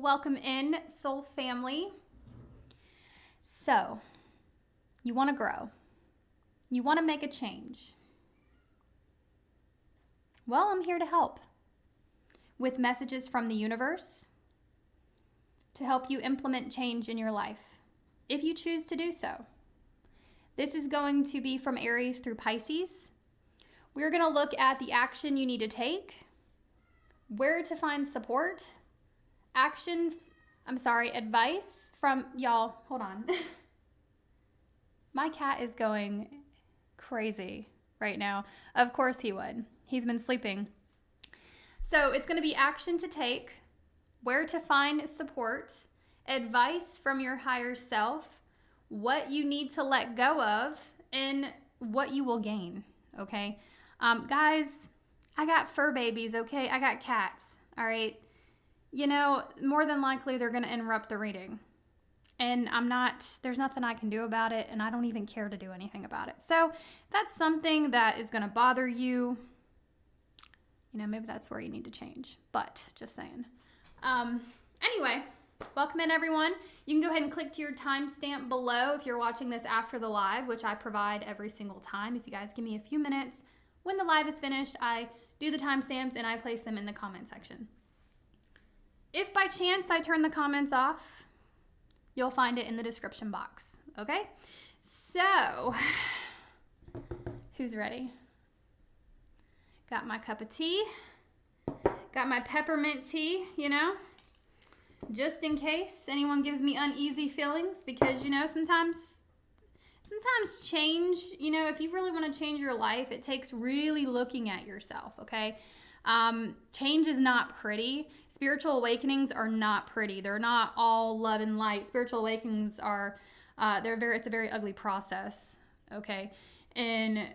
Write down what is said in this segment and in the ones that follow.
Welcome in, soul family. So, you want to grow. You want to make a change. Well, I'm here to help with messages from the universe to help you implement change in your life, if you choose to do so. This is going to be from Aries through Pisces. We're going to look at the action you need to take, where to find support, advice from y'all. Hold on. My cat is going crazy right now. Of course he would. He's been sleeping. So it's going to be action to take, where to find support, advice from your higher self, what you need to let go of, and what you will gain, okay? Guys, I got fur babies, okay? I got cats, all right? You know, more than likely they're going to interrupt the reading. And there's nothing I can do about it, and I don't even care to do anything about it. So if that's something that is going to bother you, maybe that's where you need to change. But just saying. Anyway, welcome in, everyone. You can go ahead and click to your timestamp below if you're watching this after the live, which I provide every single time. If you guys give me a few minutes, when the live is finished, I do the timestamps and I place them in the comment section. If by chance I turn the comments off, you'll find it in the description box, okay? So, who's ready? Got my cup of tea, got my peppermint tea, just in case anyone gives me uneasy feelings, because, sometimes change, if you really want to change your life, it takes really looking at yourself, okay? Change is not pretty. Spiritual awakenings are not pretty. They're not all love and light. Spiritual awakenings are, it's a very ugly process, okay? And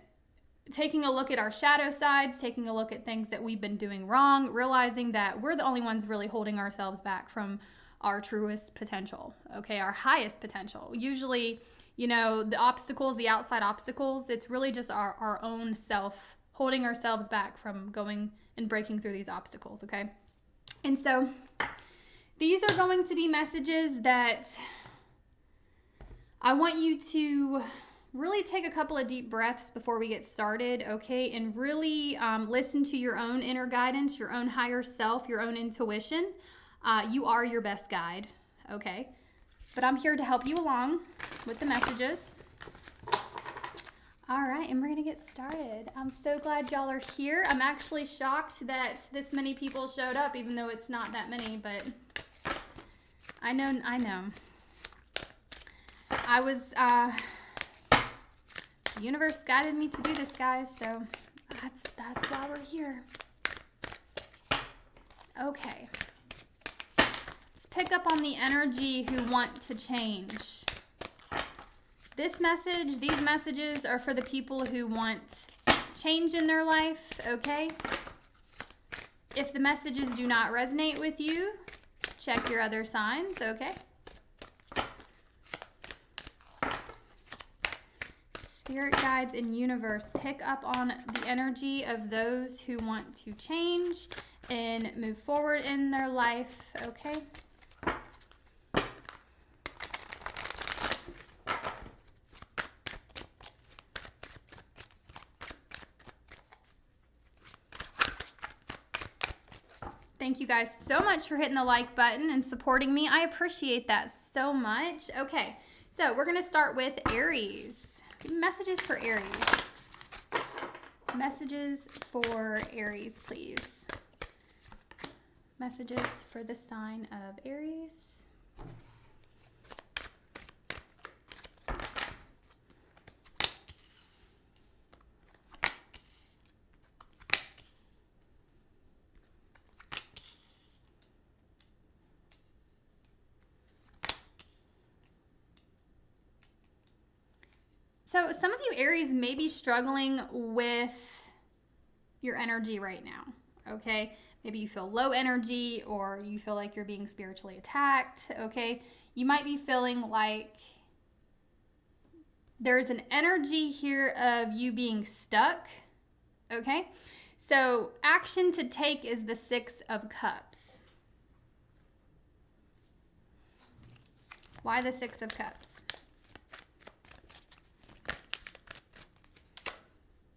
taking a look at our shadow sides, taking a look at things that we've been doing wrong, realizing that we're the only ones really holding ourselves back from our truest potential, okay? Our highest potential. Usually, the obstacles, the outside obstacles, it's really just our own self holding ourselves back from going and breaking through these obstacles, okay? And so these are going to be messages that I want you to really take a couple of deep breaths before we get started, okay? And really listen to your own inner guidance, your own higher self, your own intuition. You are your best guide, okay? But I'm here to help you along with the messages. All right, and we're gonna get started. I'm so glad y'all are here. I'm actually shocked that this many people showed up, even though it's not that many, but I know. The universe guided me to do this, guys, so that's why we're here. Okay. Let's pick up on the energy who want to change. These messages are for the people who want change in their life, okay? If the messages do not resonate with you, check your other signs, okay? Spirit guides and universe, pick up on the energy of those who want to change and move forward in their life, okay? Thank you guys so much for hitting the like button and supporting me. I appreciate that so much. Okay, so we're going to start with Aries. Messages for Aries. Messages for Aries, please. Messages for the sign of Aries. So some of you Aries may be struggling with your energy right now, okay? Maybe you feel low energy, or you feel like you're being spiritually attacked, okay? You might be feeling like there's an energy here of you being stuck, okay? So action to take is the 6 of Cups. Why the Six of Cups?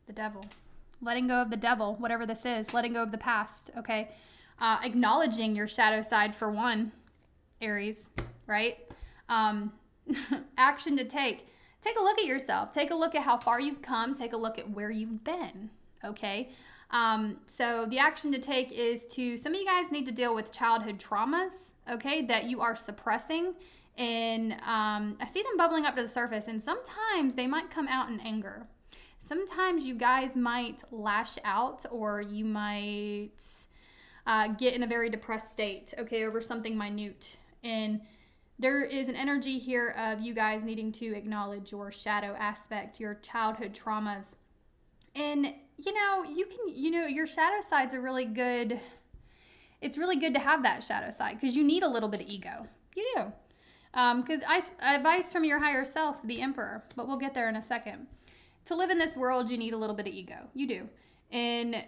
The Devil. Letting go of the devil, whatever this is. Letting go of the past, okay? Acknowledging your shadow side for one, Aries, right? Action to take. Take a look at yourself. Take a look at how far you've come. Take a look at where you've been, okay? So the action to take is some of you guys need to deal with childhood traumas, okay, that you are suppressing. And I see them bubbling up to the surface, and sometimes they might come out in anger. Sometimes you guys might lash out, or you might get in a very depressed state, okay, over something minute. And there is an energy here of you guys needing to acknowledge your shadow aspect, your childhood traumas. And, your shadow sides are really good. It's really good to have that shadow side because you need a little bit of ego. You do. Because advice from your higher self, the Emperor, but we'll get there in a second. To live in this world, you need a little bit of ego. You do. And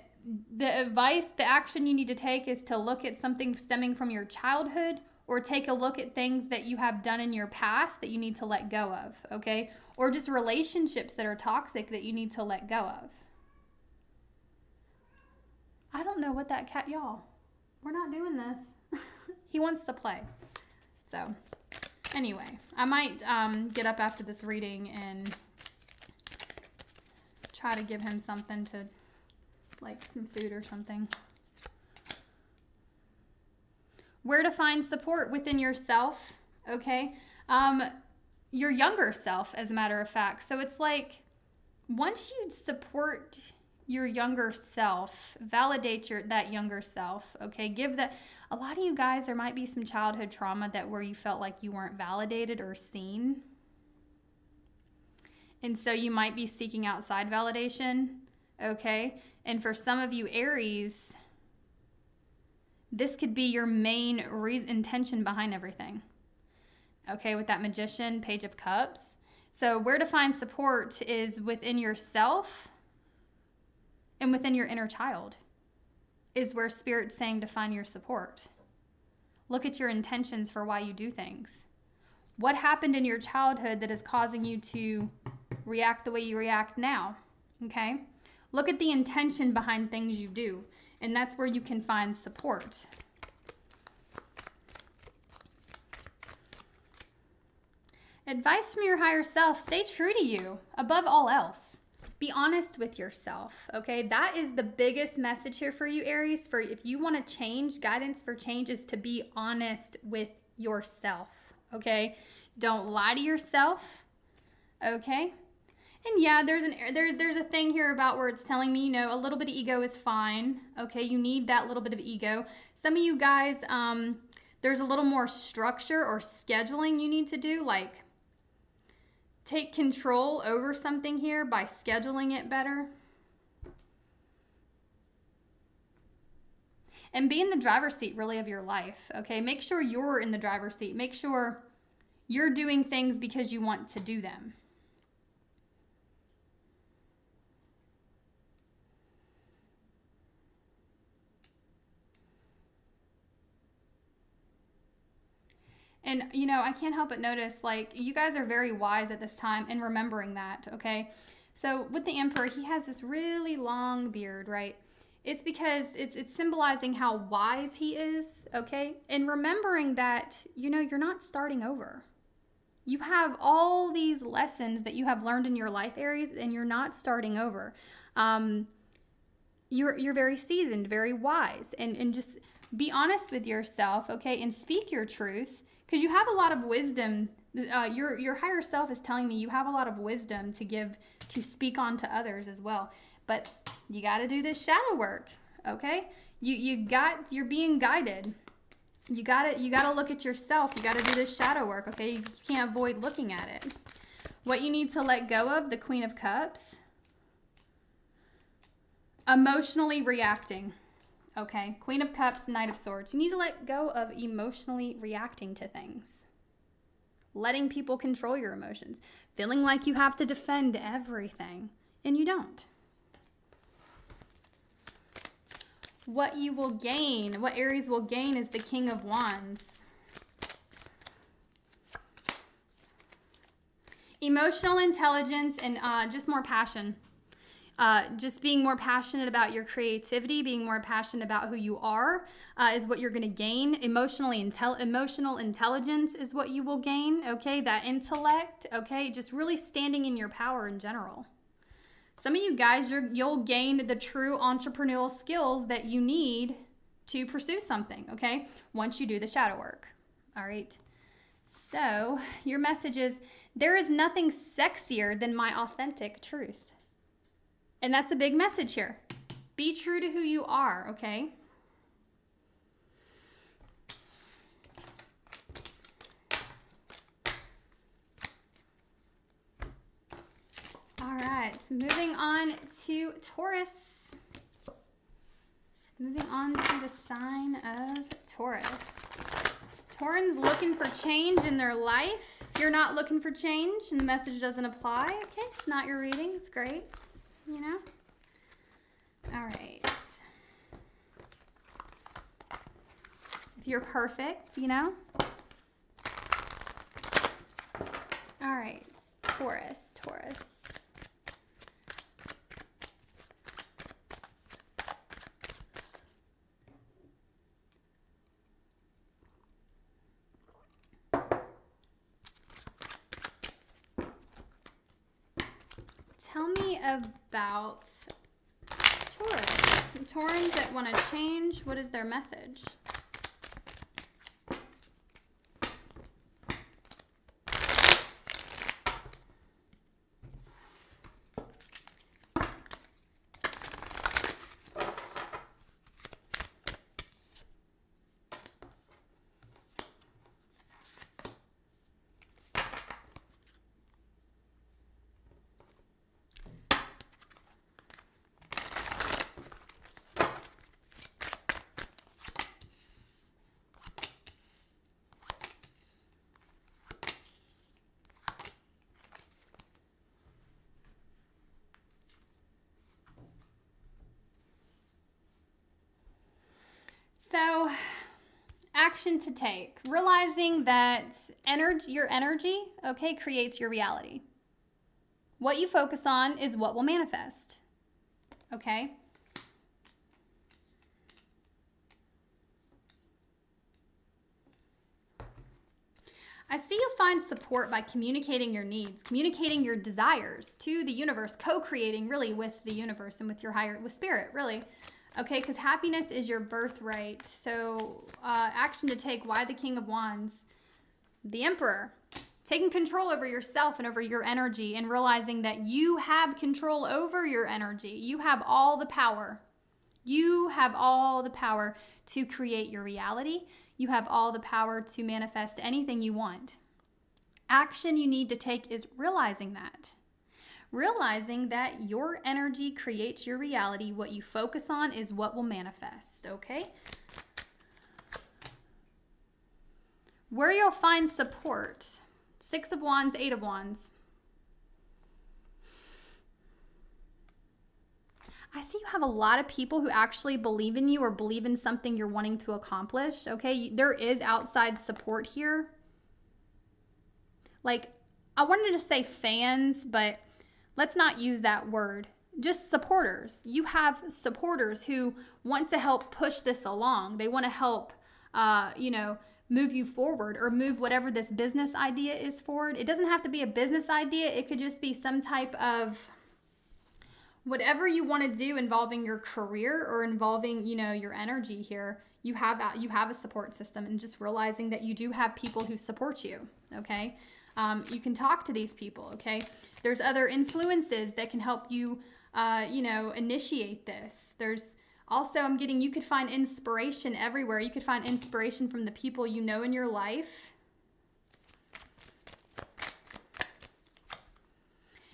the advice, the action you need to take is to look at something stemming from your childhood, or take a look at things that you have done in your past that you need to let go of, okay? Or just relationships that are toxic that you need to let go of. I don't know what that cat, y'all. We're not doing this. He wants to play. So, anyway, I might get up after this reading and try to give him something to, like some food or something. Where to find support within yourself, okay? Your younger self, as a matter of fact. So it's like, once you support your younger self, validate that younger self, okay? A lot of you guys, there might be some childhood trauma where you felt like you weren't validated or seen. And so you might be seeking outside validation, okay? And for some of you Aries, this could be your main intention behind everything. Okay, with that Magician, Page of Cups. So where to find support is within yourself and within your inner child is where Spirit's saying to find your support. Look at your intentions for why you do things. What happened in your childhood that is causing you to react the way you react now? Okay? Look at the intention behind things you do. And that's where you can find support. Advice from your higher self, stay true to you above all else. Be honest with yourself, okay? That is the biggest message here for you, Aries. For if you want to change, guidance for change is to be honest with yourself, okay? Don't lie to yourself, okay? And yeah, there's a thing here about where it's telling me, a little bit of ego is fine. Okay, you need that little bit of ego. Some of you guys, there's a little more structure or scheduling you need to do, like take control over something here by scheduling it better. And be in the driver's seat, really, of your life, okay? Make sure you're in the driver's seat. Make sure you're doing things because you want to do them. And, I can't help but notice, like, you guys are very wise at this time in remembering that, okay? So with the Emperor, he has this really long beard, right? It's because it's symbolizing how wise he is, okay? And remembering that, you're not starting over. You have all these lessons that you have learned in your life, Aries, and you're not starting over. You're very seasoned, very wise, and just be honest with yourself, okay? And speak your truth. Because you have a lot of wisdom. Your higher self is telling me you have a lot of wisdom to speak on to others as well. But you got to do this shadow work, okay? You're being guided. You got to look at yourself. You got to do this shadow work, okay? You can't avoid looking at it. What you need to let go of, the Queen of Cups. Emotionally reacting. Okay, Queen of Cups, Knight of Swords. You need to let go of emotionally reacting to things. Letting people control your emotions. Feeling like you have to defend everything. And you don't. What you will gain, what Aries will gain is the King of Wands. Emotional intelligence and just more passion. Just being more passionate about your creativity, being more passionate about who you are is what you're going to gain. Emotional intelligence is what you will gain, okay? That intellect, okay? Just really standing in your power in general. Some of you guys, you'll gain the true entrepreneurial skills that you need to pursue something, okay? Once you do the shadow work, all right? So your message is, there is nothing sexier than my authentic truth. And that's a big message here. Be true to who you are, okay? All right, so moving on to Taurus. Moving on to the sign of Taurus. Taurans looking for change in their life. If you're not looking for change and the message doesn't apply, okay, it's not your reading. It's great, you know. All right. If you're perfect, you know. All right, Taurus. Tell me about Taurus. Taurans that want to change, what is their message? So, action to take. Realizing that your energy, okay, creates your reality. What you focus on is what will manifest, okay? I see you find support by communicating your needs, communicating your desires to the universe, co-creating really with the universe and with spirit, really. Okay, because happiness is your birthright. So action to take. Why the King of Wands? The Emperor. Taking control over yourself and over your energy and realizing that you have control over your energy. You have all the power. You have all the power to create your reality. You have all the power to manifest anything you want. Action you need to take is realizing that. Realizing that your energy creates your reality. What you focus on is what will manifest, okay? Where you'll find support. 6 of Wands, 8 of Wands. I see you have a lot of people who actually believe in you or believe in something you're wanting to accomplish, okay? There is outside support here. Like, I wanted to say fans, but let's not use that word. Just supporters. You have supporters who want to help push this along. They want to help, move you forward or move whatever this business idea is forward. It doesn't have to be a business idea. It could just be some type of whatever you want to do involving your career or involving, your energy here. You have a support system, and just realizing that you do have people who support you, okay? You can talk to these people, okay? There's other influences that can help you, initiate this. There's also, you could find inspiration everywhere. You could find inspiration from the people you know in your life.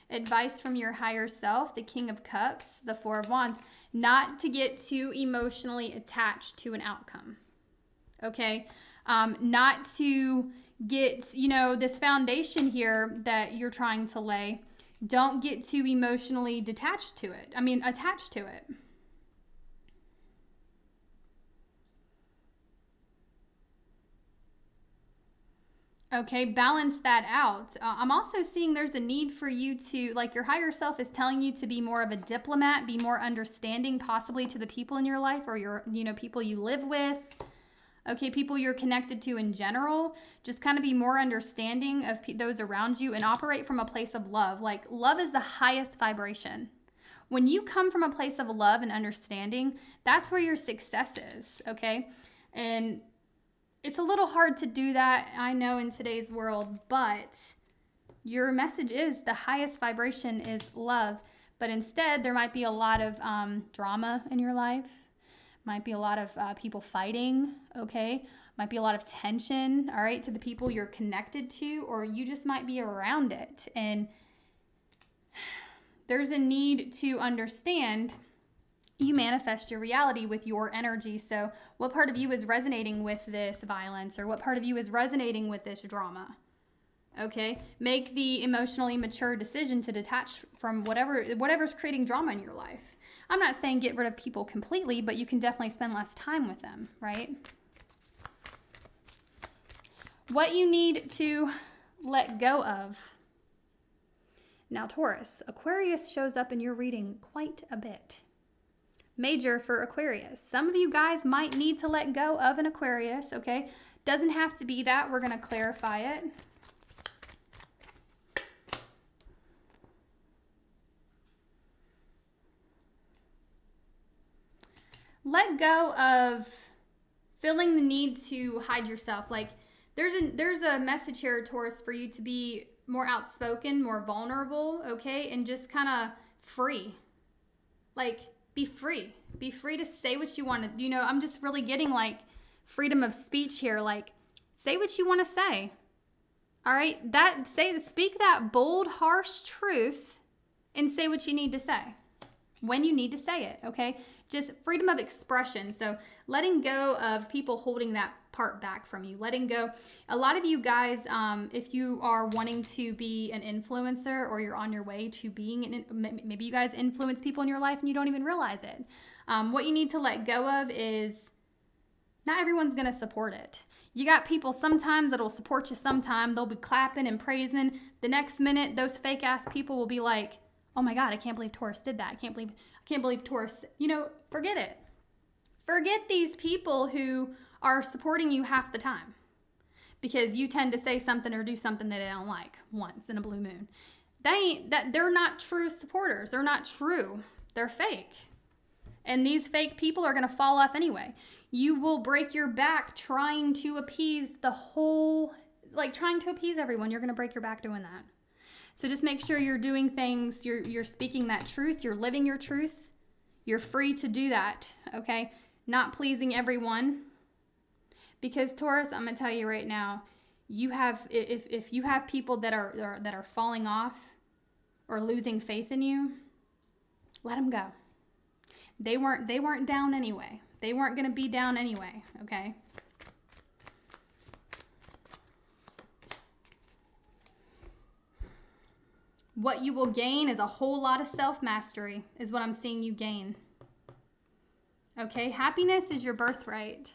Advice from your higher self, the King of Cups, the 4 of Wands, not to get too emotionally attached to an outcome, okay? Not to get, this foundation here that you're trying to lay, don't get too emotionally attached to it. Okay, balance that out. I'm also seeing there's a need for you to, like, your higher self is telling you to be more of a diplomat, be more understanding, possibly to the people in your life or your, people you live with. Okay, people you're connected to in general. Just kind of be more understanding of those around you and operate from a place of love. Like, love is the highest vibration. When you come from a place of love and understanding, that's where your success is, okay? And it's a little hard to do that, I know, in today's world, but your message is the highest vibration is love. But instead, there might be a lot of drama in your life. Might be a lot of people fighting, okay? Might be a lot of tension, all right, to the people you're connected to, or you just might be around it. And there's a need to understand you manifest your reality with your energy. So what part of you is resonating with this violence, or what part of you is resonating with this drama? Okay, make the emotionally mature decision to detach from whatever's creating drama in your life. I'm not saying get rid of people completely, but you can definitely spend less time with them, right? What you need to let go of. Now, Taurus, Aquarius shows up in your reading quite a bit. Major for Aquarius. Some of you guys might need to let go of an Aquarius, okay? Doesn't have to be that. We're going to clarify it. Let go of feeling the need to hide yourself. Like, there's a message here, Taurus, for you to be more outspoken, more vulnerable, okay? And just kind of free. Like, be free. Be free to say what you want to. I'm just really getting, like, freedom of speech here. Like, say what you want to say. All right? Speak that bold, harsh truth and say what you need to say when you need to say it, okay? Just freedom of expression. So letting go of people holding that part back from you. Letting go. A lot of you guys, if you are wanting to be an influencer, or you're on your way to being, maybe you guys influence people in your life and you don't even realize it. What you need to let go of is not everyone's going to support it. You got people sometimes that'll support you sometime. They'll be clapping and praising. The next minute, those fake ass people will be like, oh my God, I can't believe Taurus did that. I can't believe Taurus, forget it. Forget these people who are supporting you half the time because you tend to say something or do something that they don't like once in a blue moon. They're not true supporters. They're not true. They're fake. And these fake people are going to fall off anyway. You will break your back trying to appease trying to appease everyone. You're going to break your back doing that. So just make sure you're doing things, you're speaking that truth, you're living your truth. You're free to do that, okay? Not pleasing everyone. Because Taurus, I'm going to tell you right now, if you have people that are falling off or losing faith in you, let them go. They weren't down anyway. They weren't going to be down anyway, okay? What you will gain is a whole lot of self-mastery is what I'm seeing you gain. Okay, happiness is your birthright.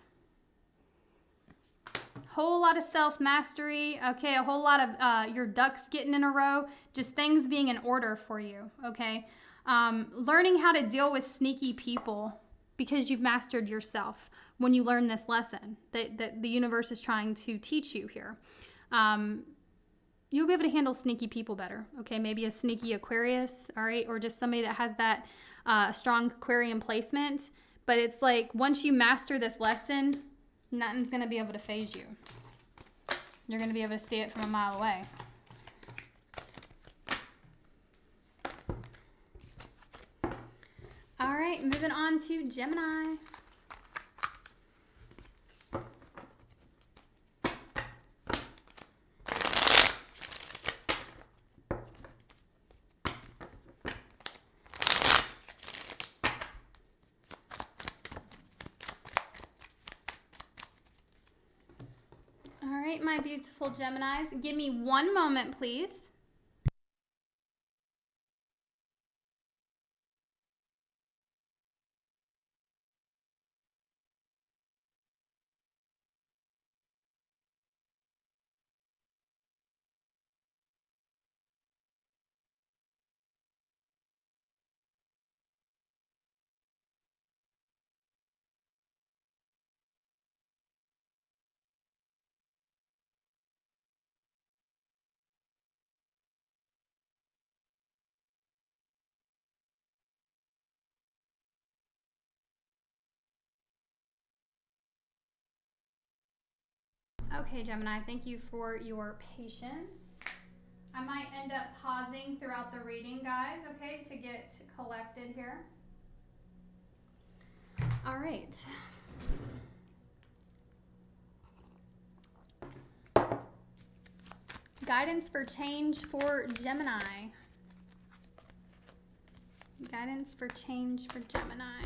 Whole lot of self-mastery, okay, a whole lot of your ducks getting in a row, just things being in order for you, okay? Learning how to deal with sneaky people because you've mastered yourself when you learn this lesson that the universe is trying to teach you here. You'll be able to handle sneaky people better, okay? Maybe a sneaky Aquarius, all right? Or just somebody that has that strong Aquarian placement. But it's like once you master this lesson, nothing's going to be able to faze you. You're going to be able to see it from a mile away. All right, moving on to Gemini. All right, my beautiful Geminis, give me one moment, please. Okay, Gemini, thank you for your patience. I might end up pausing throughout the reading, guys, okay, to get collected here. All right. Guidance for change for Gemini. Guidance for change for Gemini.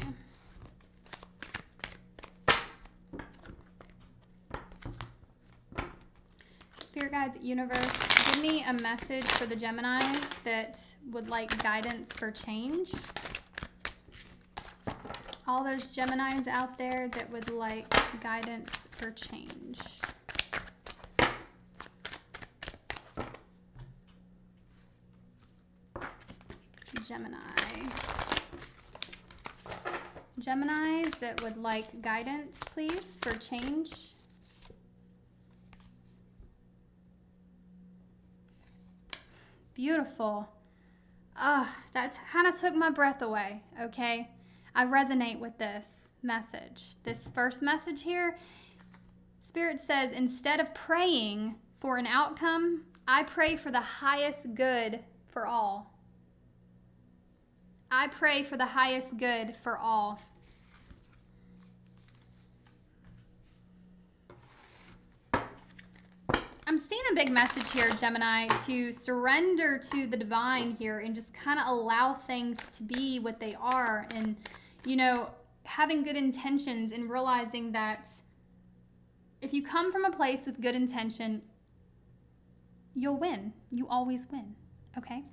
Spirit guides, universe, give me a message for the Geminis that would like guidance for change. All those Geminis out there that would like guidance for change. Geminis that would like guidance, please, for change. Beautiful. That kind of took my breath away, okay? I resonate with this message. This first message here, Spirit says, instead of praying for an outcome, I pray for the highest good for all. I pray for the highest good for all. I'm seeing a big message here, Gemini, to surrender to the divine here and just kind of allow things to be what they are. And, you know, having good intentions and realizing that if you come from a place with good intention, you'll win. You always win, okay?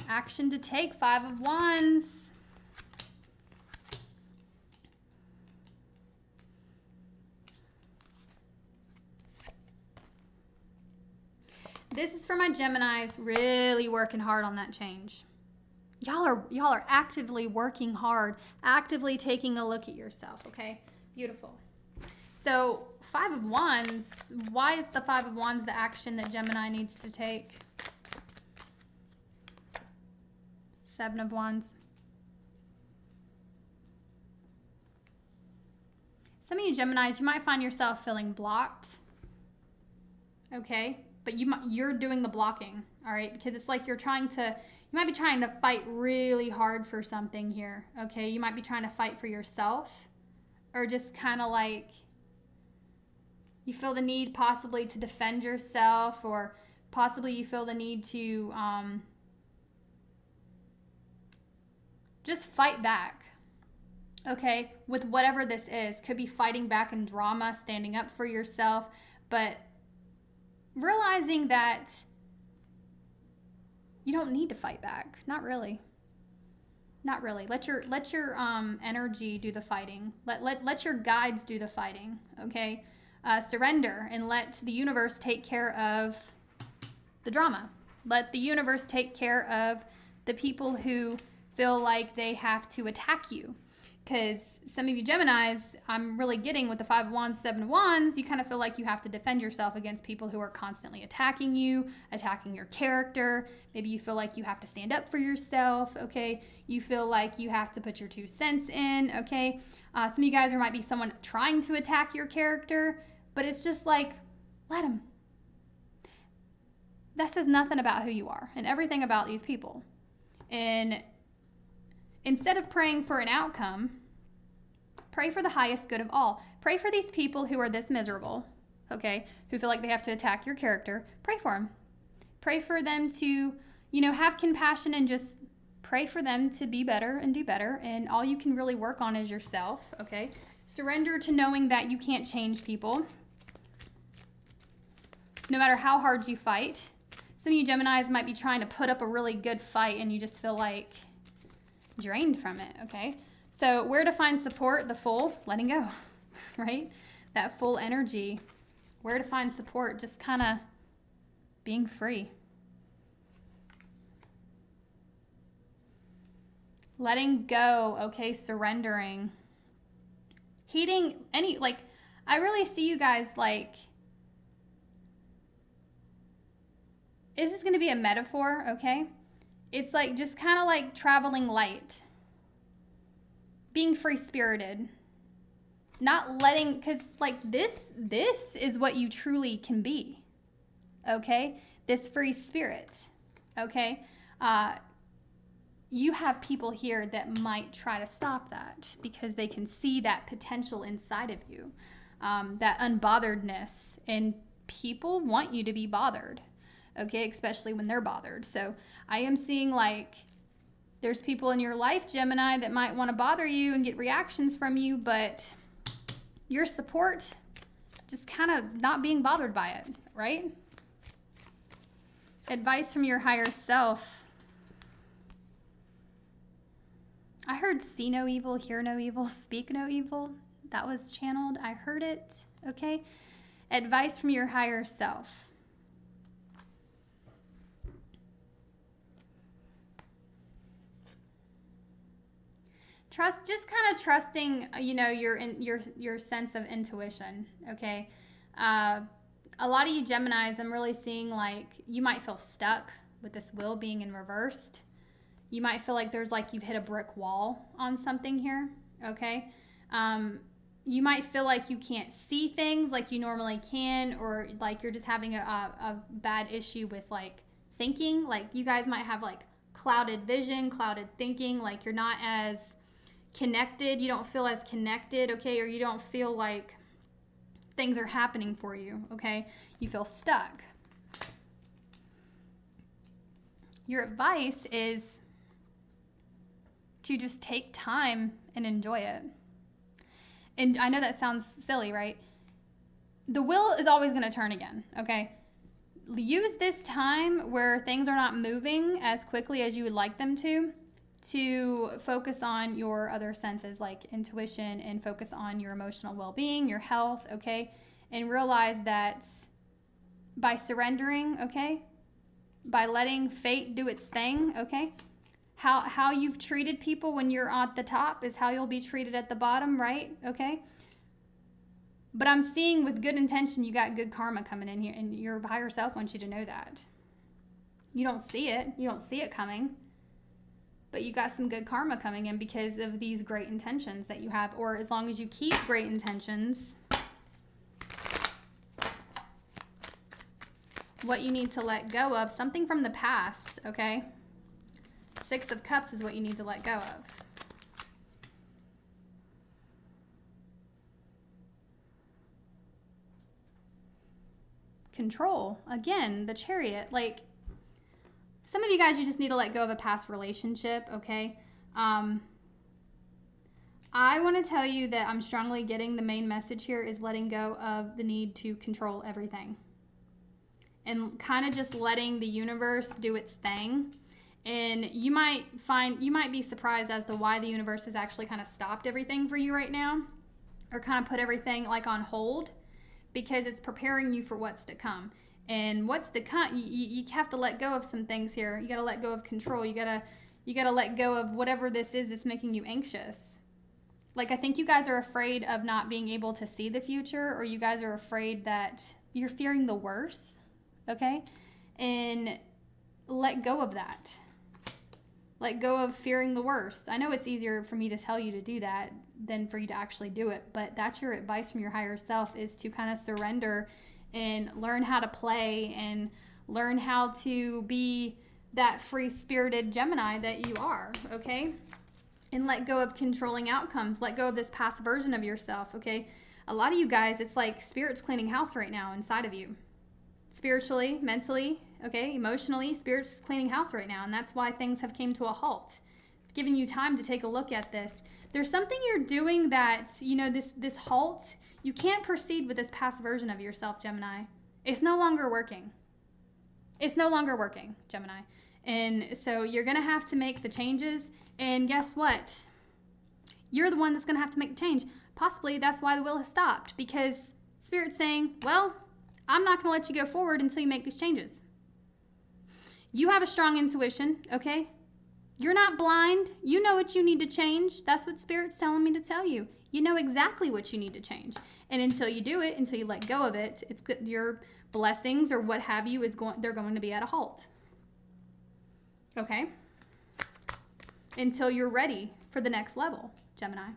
Action to take, 5 of Wands. This is for my Geminis really working hard on that change. Y'all are actively working hard, actively taking a look at yourself, okay? Beautiful. So 5 of Wands, why is the 5 of Wands the action that Gemini needs to take? 7 of Wands. Some of you Geminis, you might find yourself feeling blocked, okay? But you're doing the blocking, all right? Because it's like you might be trying to fight really hard for something here, okay? You might be trying to fight for yourself, or just kind of like you feel the need possibly to defend yourself, or possibly you feel the need to just fight back, okay? With whatever this is. Could be fighting back in drama, standing up for yourself, but realizing that you don't need to fight back. Not really. Not really. Let your energy do the fighting. Let your guides do the fighting, okay? Surrender and let the universe take care of the drama. Let the universe take care of the people who feel like they have to attack you. Because some of you Geminis, I'm really getting with the 5 of Wands, 7 of Wands, you kind of feel like you have to defend yourself against people who are constantly attacking you, attacking your character. Maybe you feel like you have to stand up for yourself, okay? You feel like you have to put your 2 cents in, okay? Some of you guys, there might be someone trying to attack your character, but it's just like, let them. That says nothing about who you are and everything about these people. And instead of praying for an outcome, pray for the highest good of all. Pray for these people who are this miserable, okay, who feel like they have to attack your character. Pray for them. Pray for them to, have compassion and just pray for them to be better and do better. And all you can really work on is yourself, okay? Surrender to knowing that you can't change people, no matter how hard you fight. Some of you Geminis might be trying to put up a really good fight and you just feel like drained from it, okay? So where to find support? The full, letting go, right? That full energy. Where to find support? Just kind of being free. Letting go, okay? Surrendering. Heeding I really see you guys like, this is going to be a metaphor, okay? It's like just kind of like traveling light, being free-spirited, Not letting, because like this is what you truly can be, okay? This free spirit, okay? You have people here that might try to stop that because they can see that potential inside of you, that unbotheredness, and people want you to be bothered, okay? Especially when they're bothered. So I am seeing like there's people in your life, Gemini, that might want to bother you and get reactions from you, but your support, just kind of not being bothered by it, right? Advice from your higher self. I heard see no evil, hear no evil, speak no evil. That was channeled. I heard it, okay? Advice from your higher self. Just kind of trusting, you know, your sense of intuition, okay? A lot of you Geminis, I'm really seeing like you might feel stuck with this wheel being in reversed. You might feel like there's like you've hit a brick wall on something here, okay? You might feel like you can't see things like you normally can, or like you're just having a bad issue with like thinking. Like you guys might have like clouded vision, clouded thinking, like you're not as connected, you don't feel as connected, okay? Or you don't feel like things are happening for you, okay? You feel stuck. Your advice is to just take time and enjoy it. And I know that sounds silly, right? The wheel is always going to turn again, okay? Use this time where things are not moving as quickly as you would like them to focus on your other senses like intuition, and focus on your emotional well-being, your health, okay? And realize that by surrendering, okay? By letting fate do its thing, okay? How you've treated people when you're at the top is how you'll be treated at the bottom, right? Okay? But I'm seeing with good intention, you got good karma coming in here, and your higher self wants you to know that. You don't see it. You don't see it coming. But you got some good karma coming in because of these great intentions that you have, or as long as you keep great intentions. What you need to let go of, something from the past, okay? 6 of Cups is what you need to let go of. Control, again, the Chariot, like some of you guys, you just need to let go of a past relationship, okay? I want to tell you that I'm strongly getting the main message here is letting go of the need to control everything. And kind of just letting the universe do its thing. And you might be surprised as to why the universe has actually kind of stopped everything for you right now, or kind of put everything like on hold, because it's preparing you for what's to come. And what's to come, you have to let go of some things here. You got to let go of control. You got to let go of whatever this is that's making you anxious. Like I think you guys are afraid of not being able to see the future, or you guys are afraid that you're fearing the worst, okay? And let go of that. Let go of fearing the worst. I know it's easier for me to tell you to do that than for you to actually do it, but that's your advice from your higher self, is to kind of surrender and learn how to play and learn how to be that free-spirited Gemini that you are, okay? And let go of controlling outcomes. Let go of this past version of yourself, okay? A lot of you guys, it's like Spirit's cleaning house right now inside of you. Spiritually, mentally, okay, emotionally, Spirit's cleaning house right now, and that's why things have came to a halt. It's giving you time to take a look at this. There's something you're doing that, you know, this halt, you can't proceed with this past version of yourself, Gemini. It's no longer working. It's no longer working, Gemini. And so you're going to have to make the changes, and guess what? You're the one that's going to have to make the change. Possibly that's why the wheel has stopped, because Spirit's saying, well, I'm not going to let you go forward until you make these changes. You have a strong intuition, okay? You're not blind. You know what you need to change. That's what Spirit's telling me to tell you. You know exactly what you need to change. And until you do it, until you let go of it, it's good, your blessings or what have you they're going to be at a halt. Okay? Until you're ready for the next level, Gemini.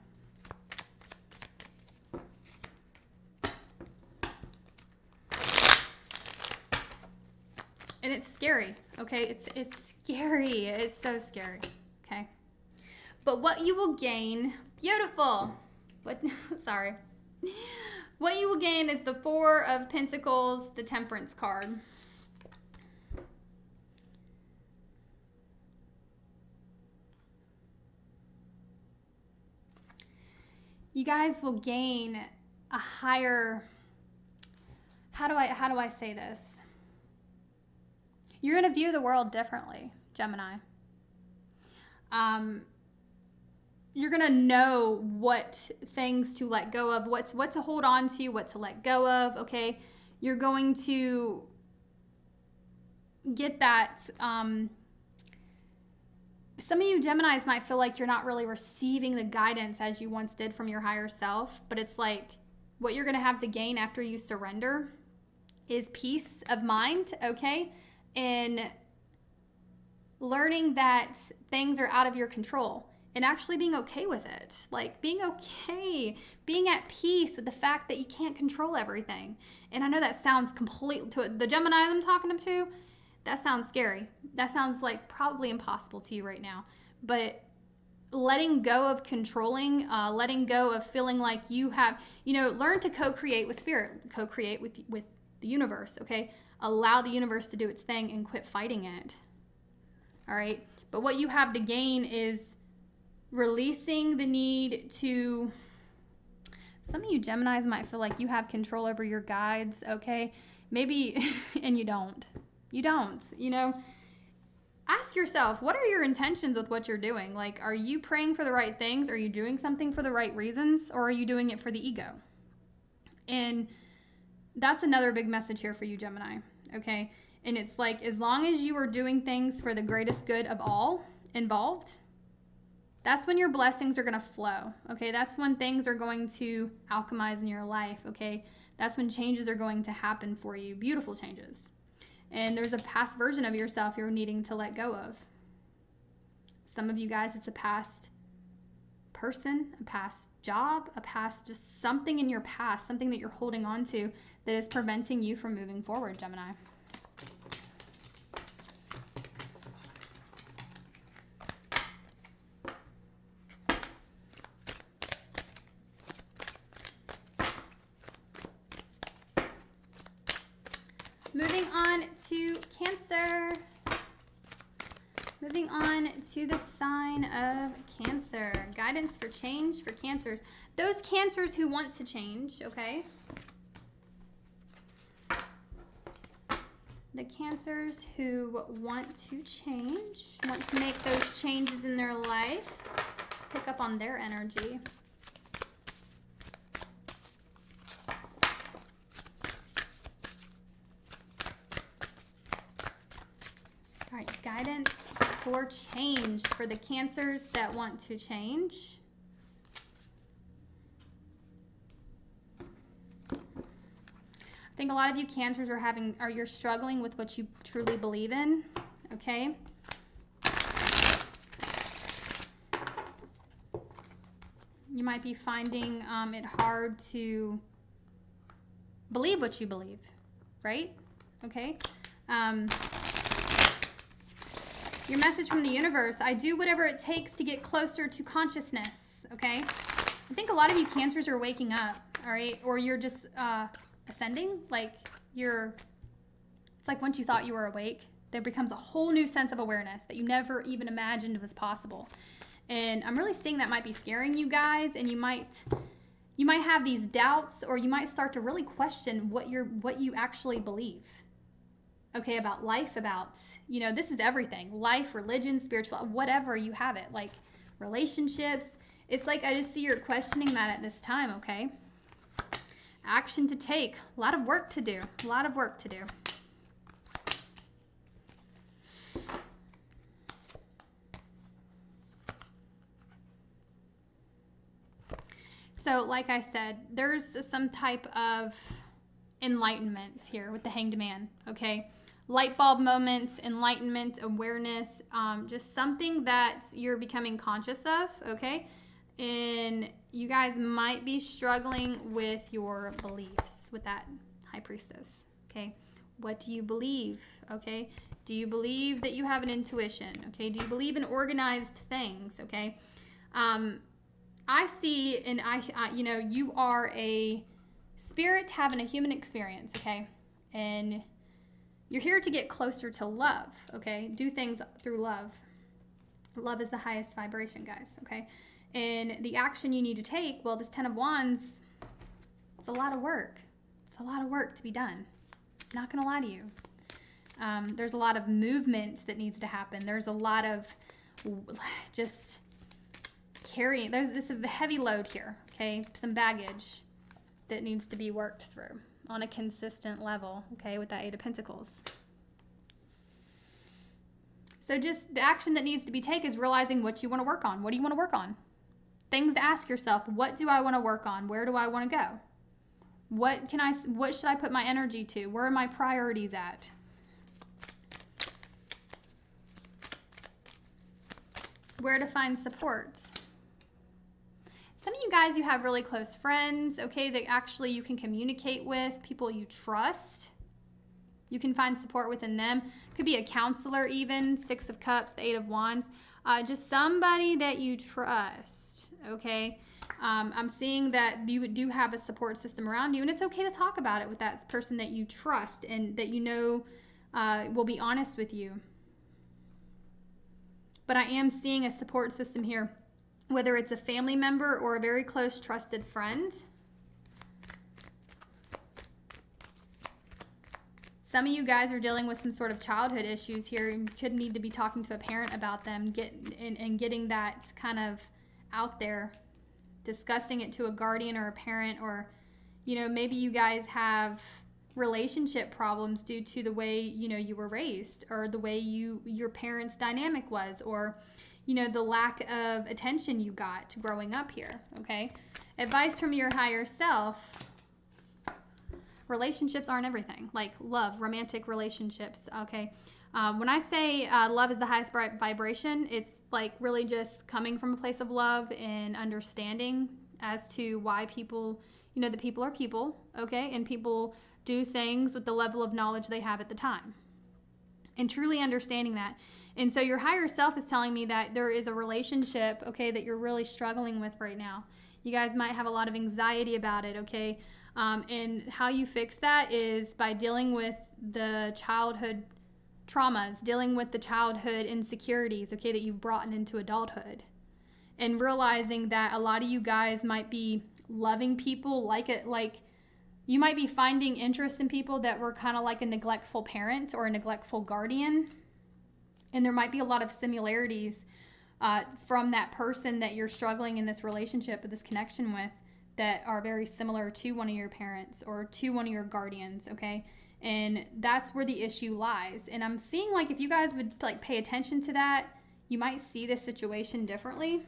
it's scary, okay? It's scary. It's so scary, okay? But what you will gain, beautiful. Sorry. What you will gain is the Four of Pentacles, the Temperance card. You guys will gain a higher, how do I say this? You're going to view the world differently, Gemini. You're going to know what things to let go of, what to hold on to, what to let go of, okay? You're going to get that. Some of you Geminis might feel like you're not really receiving the guidance as you once did from your higher self, but it's like what you're going to have to gain after you surrender is peace of mind, okay? And learning that things are out of your control. And actually being okay with it. Like being okay, being at peace with the fact that you can't control everything. And I know that sounds completely, to the Gemini I'm talking to, that sounds scary. That sounds like probably impossible to you right now. But letting go of controlling, letting go of feeling like you have, learn to co-create with spirit, co-create with the universe, okay? Allow the universe to do its thing and quit fighting it. All right? But what you have to gain is releasing the need to, some of you Geminis might feel like you have control over your guides, okay? Maybe, and you don't. Ask yourself, what are your intentions with what you're doing? Like, are you praying for the right things? Are you doing something for the right reasons? Or are you doing it for the ego? And that's another big message here for you, Gemini, okay? And it's like, as long as you are doing things for the greatest good of all involved, that's when your blessings are going to flow, okay? That's when things are going to alchemize in your life, okay? That's when changes are going to happen for you, beautiful changes. And there's a past version of yourself you're needing to let go of. Some of you guys, it's a past person, a past job, a past, just something in your past, something that you're holding on to that is preventing you from moving forward, Gemini. Moving on to Cancer. Moving on to the sign of Cancer. Guidance for change for Cancers. Those Cancers who want to change, okay? The Cancers who want to change, want to make those changes in their life. Let's pick up on their energy. All right, guidance for change for the Cancers that want to change. I think a lot of you Cancers you're struggling with what you truly believe in, okay? You might be finding it hard to believe what you believe, right? Okay? Your message from the universe, I do whatever it takes to get closer to consciousness, okay? I think a lot of you Cancers are waking up, all right? Or you're just ascending, like it's like once you thought you were awake, there becomes a whole new sense of awareness that you never even imagined was possible. And I'm really seeing that might be scaring you guys, and you might have these doubts, or you might start to really question what you actually believe. Okay, about life, about, this is everything. Life, religion, spiritual, whatever you have it, like relationships. It's like I just see you're questioning that at this time, okay? Action to take. A lot of work to do. A lot of work to do. So, like I said, there's some type of enlightenment here with the Hanged Man, okay? Light bulb moments, enlightenment, awareness, just something that you're becoming conscious of, okay? And you guys might be struggling with your beliefs with that High Priestess, okay? What do you believe, okay? Do you believe that you have an intuition? Okay. Do you believe in organized things? Okay. I see, and you know, you are a spirit having a human experience. Okay. And you're here to get closer to love. Okay. Do things through love. Love is the highest vibration, guys. Okay. And the action you need to take, well, this 10 of Wands, it's a lot of work. It's a lot of work to be done. Not going to lie to you. There's a lot of movement that needs to happen. There's a lot of just carrying. There's this heavy load here, okay? Some baggage that needs to be worked through on a consistent level, okay, with that 8 of Pentacles. So just the action that needs to be taken is realizing what you want to work on. What do you want to work on? Things to ask yourself, what do I want to work on? Where do I want to go? What should I put my energy to? Where are my priorities at? Where to find support? Some of you guys, you have really close friends, okay, that actually you can communicate with, people you trust. You can find support within them. Could be a counselor even, 6 of Cups, the 8 of Wands. Just somebody that you trust, okay? I'm seeing that you do have a support system around you, and it's okay to talk about it with that person that you trust and that you know will be honest with you. But I am seeing a support system here, whether it's a family member or a very close trusted friend. Some of you guys are dealing with some sort of childhood issues here, and you could need to be talking to a parent about them, getting that kind of out there, discussing it to a guardian or a parent, or, you know, maybe you guys have relationship problems due to the way, you know, you were raised, or the way your parents' dynamic was, or, you know, the lack of attention you got growing up here, okay? Advice from your higher self. Relationships aren't everything. Like love, romantic relationships, okay? When I say love is the highest vibration, it's like really just coming from a place of love and understanding as to why people, you know, the people are people, okay? And people do things with the level of knowledge they have at the time. And truly understanding that. And so your higher self is telling me that there is a relationship, okay, that you're really struggling with right now. You guys might have a lot of anxiety about it, okay? And how you fix that is by dealing with the childhood traumas, dealing with the childhood insecurities, okay, that you've brought into adulthood. And realizing that a lot of you guys might be loving people like you might be finding interest in people that were kind of like a neglectful parent or a neglectful guardian. And there might be a lot of similarities from that person that you're struggling in this relationship or this connection with that are very similar to one of your parents or to one of your guardians, okay? And that's where the issue lies. And I'm seeing like if you guys would like pay attention to that, you might see this situation differently.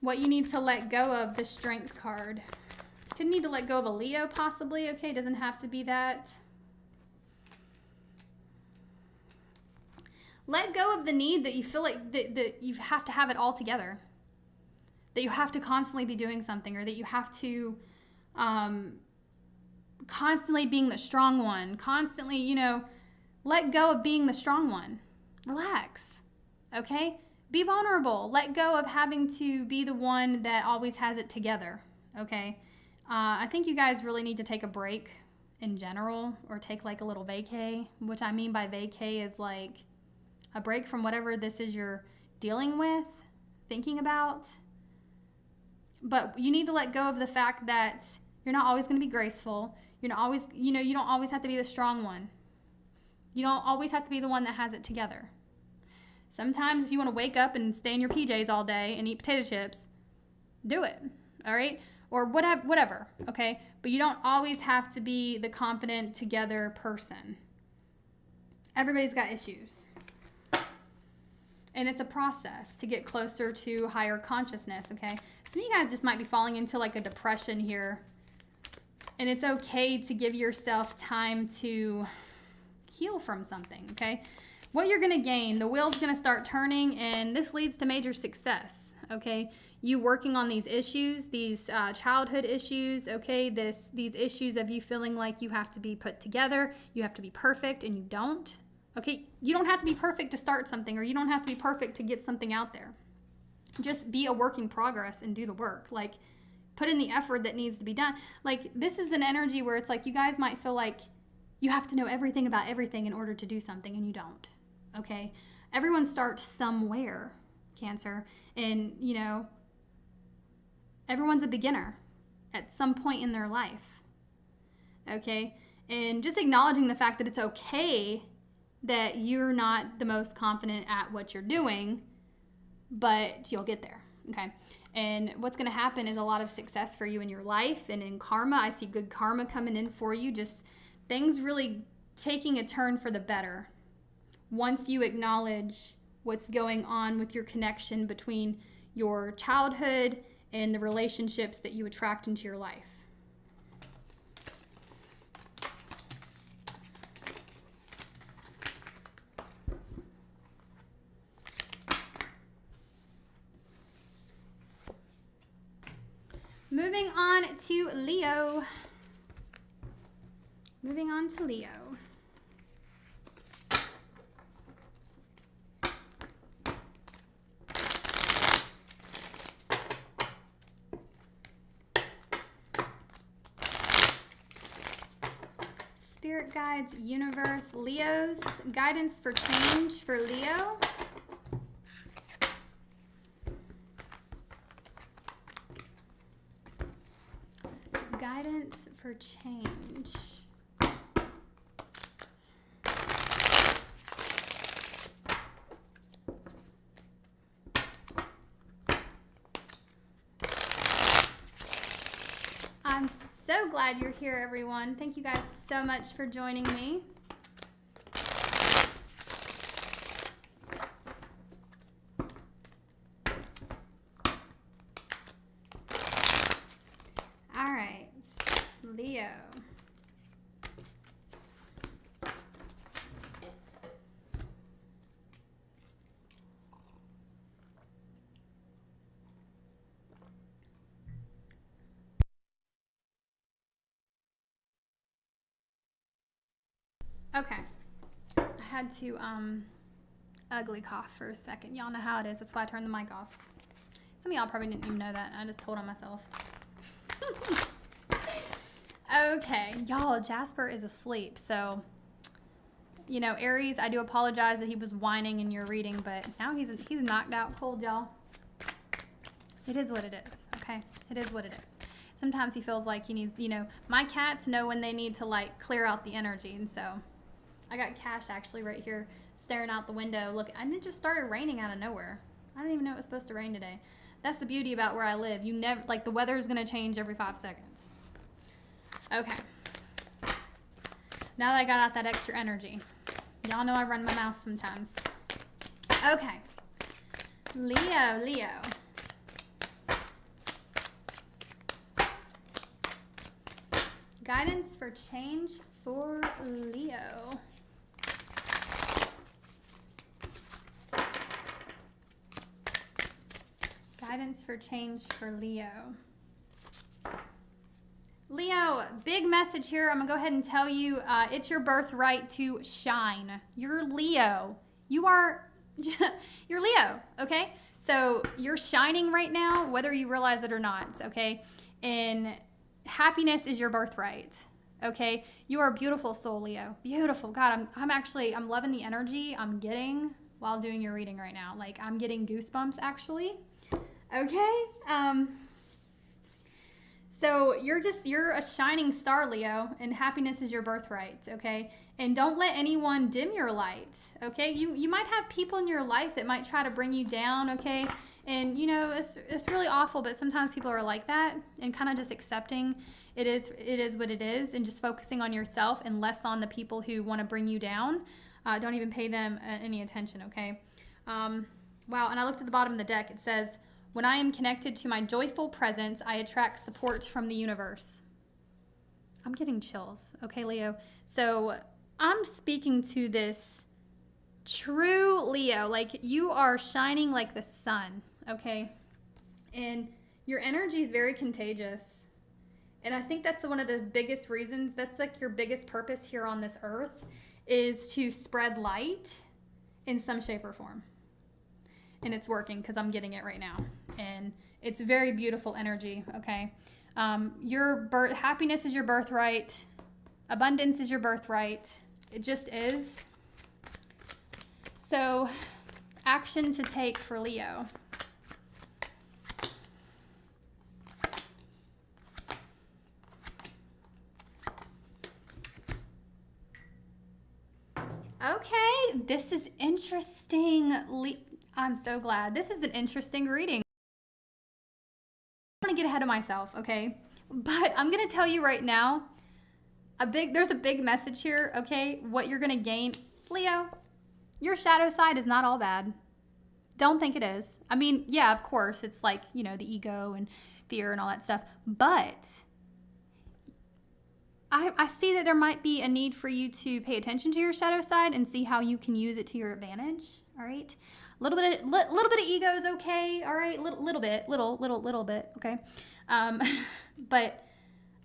What you need to let go of, the Strength card. Could need to let go of a Leo possibly, okay? Doesn't have to be that. Let go of the need that you feel like that you have to have it all together. That you have to constantly be doing something, or that you have to constantly being the strong one. Constantly, you know, let go of being the strong one. Relax, okay? Be vulnerable. Let go of having to be the one that always has it together, okay? I think you guys really need to take a break in general, or take like a little vacay. Which I mean by vacay is like a break from whatever this is you're dealing with, thinking about. But you need to let go of the fact that you're not always going to be graceful. You're not always, you know, you don't always have to be the strong one. You don't always have to be the one that has it together. Sometimes if you want to wake up and stay in your PJs all day and eat potato chips, do it, all right? Or whatever, okay? But you don't always have to be the confident, together person. Everybody's got issues. And it's a process to get closer to higher consciousness, okay? Some of you guys just might be falling into like a depression here. And it's okay to give yourself time to heal from something, okay? What you're going to gain, the wheel's going to start turning, and this leads to major success, okay? You working on these issues, these childhood issues, okay? These issues of you feeling like you have to be put together, you have to be perfect, and you don't, okay? You don't have to be perfect to start something, or you don't have to be perfect to get something out there. Just be a work in progress and do the work. Like, put in the effort that needs to be done. Like, this is an energy where it's like you guys might feel like you have to know everything about everything in order to do something, and you don't, okay? Everyone starts somewhere, Cancer, and, you know, everyone's a beginner at some point in their life, okay? And just acknowledging the fact that it's okay that you're not the most confident at what you're doing, but you'll get there, okay? And what's going to happen is a lot of success for you in your life and in karma. I see good karma coming in for you, just things really taking a turn for the better once you acknowledge what's going on with your connection between your childhood and the relationships that you attract into your life. Moving on to Leo. Moving on to Leo. Spirit guides, universe, Leo's guidance for change for Leo. Guidance for change. I'm so glad you're here, everyone. Thank you guys so much for joining me. All right, Leo. Okay, I had to ugly cough for a second. Y'all know how it is. That's why I turned the mic off. Some of y'all probably didn't even know that. I just told on myself. Okay, y'all, Jasper is asleep. So, you know, Aries, I do apologize that he was whining in your reading, but now he's knocked out cold, y'all. It is what it is, okay? It is what it is. Sometimes he feels like he needs, you know, my cats know when they need to, like, clear out the energy, and so I got Cash actually right here staring out the window. Look, and it just started raining out of nowhere. I didn't even know it was supposed to rain today. That's the beauty about where I live. You never, like, the weather is going to change every 5 seconds. Okay. Now that I got out that extra energy. Y'all know I run my mouth sometimes. Okay. Leo. Guidance for change for Leo. Guidance for change for Leo. Leo, big message here. I'm going to go ahead and tell you, it's your birthright to shine. You're Leo. You're Leo, okay? So you're shining right now, whether you realize it or not, okay? And happiness is your birthright, okay? You are a beautiful soul, Leo. Beautiful. God, I'm loving the energy I'm getting while doing your reading right now. Like, I'm getting goosebumps, actually. Okay? So you're a shining star, Leo, and happiness is your birthright, okay? And don't let anyone dim your light, okay? You might have people in your life that might try to bring you down, okay? And, you know, it's really awful, but sometimes people are like that, and kind of just accepting it is what it is, and just focusing on yourself and less on the people who want to bring you down. Don't even pay them any attention, okay? Wow, and I looked at the bottom of the deck. It says, when I am connected to my joyful presence, I attract support from the universe. I'm getting chills, okay, Leo? So I'm speaking to this true Leo, like you are shining like the sun, okay? And your energy is very contagious. And I think that's one of the biggest reasons, that's like your biggest purpose here on this earth, is to spread light in some shape or form. And it's working because I'm getting it right now. And it's very beautiful energy, okay? Happiness is your birthright. Abundance is your birthright. It just is. So, action to take for Leo. Okay, this is interesting. I'm so glad. This is an interesting reading. I don't want to get ahead of myself, okay? But I'm going to tell you right now, there's a big message here, okay? What you're going to gain. Leo, your shadow side is not all bad. Don't think it is. I mean, yeah, of course, it's like, you know, the ego and fear and all that stuff. But I see that there might be a need for you to pay attention to your shadow side and see how you can use it to your advantage. All right, a little bit of ego is okay. All right, little bit, okay. But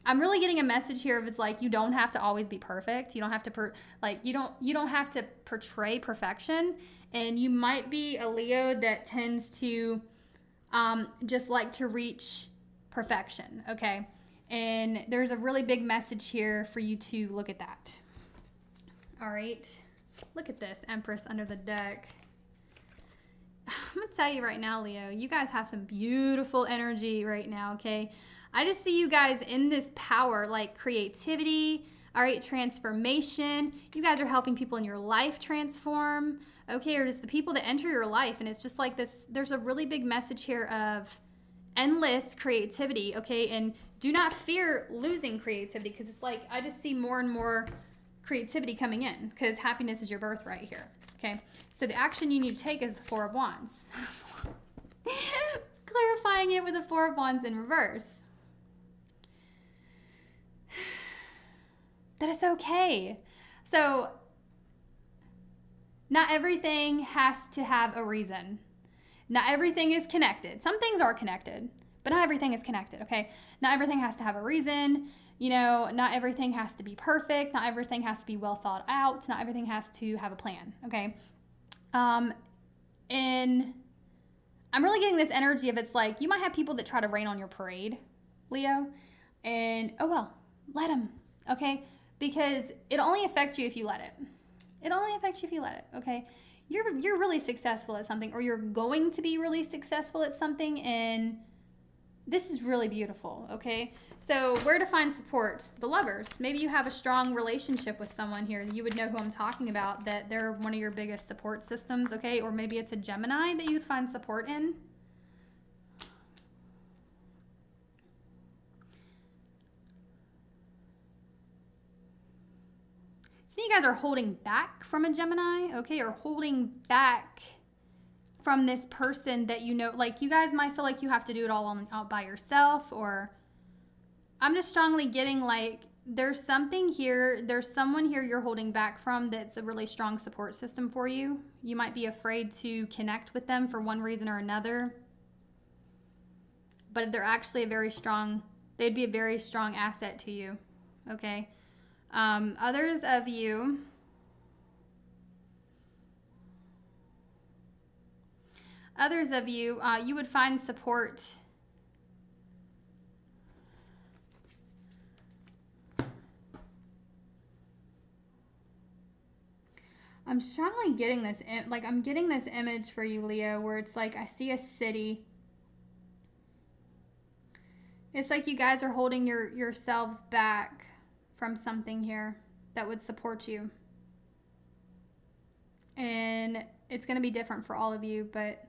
I'm really getting a message here of it's like you don't have to always be perfect. You don't have to you don't have to portray perfection. And you might be a Leo that tends to just like to reach perfection. Okay. And there's a really big message here for you to look at that. All right. Look at this Empress under the deck. I'm going to tell you right now, Leo, you guys have some beautiful energy right now, okay? I just see you guys in this power, like creativity, all right, transformation. You guys are helping people in your life transform, okay? Or just the people that enter your life. And it's just like this, there's a really big message here of endless creativity, okay? And do not fear losing creativity because it's like I just see more and more creativity coming in because happiness is your birthright here, okay? So the action you need to take is the Four of Wands. Clarifying it with the Four of Wands in reverse. That is okay. So not everything has to have a reason. Not everything is connected. Some things are connected, but not everything is connected, okay? Not everything has to have a reason. You know, not everything has to be perfect. Not everything has to be well thought out. Not everything has to have a plan, okay? And I'm really getting this energy of it's like you might have people that try to rain on your parade, Leo, and oh well, let them, okay? Because it'll only affect you if you let it. It'll only affect you if you let it, okay? You're really successful at something, or you're going to be really successful at something, and this is really beautiful, okay? So where to find support? The Lovers. Maybe you have a strong relationship with someone here. You would know who I'm talking about, that they're one of your biggest support systems, okay? Or maybe it's a Gemini that you'd find support in. So you guys are holding back from a Gemini, okay? Or holding back from this person that you know, like you guys might feel like you have to do it all out by yourself, or I'm just strongly getting like there's something here, there's someone here you're holding back from that's a really strong support system for you. You might be afraid to connect with them for one reason or another, but they're actually they'd be a very strong asset to you, okay? Others of you, you would find support I'm strongly getting this, like I'm getting this image for you, Leo, where it's like I see a city. It's like you guys are holding yourselves back from something here that would support you. And it's going to be different for all of you, but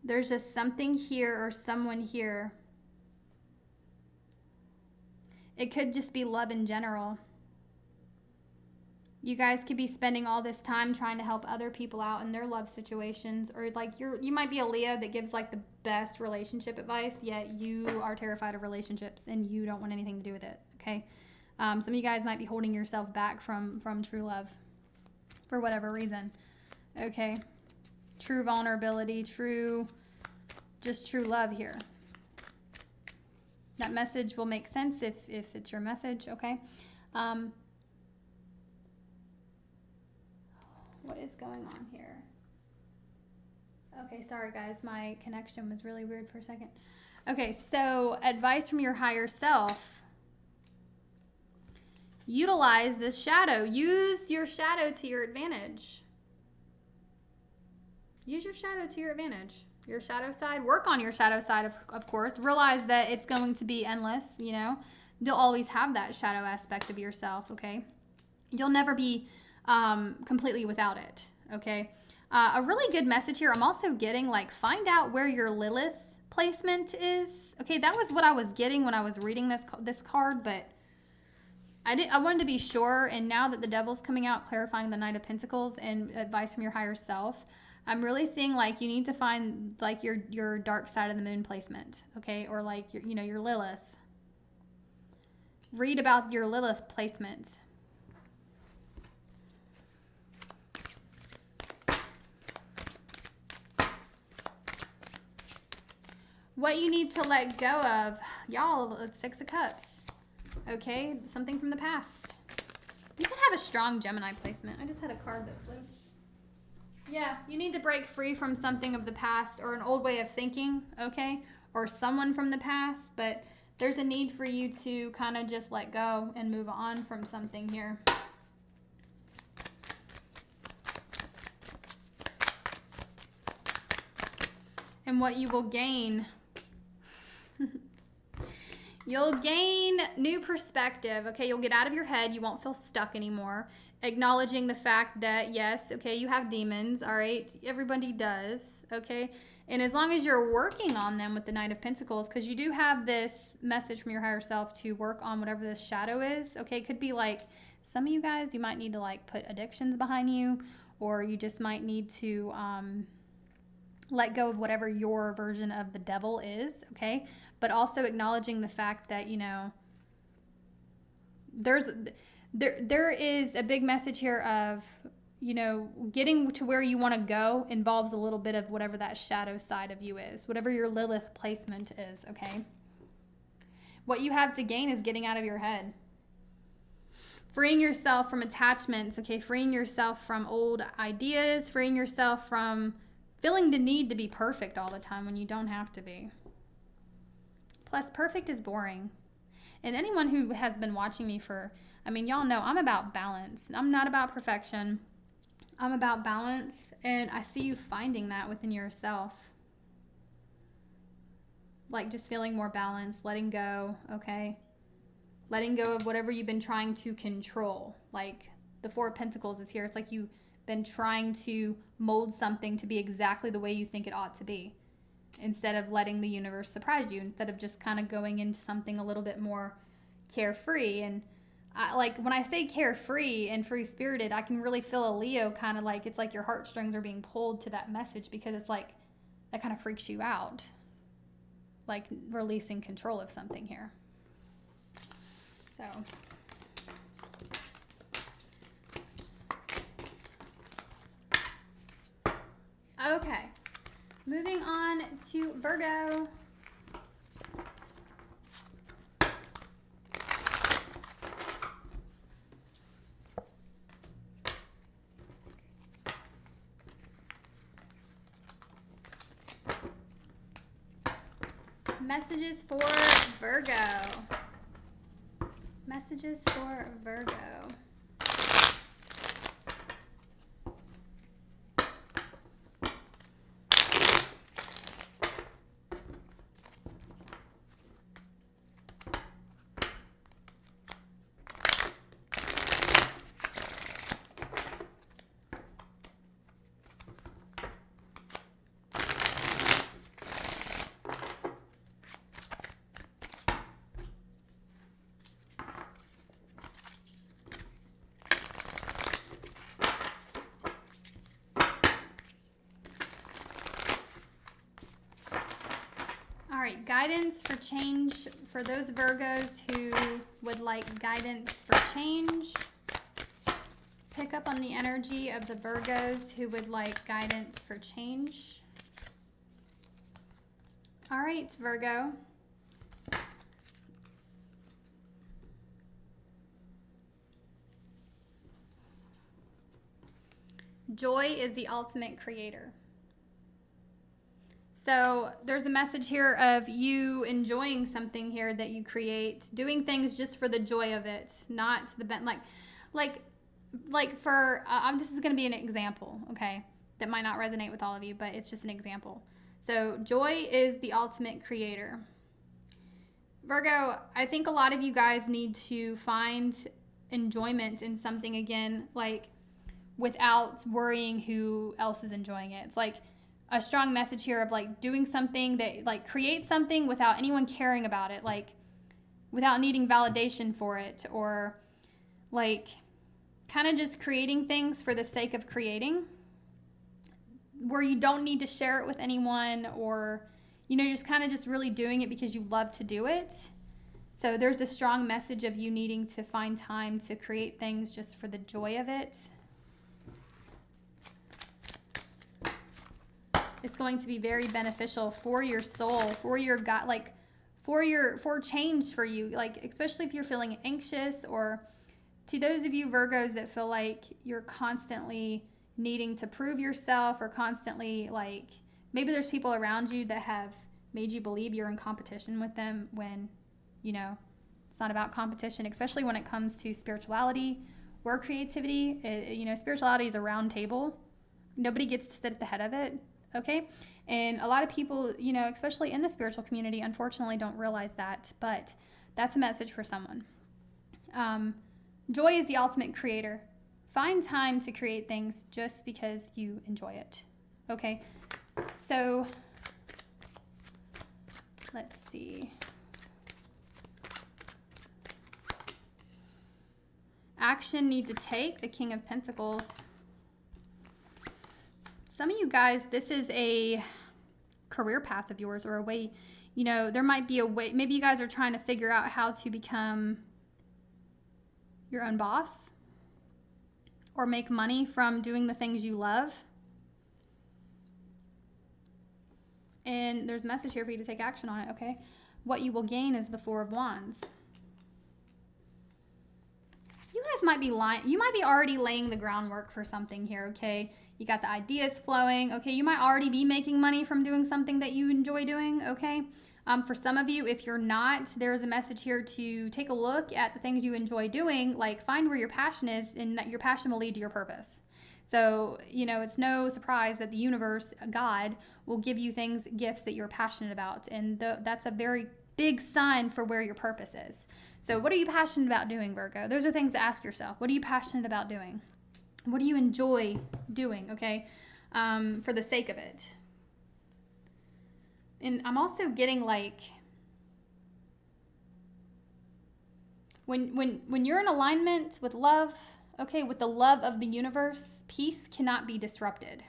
there's just something here or someone here. It could just be love in general. You guys could be spending all this time trying to help other people out in their love situations, or like you might be a Leo that gives like the best relationship advice, yet you are terrified of relationships and you don't want anything to do with it, okay? Some of you guys might be holding yourself back from true love for whatever reason, okay? True vulnerability, true just true love here. That message will make sense if it's your message, okay? What is going on here? Okay, sorry guys, my connection was really weird for a second. Okay, so advice from your higher self. Utilize this shadow. Use your shadow to your advantage. Use your shadow to your advantage. Your shadow side. Work on your shadow side, of course. Realize that it's going to be endless, you know. You'll always have that shadow aspect of yourself, okay? You'll never be completely without it, okay? A really good message here. I'm also getting, like, find out where your Lilith placement is. Okay, that was what I was getting when I was reading this card, but I wanted to be sure, and now that the Devil's coming out, clarifying the Knight of Pentacles and advice from your higher self, I'm really seeing like you need to find like your dark side of the moon placement, okay? Or like your Lilith. Read about your Lilith placement. What you need to let go of, y'all, it's 6 of Cups. Okay, something from the past. You could have a strong Gemini placement. I just had a card that flew. Yeah, you need to break free from something of the past or an old way of thinking, okay? Or someone from the past, but there's a need for you to kind of just let go and move on from something here. And what you will gain... You'll gain new perspective, okay? You'll get out of your head. You won't feel stuck anymore. Acknowledging the fact that, yes, okay, you have demons, all right? Everybody does, okay? And as long as you're working on them with the Knight of Pentacles, because you do have this message from your higher self to work on whatever this shadow is, okay? It could be like, some of you guys, you might need to like put addictions behind you, or you just might need to let go of whatever your version of the devil is, okay? But also acknowledging the fact that, you know, there is a big message here of, you know, getting to where you want to go involves a little bit of whatever that shadow side of you is, whatever your Lilith placement is, okay? What you have to gain is getting out of your head. Freeing yourself from attachments, okay? Freeing yourself from old ideas, freeing yourself from feeling the need to be perfect all the time when you don't have to be. Plus, perfect is boring. And anyone who has been watching me for, I mean, y'all know I'm about balance. I'm not about perfection. I'm about balance, and I see you finding that within yourself. Like just feeling more balanced, letting go, okay? Letting go of whatever you've been trying to control. Like the Four of Pentacles is here. It's like you've been trying to mold something to be exactly the way you think it ought to be, instead of letting the universe surprise you, instead of just kind of going into something a little bit more carefree. And like when I say carefree and free-spirited, I can really feel a Leo kind of like, it's like your heartstrings are being pulled to that message, because it's like that kind of freaks you out, like releasing control of something here. So okay, moving on to Virgo. Messages for Virgo. Messages for Virgo. All right, guidance for change for those Virgos who would like guidance for change. Pick up on the energy of the Virgos who would like guidance for change. All right, Virgo. Joy is the ultimate creator. So there's a message here of you enjoying something here that you create, doing things just for the joy of it, not the like for this is going to be an example, okay, that might not resonate with all of you, but it's just an example. So joy is the ultimate creator. Virgo, I think a lot of you guys need to find enjoyment in something again, like without worrying who else is enjoying it. It's like a strong message here of like doing something that like create something without anyone caring about it, like without needing validation for it, or like kind of just creating things for the sake of creating, where you don't need to share it with anyone, or you're just kind of just really doing it because you love to do it. So there's a strong message of you needing to find time to create things just for the joy of it. It's going to be very beneficial for your soul, for your God, like for change for you, like especially if you're feeling anxious, or to those of you Virgos that feel like you're constantly needing to prove yourself, or constantly like maybe there's people around you that have made you believe you're in competition with them when it's not about competition, especially when it comes to spirituality or creativity. Spirituality is a round table. Nobody gets to sit at the head of it. Okay. And a lot of people, especially in the spiritual community, unfortunately don't realize that, but that's a message for someone. Joy is the ultimate creator. Find time to create things just because you enjoy it. Okay. So let's see. Action need to take, the King of Pentacles. Some of you guys, this is a career path of yours, or a way, there might be a way, maybe you guys are trying to figure out how to become your own boss or make money from doing the things you love. And there's a message here for you to take action on it, okay? What you will gain is the Four of Wands. You guys might be lying. You might be already laying the groundwork for something here, okay? You got the ideas flowing, okay? You might already be making money from doing something that you enjoy doing, okay? For some of you, if you're not, there's a message here to take a look at the things you enjoy doing, like find where your passion is, and that your passion will lead to your purpose. So, it's no surprise that the universe, God, will give you things, gifts that you're passionate about. And that's a very big sign for where your purpose is. So what are you passionate about doing, Virgo? Those are things to ask yourself. What are you passionate about doing? What do you enjoy doing, okay, for the sake of it? And I'm also getting like, when you're in alignment with love, okay, with the love of the universe, peace cannot be disrupted.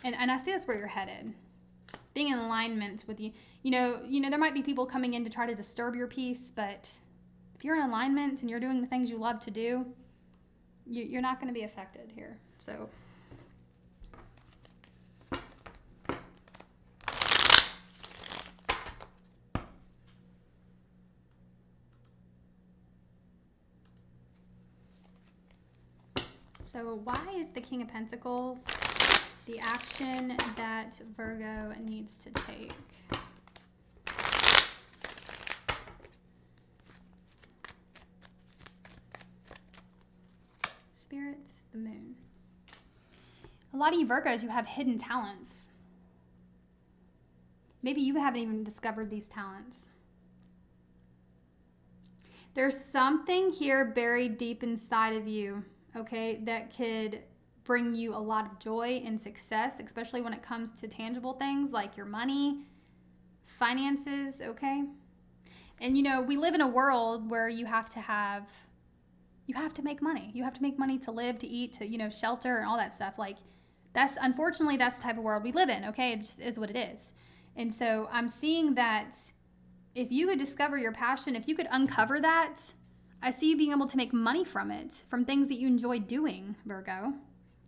And I see that's where you're headed. Being in alignment with you, there might be people coming in to try to disturb your peace, but if you're in alignment and you're doing the things you love to do, you're not going to be affected here. So why is the King of Pentacles the action that Virgo needs to take? Spirit, the Moon. A lot of you Virgos, you have hidden talents. Maybe you haven't even discovered these talents. There's something here buried deep inside of you, okay, that could bring you a lot of joy and success, especially when it comes to tangible things like your money, finances, okay? And we live in a world where you have to make money. You have to make money to live, to eat, to, shelter and all that stuff. Like unfortunately, that's the type of world we live in, okay? It just is what it is. And so I'm seeing that if you could discover your passion, if you could uncover that, I see you being able to make money from it, from things that you enjoy doing, Virgo.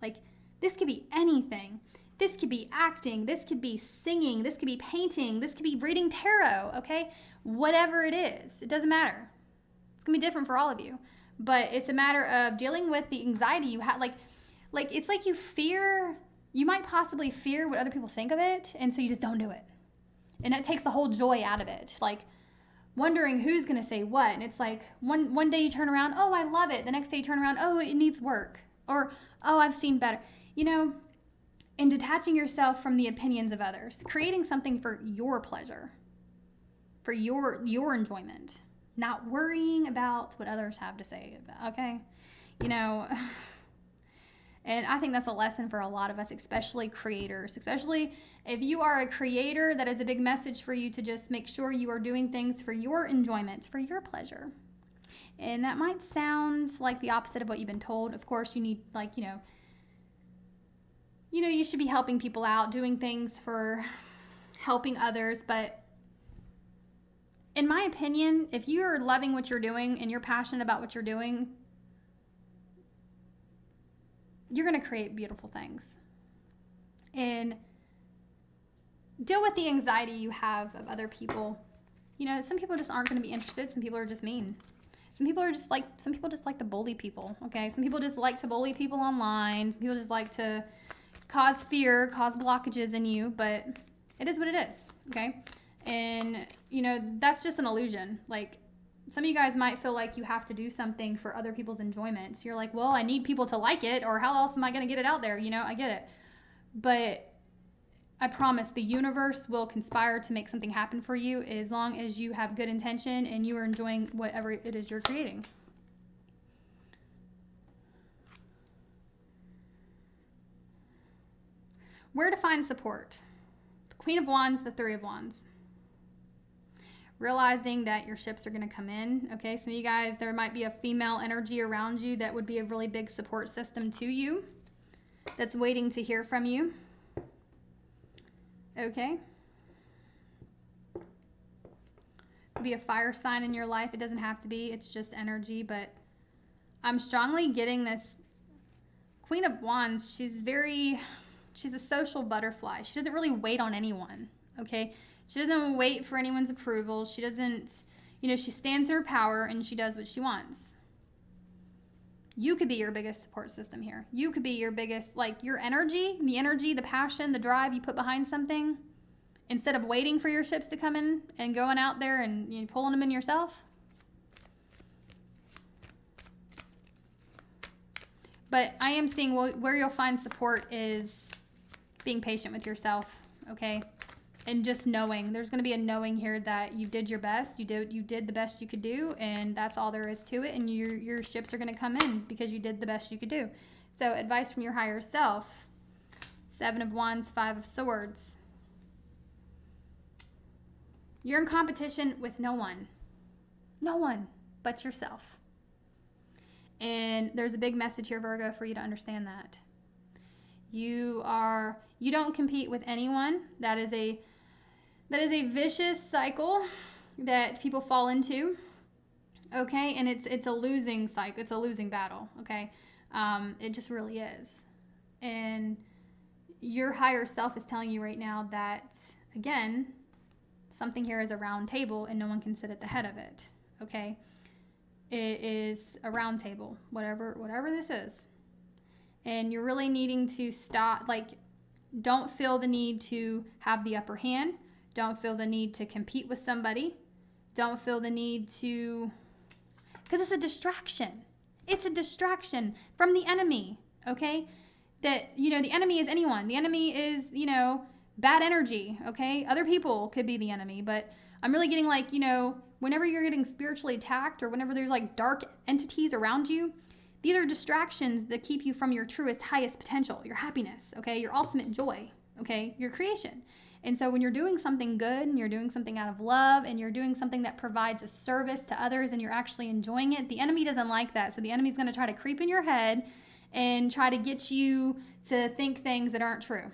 Like, this could be anything. This could be acting, this could be singing, this could be painting, this could be reading tarot, okay? Whatever it is, it doesn't matter. It's gonna be different for all of you. But it's a matter of dealing with the anxiety you have. Like it's like you might possibly fear what other people think of it, and so you just don't do it. And that takes the whole joy out of it. Like wondering who's gonna say what. And it's like one day you turn around, oh, I love it. The next day you turn around, oh, it needs work. Or, oh, I've seen better. You know, and detaching yourself from the opinions of others, creating something for your pleasure, for your enjoyment, not worrying about what others have to say about, okay? You know, and I think that's a lesson for a lot of us, especially creators, especially if you are a creator. That is a big message for you, to just make sure you are doing things for your enjoyment, for your pleasure. And that might sound like the opposite of what you've been told. Of course, you need, like, you know, you should be helping people out, doing things for helping others. But in my opinion, if you're loving what you're doing and you're passionate about what you're doing, you're going to create beautiful things. And deal with the anxiety you have of other people. You know, some people just aren't going to be interested. Some people are just mean. Some people just like to bully people, okay? Some people just like to bully people online. Some people just like to cause fear, cause blockages in you, but it is what it is, okay? And, you know, that's just an illusion. Like, some of you guys might feel like you have to do something for other people's enjoyment. You're like, well, I need people to like it, or how else am I going to get it out there? You know, I get it. But I promise the universe will conspire to make something happen for you as long as you have good intention and you are enjoying whatever it is you're creating. Where to find support? The Queen of Wands, the Three of Wands. Realizing that your ships are going to come in. Okay, some of you guys, there might be a female energy around you that would be a really big support system to you, that's waiting to hear from you. Okay. Could be a fire sign in your life. It doesn't have to be. It's just energy. But I'm strongly getting this Queen of Wands. She's a social butterfly. She doesn't really wait on anyone. Okay. She doesn't wait for anyone's approval. She doesn't, she stands in her power and she does what she wants. You could be your biggest support system here. You could be your biggest, like, your energy, the passion, the drive you put behind something, instead of waiting for your ships to come in and going out there and pulling them in yourself. But I am seeing where you'll find support is being patient with yourself, okay? And just knowing, there's going to be a knowing here that you did your best, you did the best you could do, and that's all there is to it, and your ships are going to come in because you did the best you could do. So advice from your higher self. Seven of Wands, Five of Swords. You're in competition with no one but yourself. And there's a big message here, Virgo, for you to understand that. You don't compete with anyone. That is a vicious cycle that people fall into, okay? And it's a losing cycle. It's a losing battle, okay? It just really is. And your higher self is telling you right now that, again, something here is a round table and no one can sit at the head of it, okay? It is a round table, whatever this is. And you're really needing to stop, like, don't feel the need to have the upper hand. Don't feel the need to compete with somebody. Don't feel the need to, because it's a distraction. It's a distraction from the enemy, okay? That, the enemy is anyone. The enemy is, bad energy, okay? Other people could be the enemy, but I'm really getting like, whenever you're getting spiritually attacked or whenever there's like dark entities around you, these are distractions that keep you from your truest, highest potential, your happiness, okay? Your ultimate joy, okay? Your creation. And so when you're doing something good and you're doing something out of love and you're doing something that provides a service to others and you're actually enjoying it, the enemy doesn't like that. So the enemy's going to try to creep in your head and try to get you to think things that aren't true.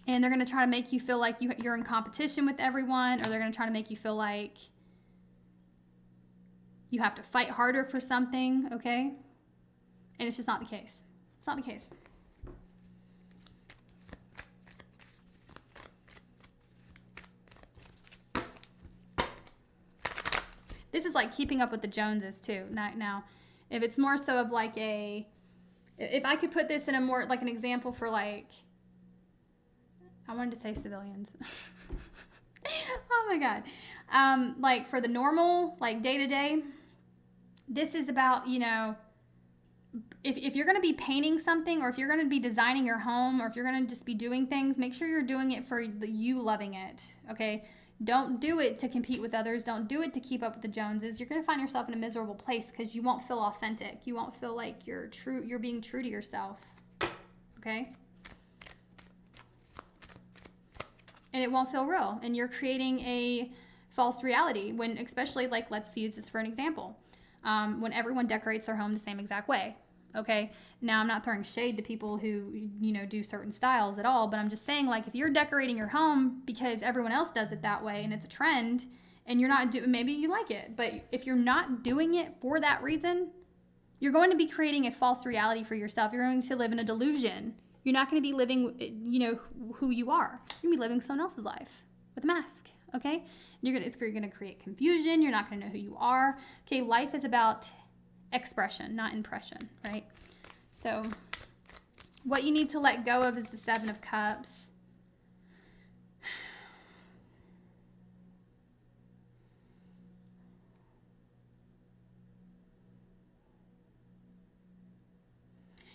And they're going to try to make you feel like you're in competition with everyone, or they're going to try to make you feel like you have to fight harder for something, okay? And it's just not the case. It's not the case. This is like keeping up with the Joneses too. Now, if it's more so of like if I could put this in a more like an example for like, I wanted to say civilians. Oh my God. Like for the normal, like day to day, this is about, you know, if you're going to be painting something, or if you're going to be designing your home, or if you're going to just be doing things, make sure you're doing it for you loving it. Okay. Don't do it to compete with others. Don't do it to keep up with the Joneses. You're going to find yourself in a miserable place because you won't feel authentic. You won't feel like you're being true to yourself. Okay. And it won't feel real. And you're creating a false reality when, especially like, let's use this for an example. When everyone decorates their home the same exact way. Okay. Now I'm not throwing shade to people who, you know, do certain styles at all, but I'm just saying, like, if you're decorating your home because everyone else does it that way and it's a trend and you're not doing, maybe you like it, but if you're not doing it for that reason, you're going to be creating a false reality for yourself. You're going to live in a delusion. You're not going to be living, you know, who you are. You're going to be living someone else's life with a mask. Okay. It's going to create confusion. You're not going to know who you are. Okay. Life is about expression, not impression, right? So what you need to let go of is the Seven of Cups.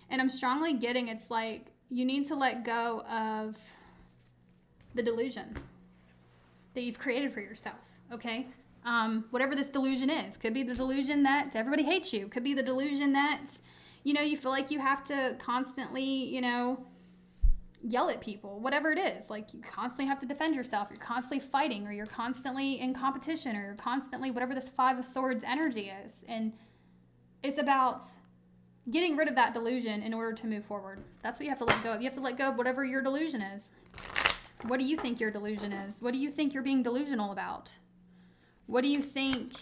And I'm strongly getting it's like you need to let go of the delusion that you've created for yourself, okay? Whatever this delusion is. Could be the delusion that everybody hates you. Could be the delusion that, you know, you feel like you have to constantly, you know, yell at people. Whatever it is. Like, you constantly have to defend yourself. You're constantly fighting, or you're constantly in competition, or you're constantly whatever this Five of Swords energy is. And it's about getting rid of that delusion in order to move forward. That's what you have to let go of. You have to let go of whatever your delusion is. What do you think your delusion is? What do you think you're being delusional about? What do you think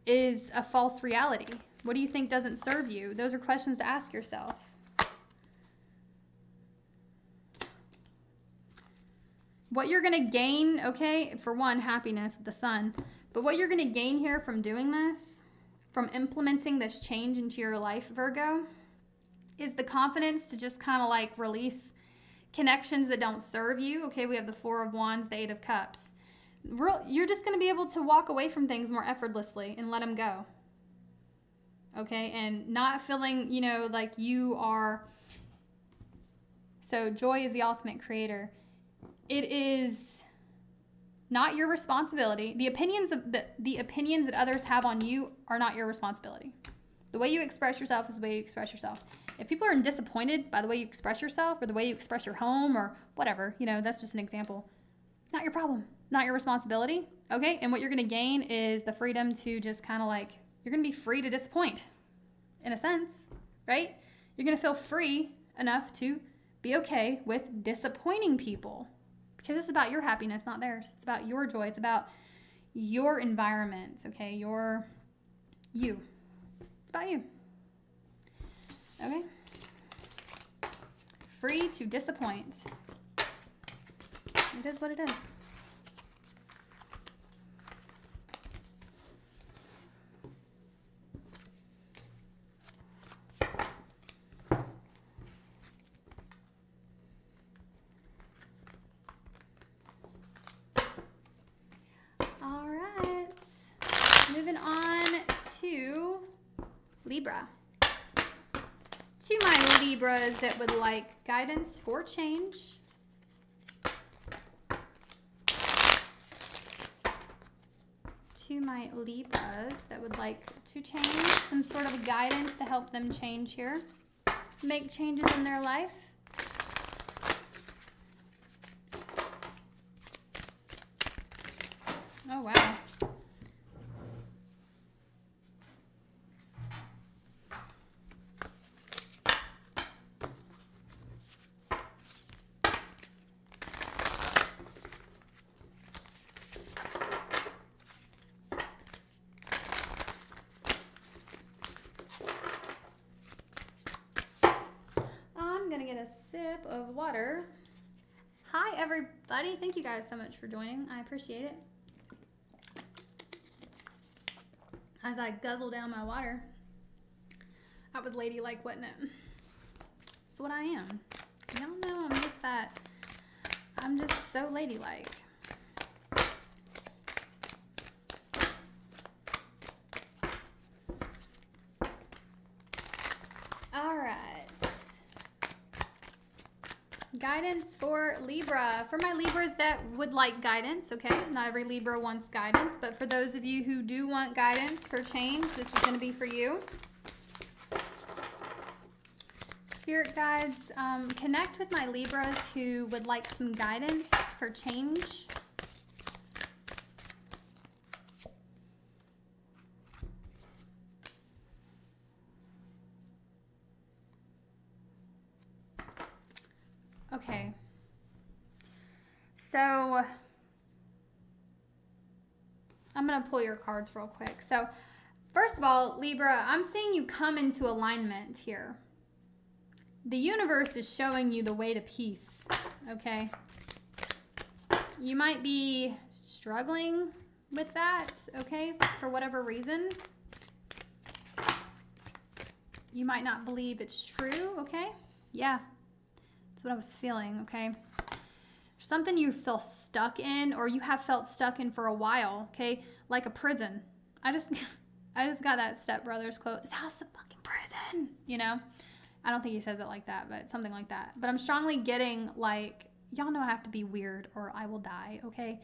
is a false reality? What do you think doesn't serve you? Those are questions to ask yourself. What you're going to gain, okay, for one, happiness with the Sun, but what you're going to gain here from doing this, from implementing this change into your life, Virgo, is the confidence to just kind of like release connections that don't serve you. Okay, we have the Four of Wands, the Eight of Cups. You're just going to be able to walk away from things more effortlessly and let them go. Okay, and not feeling, you know, like you are. So joy is the ultimate creator. It is not your responsibility. The opinions that others have on you are not your responsibility. The way you express yourself is the way you express yourself. If people are disappointed by the way you express yourself, or the way you express your home, or whatever, you know, that's just an example. Not your problem, not your responsibility. Okay. And what you're going to gain is the freedom to just kind of like, you're going to be free to disappoint in a sense, right? You're going to feel free enough to be okay with disappointing people, because it's about your happiness, not theirs. It's about your joy. It's about your environment. Okay. You. It's about you. Okay. Free to disappoint. It is what it is. All right. Moving on to Libra. To my Libras that would like guidance for change. To my Libras that would like to change, some sort of guidance to help them change here, make changes in their life. Oh, wow. Get a sip of water. Hi everybody, thank you guys so much for joining. I appreciate it. as I guzzle down my water. That was ladylike, wasn't it? That's what I am. Y'all know I'm just so ladylike. All right. Guidance for Libra. For my Libras that would like guidance, okay? Not every Libra wants guidance, but for those of you who do want guidance for change, this is going to be for you. Spirit guides, connect with my Libras who would like some guidance for change. Okay. So I'm going to pull your cards real quick. So first of all, Libra, I'm seeing you come into alignment here. The universe is showing you the way to peace, okay? You might be struggling with that, okay, for whatever reason. You might not believe it's true, okay? Yeah, that's what I was feeling, okay? Something you feel stuck in, or you have felt stuck in for a while, okay? Like a prison. I just got that Step Brothers quote. This house is a fucking prison, you know? I don't think he says it like that, but something like that. But I'm strongly getting like, y'all know I have to be weird or I will die, okay?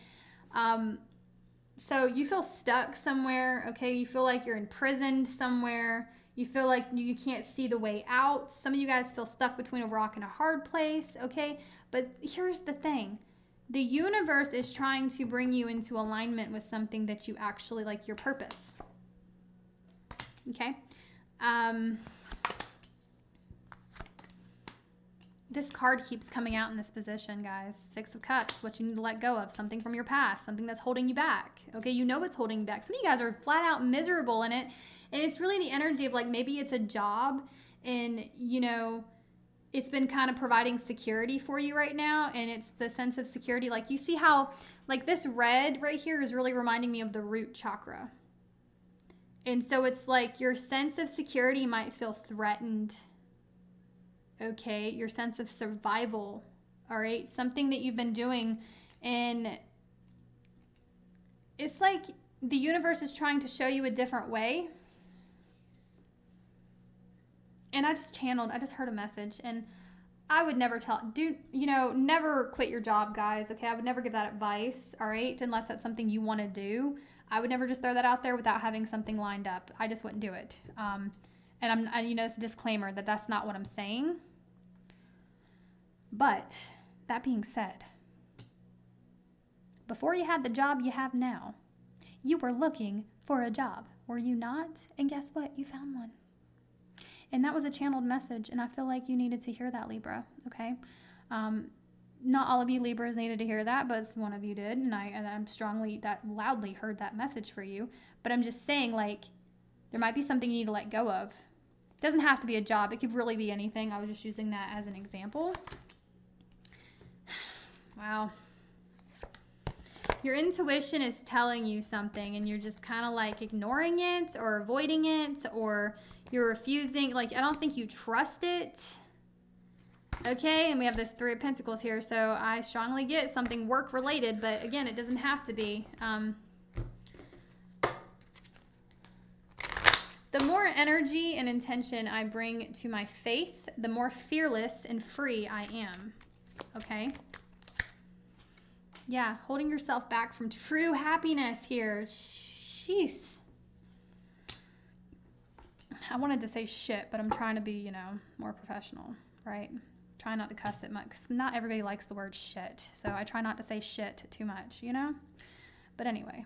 So you feel stuck somewhere, okay? You feel like you're imprisoned somewhere. You feel like you can't see the way out. Some of you guys feel stuck between a rock and a hard place, okay? But here's the thing. The universe is trying to bring you into alignment with something that you actually like, your purpose, okay? This card keeps coming out in this position, guys. Six of Cups, what you need to let go of. Something from your past, something that's holding you back. Okay, you know what's holding you back. Some of you guys are flat out miserable in it. And it's really the energy of like, maybe it's a job and, you know, it's been kind of providing security for you right now. And it's the sense of security. Like you see how, like this red right here is really reminding me of the root chakra. And so it's like your sense of security might feel threatened. Okay, your sense of survival, all right? Something that you've been doing, and it's like the universe is trying to show you a different way. And I just heard a message, and I would never never quit your job, guys, okay? I would never give that advice, all right? Unless that's something you want to do. I would never just throw that out there without having something lined up. I just wouldn't do it. And it's a disclaimer that that's not what I'm saying. But that being said, before you had the job you have now, you were looking for a job, were you not? And guess what? You found one. And that was a channeled message, and I feel like you needed to hear that, Libra, okay? Not all of you Libras needed to hear that, but one of you did, and I'm loudly heard that message for you. But I'm just saying, like, there might be something you need to let go of. It doesn't have to be a job. It could really be anything. I was just using that as an example. Wow. Your intuition is telling you something and you're just kind of like ignoring it or avoiding it, or you're refusing. Like, I don't think you trust it. Okay, and we have this Three of Pentacles here, so I strongly get something work related, but again, it doesn't have to be. The more energy and intention I bring to my faith, the more fearless and free I am. Okay? Yeah, holding yourself back from true happiness here. Jeez. I wanted to say shit, but I'm trying to be, more professional, right? Try not to cuss it much, because not everybody likes the word shit. So I try not to say shit too much, But anyway.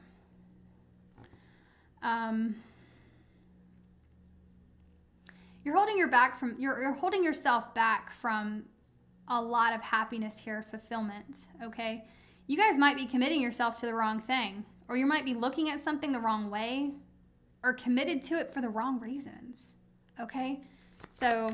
You're holding yourself back from a lot of happiness here, fulfillment, okay? You guys might be committing yourself to the wrong thing, or you might be looking at something the wrong way, or committed to it for the wrong reasons, okay? So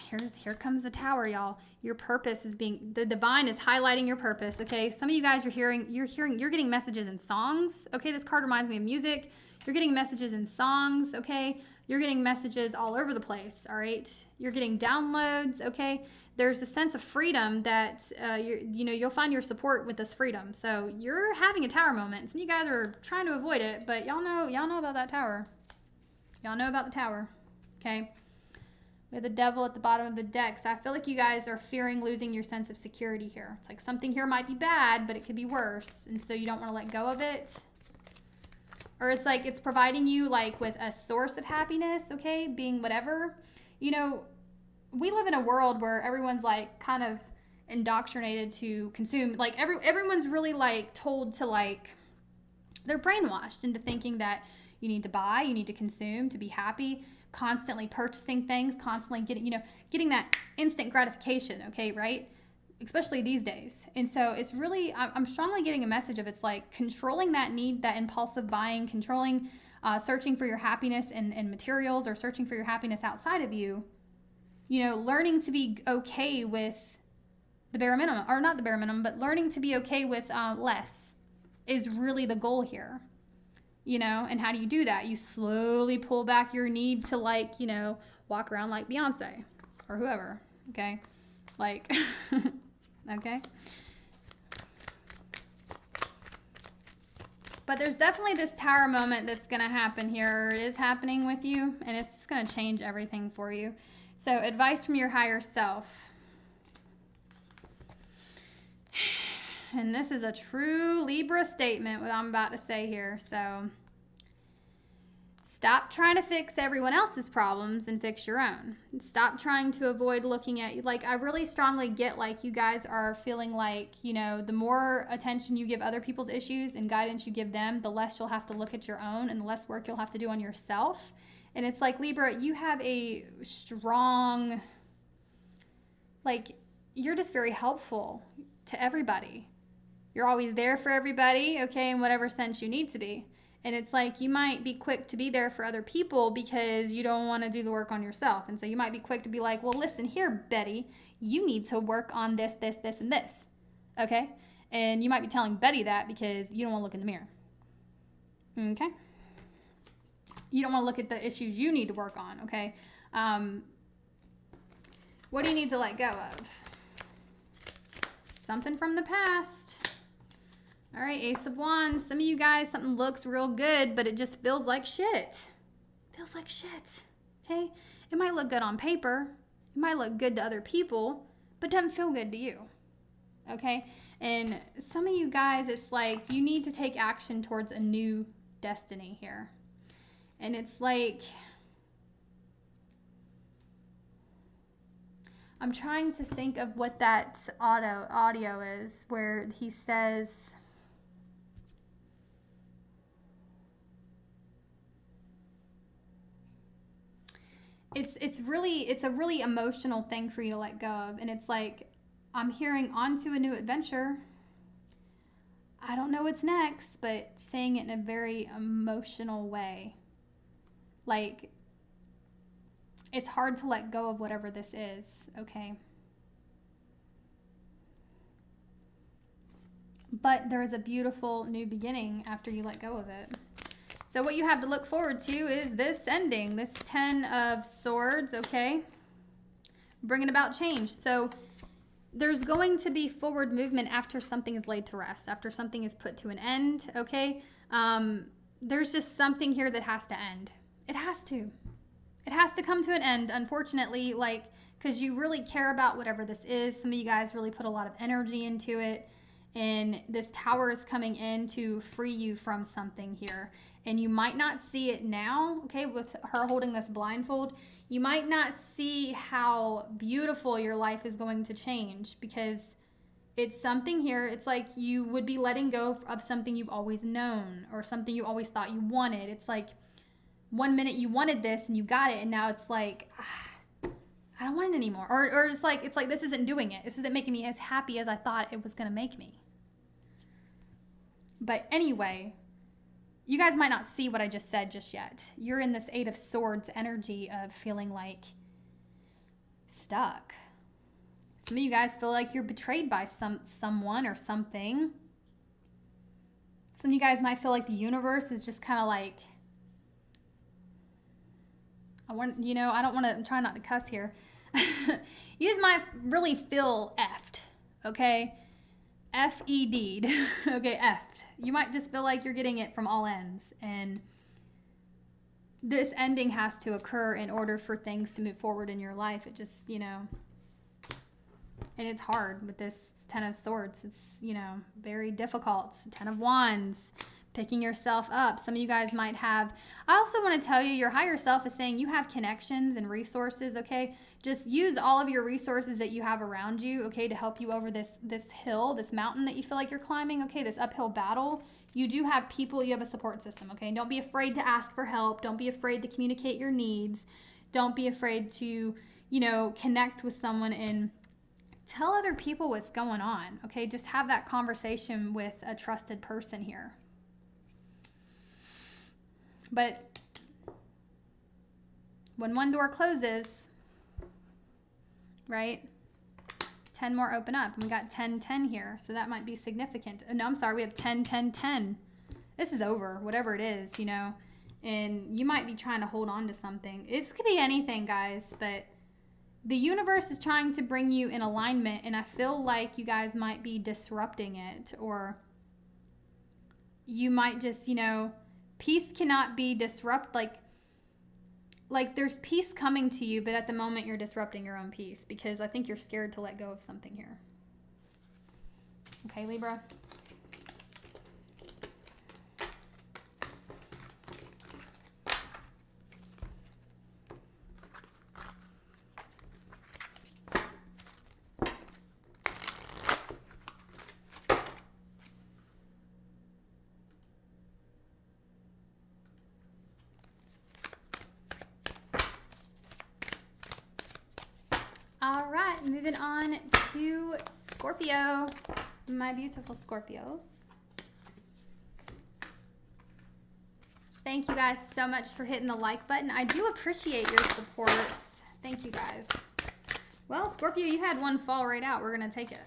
here comes the Tower, y'all. Your purpose is the divine is highlighting your purpose, okay? Some of you guys you're getting messages in songs, okay? This card reminds me of music. You're getting messages in songs, okay? You're getting messages all over the place, all right? You're getting downloads, okay? There's a sense of freedom that you'll find your support with this freedom. So you're having a Tower moment. Some of you guys are trying to avoid it, but y'all know about that Tower. Y'all know about the Tower, okay? We have the Devil at the bottom of the deck. So I feel like you guys are fearing losing your sense of security here. It's like something here might be bad, but it could be worse. And so you don't want to let go of it. Or it's like it's providing you like with a source of happiness, okay? Being whatever. You know, we live in a world where everyone's like kind of indoctrinated to consume. Like everyone's really like told to like, they're brainwashed into thinking that you need to buy, you need to consume to be happy, constantly purchasing things, constantly getting that instant gratification, okay, right? Especially these days. And so it's really, I'm strongly getting a message of it's like controlling that need, that impulsive buying, controlling, searching for your happiness in materials or searching for your happiness outside of you, learning to be okay with the bare minimum, or not the bare minimum, but learning to be okay with less is really the goal here. And how do you do that? You slowly pull back your need to walk around like Beyonce or whoever, okay? Like, okay? But there's definitely this Tower moment that's going to happen here. It is happening with you, and it's just going to change everything for you. So advice from your higher self. And this is a true Libra statement, what I'm about to say here. So stop trying to fix everyone else's problems and fix your own. Stop trying to avoid looking at, I really strongly get you guys are feeling like, the more attention you give other people's issues and guidance you give them, the less you'll have to look at your own and the less work you'll have to do on yourself. And it's like, Libra, you have a strong, you're just very helpful to everybody. You're always there for everybody, okay, in whatever sense you need to be. And it's like you might be quick to be there for other people because you don't want to do the work on yourself. And so you might be quick to be like, well, listen here, Betty, you need to work on this, this, this, and this, okay? And you might be telling Betty that because you don't want to look in the mirror, okay? You don't want to look at the issues you need to work on, okay? What do you need to let go of? Something from the past. All right, Ace of Wands. Some of you guys, something looks real good, but it just feels like shit. Feels like shit, okay? It might look good on paper. It might look good to other people, but doesn't feel good to you, okay? And some of you guys, it's like you need to take action towards a new destiny here. And it's like, I'm trying to think of what that audio is where he says, it's a really emotional thing for you to let go of. And it's like, I'm hearing on to a new adventure. I don't know what's next, but saying it in a very emotional way. It's hard to let go of whatever this is, okay? But there is a beautiful new beginning after you let go of it. So what you have to look forward to is this ending, this 10 of Swords, okay? Bringing about change. So there's going to be forward movement after something is laid to rest, after something is put to an end, okay? There's just something here that has to end. It has to. It has to come to an end, unfortunately, because you really care about whatever this is. Some of you guys really put a lot of energy into it, and this Tower is coming in to free you from something here. And you might not see it now, okay, with her holding this blindfold. You might not see how beautiful your life is going to change because it's something here. It's like you would be letting go of something you've always known or something you always thought you wanted. It's like one minute you wanted this and you got it, and now it's like, I don't want it anymore. Or it's like this isn't doing it. This isn't making me as happy as I thought it was going to make me. But anyway, you guys might not see what I just said just yet. You're in this 8 of Swords energy of feeling like stuck. Some of you guys feel like you're betrayed by someone or something. Some of you guys might feel like the universe is just kind of like, I'm trying not to cuss here. You just might really feel effed, okay? F-E-D'd, okay, effed. You might just feel like you're getting it from all ends. And this ending has to occur in order for things to move forward in your life. It just, and it's hard with this Ten of Swords. It's, very difficult. 10 of Wands, picking yourself up. Some of you guys might have, I also want to tell you, your higher self is saying you have connections and resources, okay? Just use all of your resources that you have around you, okay, to help you over this hill, this mountain that you feel like you're climbing, okay, this uphill battle. You do have people, you have a support system, okay? Don't be afraid to ask for help. Don't be afraid to communicate your needs. Don't be afraid to, connect with someone and tell other people what's going on, okay? Just have that conversation with a trusted person here. But when one door closes, right, 10 more open up. And we got 10, 10 here, so that might be significant. No, I'm sorry, we have 10, 10, 10. This is over, whatever it is, and you might be trying to hold on to something. It could be anything, guys, but the universe is trying to bring you in alignment, and I feel like you guys might be disrupting it, or you might just, peace cannot be disrupted. Like there's peace coming to you, but at the moment you're disrupting your own peace because I think you're scared to let go of something here. Okay, Libra. All right, moving on to Scorpio, my beautiful Scorpios. Thank you guys so much for hitting the like button. I do appreciate your support. Thank you guys. Well, Scorpio, you had one fall right out. We're going to take it.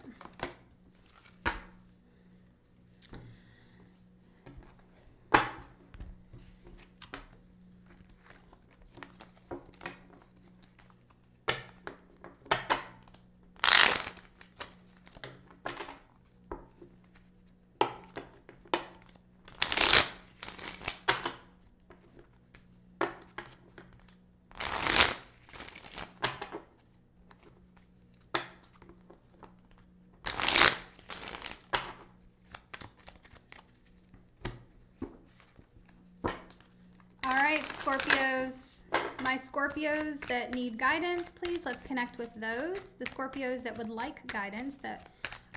All right, Scorpios, my Scorpios that need guidance, please, let's connect with those. The Scorpios that would like guidance, that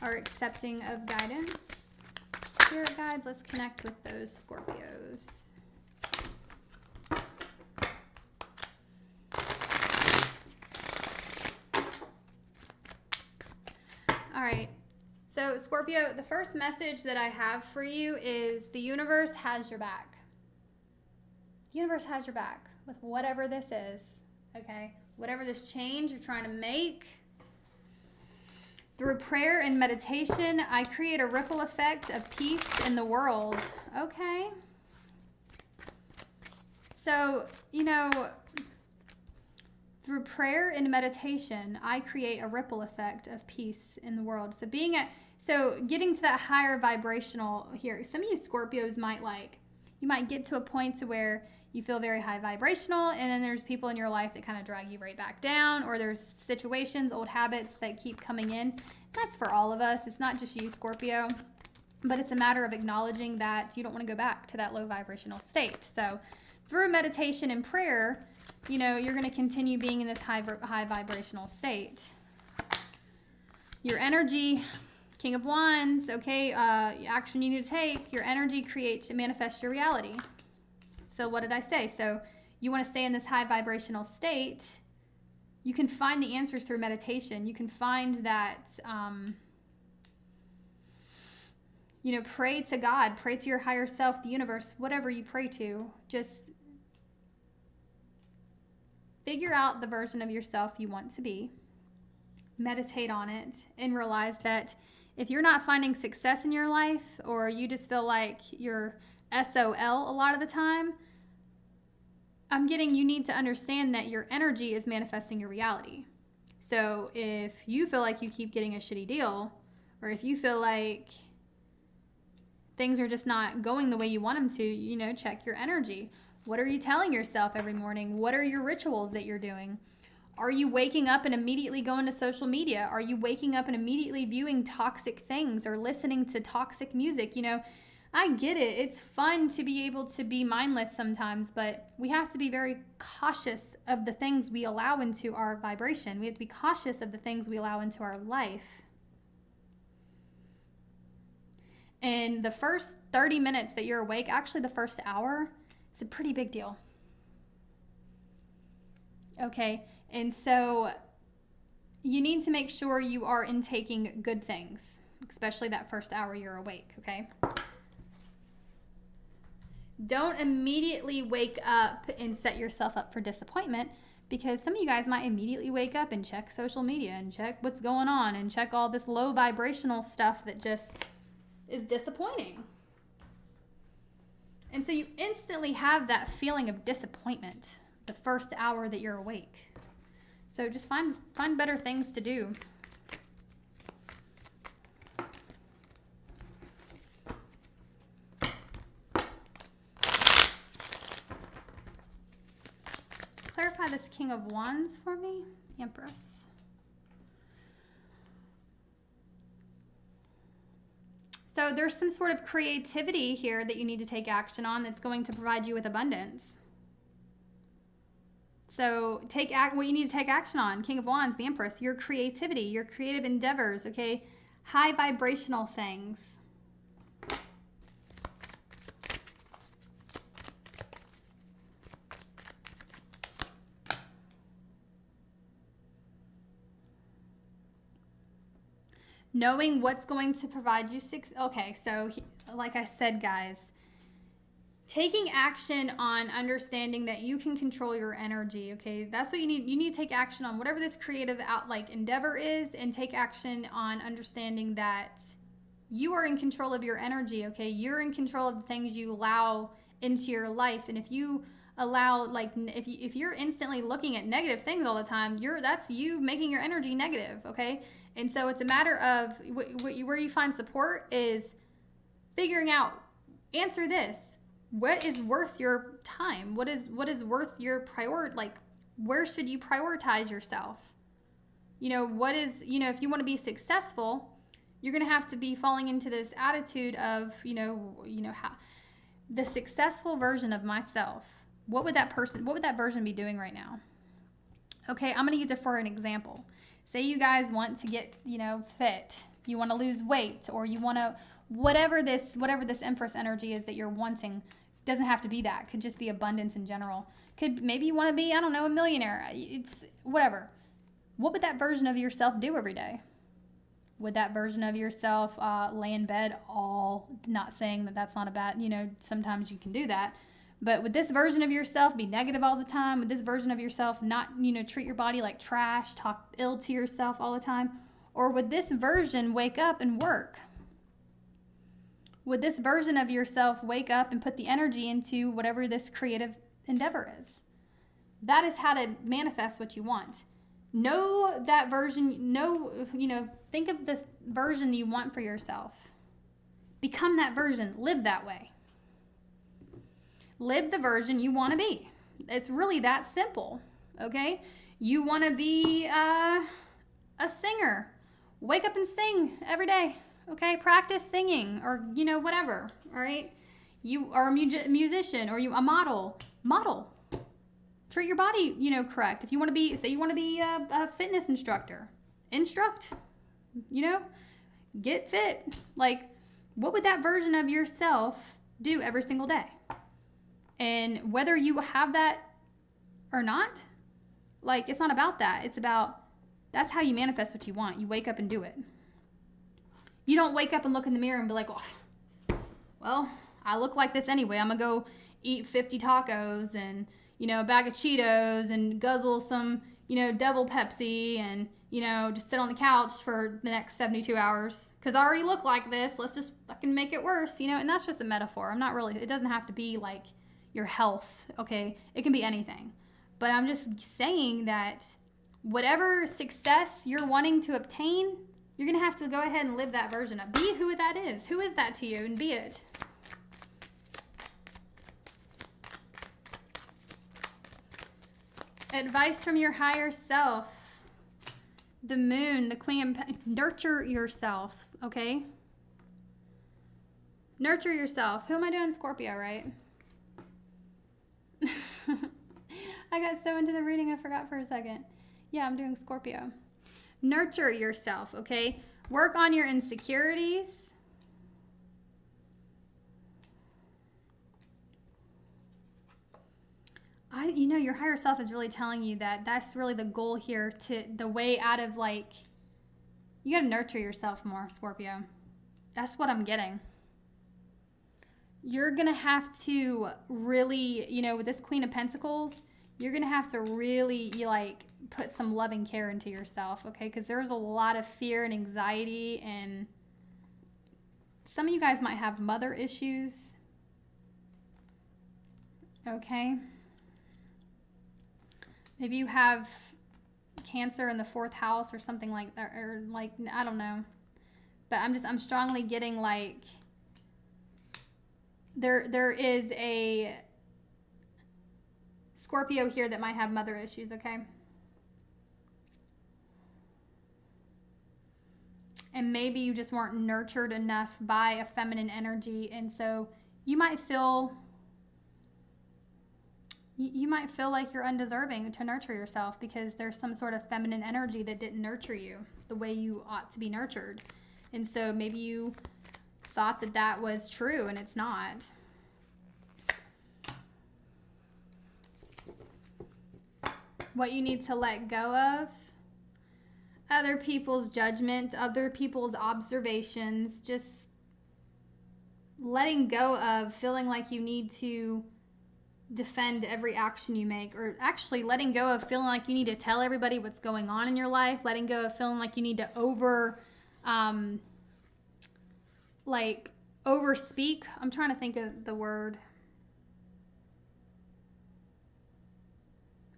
are accepting of guidance. Spirit guides, let's connect with those Scorpios. All right, so Scorpio, the first message that I have for you is the universe has your back. The universe has your back with whatever this is, okay? Whatever this change you're trying to make. Through prayer and meditation, I create a ripple effect of peace in the world, okay? So, through prayer and meditation, I create a ripple effect of peace in the world. So getting to that higher vibrational here, some of you Scorpios you might get to a point to where you feel very high vibrational, and then there's people in your life that kind of drag you right back down, or there's situations, old habits that keep coming in. That's for all of us. It's not just you, Scorpio, but it's a matter of acknowledging that you don't want to go back to that low vibrational state. So through meditation and prayer, you're going to continue being in this high vibrational state. Your energy, King of Wands, okay, action you need to take. Your energy creates and manifests your reality. So what did I say? So you want to stay in this high vibrational state. You can find the answers through meditation. You can find that, pray to God, pray to your higher self, the universe, whatever you pray to. Just figure out the version of yourself you want to be. meditate on it, and realize that if you're not finding success in your life, or you just feel like you're SOL a lot of the time, you need to understand that your energy is manifesting your reality. So if you feel like you keep getting a shitty deal, or if you feel like things are just not going the way you want them to, check your energy. What are you telling yourself every morning? What are your rituals that you're doing? Are you waking up and immediately going to social media? Are you waking up and immediately viewing toxic things or listening to toxic music? I get it. It's fun to be able to be mindless sometimes, but we have to be very cautious of the things we allow into our vibration. We have to be cautious of the things we allow into our life. And the first 30 minutes that you're awake, actually the first hour, it's a pretty big deal. Okay, and so you need to make sure you are intaking good things, especially that first hour you're awake, okay? Don't immediately wake up and set yourself up for disappointment, because some of you guys might immediately wake up and check social media and check what's going on and check all this low vibrational stuff that just is disappointing. And so you instantly have that feeling of disappointment the first hour that you're awake. So just find better things to do. Clarify this King of Wands for me, Empress. So there's some sort of creativity here that you need to take action on that's going to provide you with abundance. So what you need to take action on, King of Wands, the Empress, your creativity, your creative endeavors, okay? High vibrational things. Knowing what's going to provide you okay, so like I said, guys, taking action on understanding that you can control your energy, okay? That's what you need. You need to take action on whatever this creative endeavor is, and take action on understanding that you are in control of your energy, okay? You're in control of the things you allow into your life. And if you allow, if you're instantly looking at negative things all the time, that's you making your energy negative, okay? And so it's a matter of where you find support is figuring out, answer this. What is worth your time? What is worth your priority? Where should you prioritize yourself? If you want to be successful, you're going to have to be falling into this attitude of, how the successful version of myself. What would that version be doing right now? Okay, I'm going to use it for an example. Say you guys want to get, fit. You want to lose weight, or you want to, whatever this Empress energy is that you're wanting. Doesn't have to be that. Could just be abundance in general. Maybe you want to be, I don't know, a millionaire. It's whatever. What would that version of yourself do every day? Would that version of yourself lay in bed not saying that that's not a bad, sometimes you can do that. But would this version of yourself be negative all the time? Would this version of yourself not, treat your body like trash, talk ill to yourself all the time? Or would this version wake up and work? Would this version of yourself wake up and put the energy into whatever this creative endeavor is? That is how to manifest what you want. Know that version, think of this version you want for yourself. Become that version. Live that way. Live the version you want to be. It's really that simple, okay? You want to be a singer. Wake up and sing every day, okay? Practice singing, or, whatever, all right? You are a musician, or a model. Treat your body, correct. If you want to be, say you want to be a fitness instructor. Instruct, get fit. What would that version of yourself do every single day? And whether you have that or not, it's not about that. It's about, that's how you manifest what you want. You wake up and do it. You don't wake up and look in the mirror and be like, well, I look like this anyway. I'm going to go eat 50 tacos and, a bag of Cheetos and guzzle some, devil Pepsi and, just sit on the couch for the next 72 hours because I already look like this. Let's just fucking make it worse, and that's just a metaphor. It doesn't have to be like your health, okay? It can be anything. But I'm just saying that whatever success you're wanting to obtain, you're going to have to go ahead and live that version of. Be who that is. Who is that to you? And be it. Advice from your higher self. The moon, the queen. Nurture yourself, okay? Nurture yourself. Who am I doing? Scorpio, right? I got so into the reading, I forgot for a second. Yeah, I'm doing Scorpio. Nurture yourself, okay? Work on your insecurities. Your higher self is really telling you that that's really the goal here, the way out of you got to nurture yourself more, Scorpio. That's what I'm getting. You're going to have to really, with this Queen of Pentacles, you're going to have to really, put some loving care into yourself, okay? Because there's a lot of fear and anxiety, and some of you guys might have mother issues, okay? Maybe you have Cancer in the 4th house or something like that, or I don't know. But I'm strongly getting there is a Scorpio here that might have mother issues, okay? And maybe you just weren't nurtured enough by a feminine energy, and so you might feel like you're undeserving to nurture yourself because there's some sort of feminine energy that didn't nurture you the way you ought to be nurtured. And so maybe you thought that was true, and it's not. What you need to let go of: other people's judgment, other people's observations, just letting go of feeling like you need to defend every action you make, or actually letting go of feeling like you need to tell everybody what's going on in your life, letting go of feeling like you need to overspeak. I'm trying to think of the word.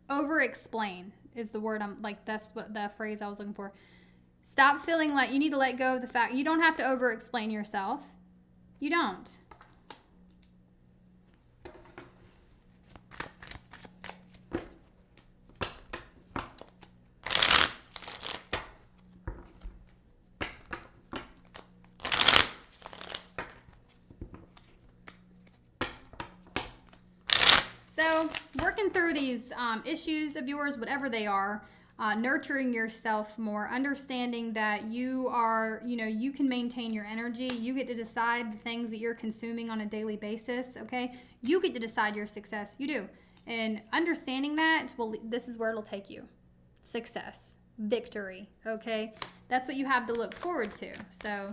Over-explain is the word. That's what the phrase I was looking for. Stop feeling like you need to let go of the fact you don't have to over-explain yourself. You don't. So working through these issues of yours, whatever they are, nurturing yourself more, understanding that you are, you can maintain your energy. You get to decide the things that you're consuming on a daily basis, okay? You get to decide your success. You do. And understanding that, well, this is where it'll take you. Success, victory, okay? That's what you have to look forward to. So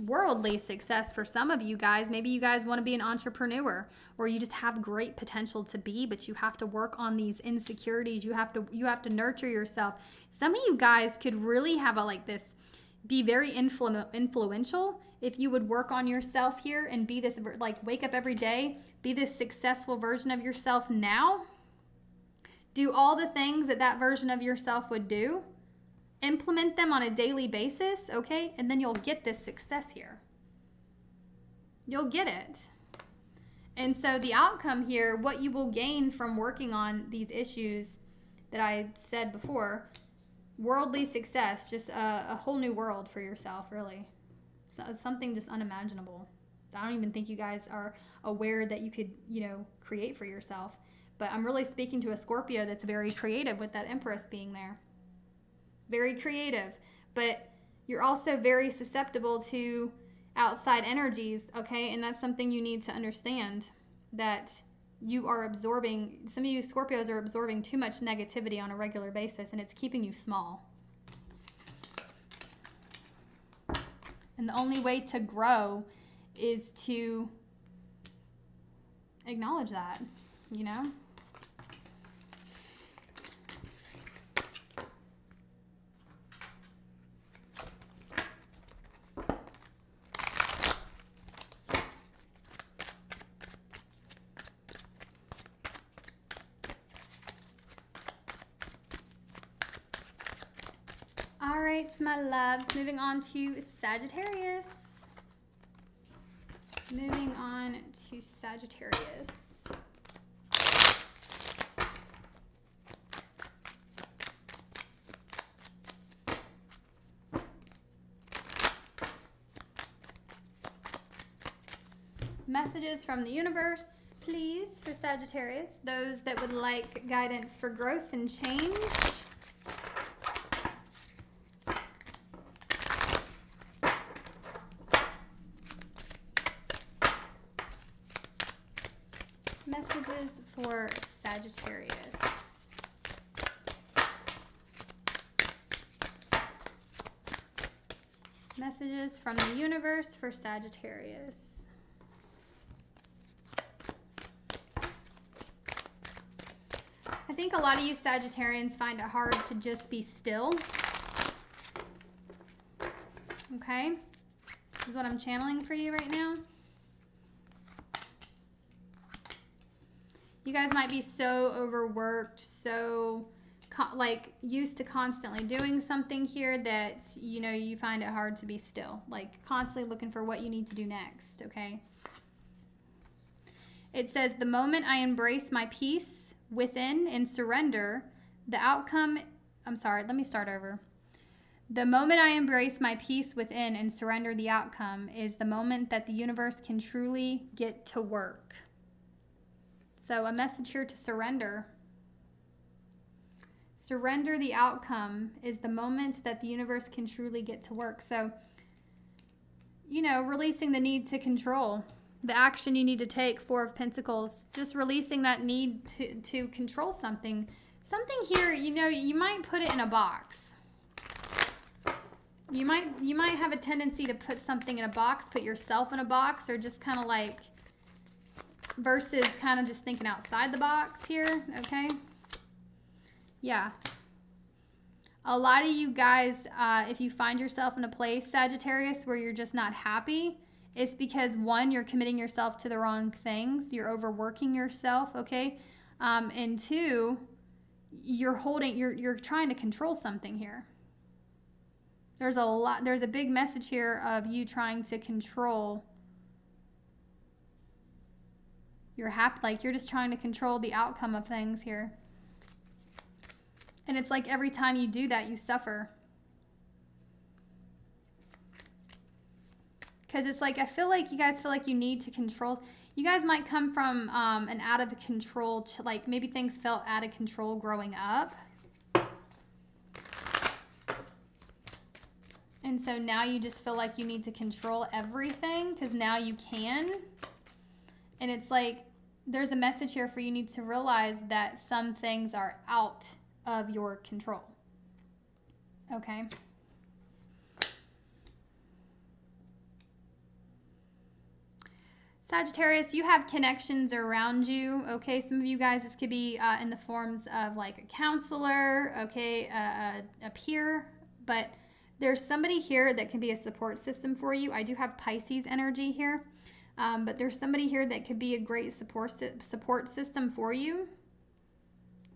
worldly success for some of you guys. Maybe you guys want to be an entrepreneur, or you just have great potential to be, but you have to work on these insecurities. You have to nurture yourself. Some of you guys could really have be very influential if you would work on yourself here and be this, wake up every day, be this successful version of yourself now. Do all the things that version of yourself would do. Implement them on a daily basis, okay? And then you'll get this success here. You'll get it. And so the outcome here, what you will gain from working on these issues that I said before, worldly success, just a whole new world for yourself, really. So it's something just unimaginable. I don't even think you guys are aware that you could, create for yourself. But I'm really speaking to a Scorpio that's very creative with that Empress being there. Very creative, but you're also very susceptible to outside energies, okay? And that's something you need to understand, that you are absorbing, some of you Scorpios are absorbing too much negativity on a regular basis, and it's keeping you small. And the only way to grow is to acknowledge that, right, my loves, moving on to Sagittarius. Moving on to Sagittarius. Messages from the universe, please, for Sagittarius. Those that would like guidance for growth and change. Messages for Sagittarius. Messages from the universe for Sagittarius. I think a lot of you Sagittarians find it hard to just be still. Okay? This is what I'm channeling for you right now. You guys might be so overworked, so like used to constantly doing something here that, you know, you find it hard to be still. Like constantly looking for what you need to do next, okay? It says, the moment I embrace my peace within and surrender, the outcome, let me start over. The moment I embrace my peace within and surrender, the outcome is the moment that the universe can truly get to work. So a message here to surrender. Surrender, the outcome is the moment that the universe can truly get to work. So, you know, releasing the need to control. The action you need to take, Four of Pentacles. Just releasing that need to control something. Something here, you know, you might put it in a box. You might have a tendency to put something in a box, put yourself in a box, or just kind of like, versus kind of just thinking outside the box here, okay? Yeah. A lot of you guys, if you find yourself in a place, Sagittarius, where you're just not happy, it's because, one, you're committing yourself to the wrong things. You're overworking yourself, okay? And two, you're trying to control something here. There's a big message here of you trying to control. You're happy, like you're just trying to control the outcome of things here. And it's like every time you do that, you suffer. Because it's like, I feel like you guys feel like you need to control. You guys might come from an out of control, like maybe things felt out of control growing up. And so now you just feel like you need to control everything because now you can. And it's like, there's a message here for you need to realize that some things are out of your control. Okay. Sagittarius, you have connections around you. Okay. Some of you guys, this could be in the forms of like a counselor, okay, a peer, but there's somebody here that can be a support system for you. I do have Pisces energy here. But there's somebody here that could be a great support system for you.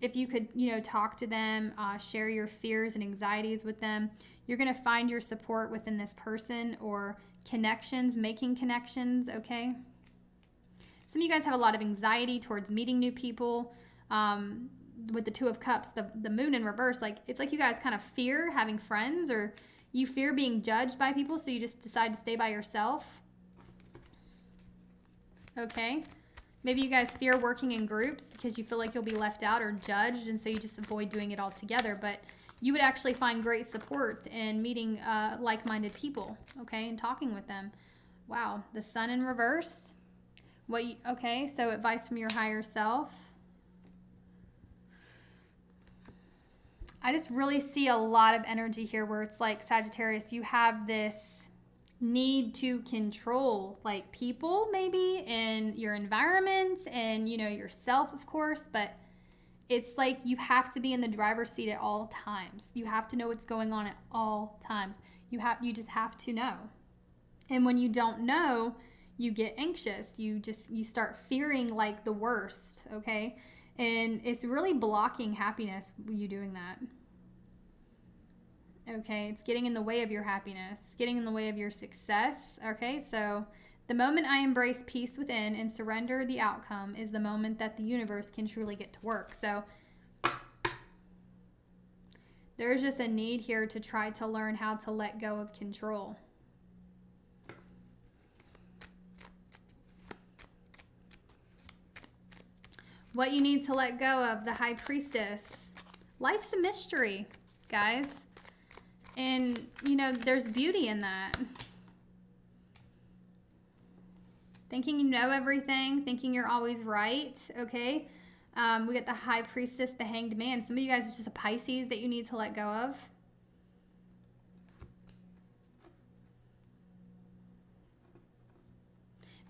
If you could, you know, talk to them, share your fears and anxieties with them, you're going to find your support within this person or connections, making connections, okay? Some of you guys have a lot of anxiety towards meeting new people. With the Two of Cups, the moon in reverse, like it's like you guys kind of fear having friends, or you fear being judged by people, so you just decide to stay by yourself. Okay, maybe you guys fear working in groups because you feel like you'll be left out or judged, and so you just avoid doing it all together. But you would actually find great support in meeting like-minded people, okay, and talking with them. Wow, the Sun in reverse. Okay, so advice from your higher self. I just really see a lot of energy here where it's like, Sagittarius, you have this need to control like people maybe in your environment and, you know, yourself, of course, but it's like you have to be in the driver's seat at all times. You have to know what's going on at all times. You just have to know. And when you don't know, you get anxious. You start fearing like the worst, okay? And it's really blocking happiness, you doing that. Okay, it's getting in the way of your happiness, getting in the way of your success. Okay, so the moment I embrace peace within and surrender the outcome is the moment that the universe can truly get to work. So there's just a need here to try to learn how to let go of control. What you need to let go of, the High Priestess. Life's a mystery, guys. And, you know, there's beauty in that. Thinking you know everything, thinking you're always right, okay? We got the High Priestess, the Hanged Man. Some of you guys, it's just a Pisces that you need to let go of.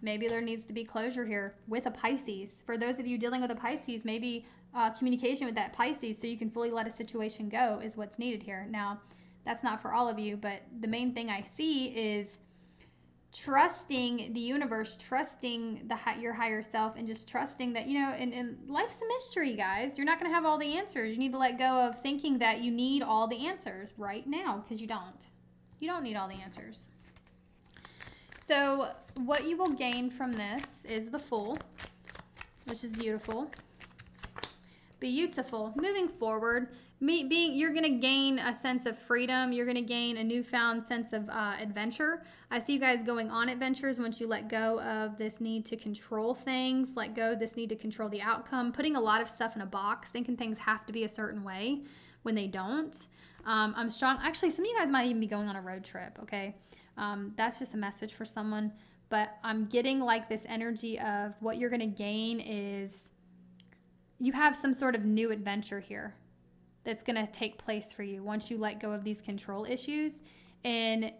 Maybe there needs to be closure here with a Pisces. For those of you dealing with a Pisces, maybe communication with that Pisces so you can fully let a situation go is what's needed here. Now, that's not for all of you, but the main thing I see is trusting the universe, trusting your higher self, and just trusting that, you know, and life's a mystery, guys. You're not going to have all the answers. You need to let go of thinking that you need all the answers right now, because you don't. You don't need all the answers. So what you will gain from this is the Fool, which is beautiful. Beautiful. Moving forward, you're going to gain a sense of freedom. You're going to gain a newfound sense of adventure. I see you guys going on adventures once you let go of this need to control things, let go of this need to control the outcome, putting a lot of stuff in a box, thinking things have to be a certain way when they don't. I'm strong. Actually, some of you guys might even be going on a road trip, okay? That's just a message for someone. But I'm getting like this energy of what you're going to gain is you have some sort of new adventure here that's going to take place for you once you let go of these control issues. And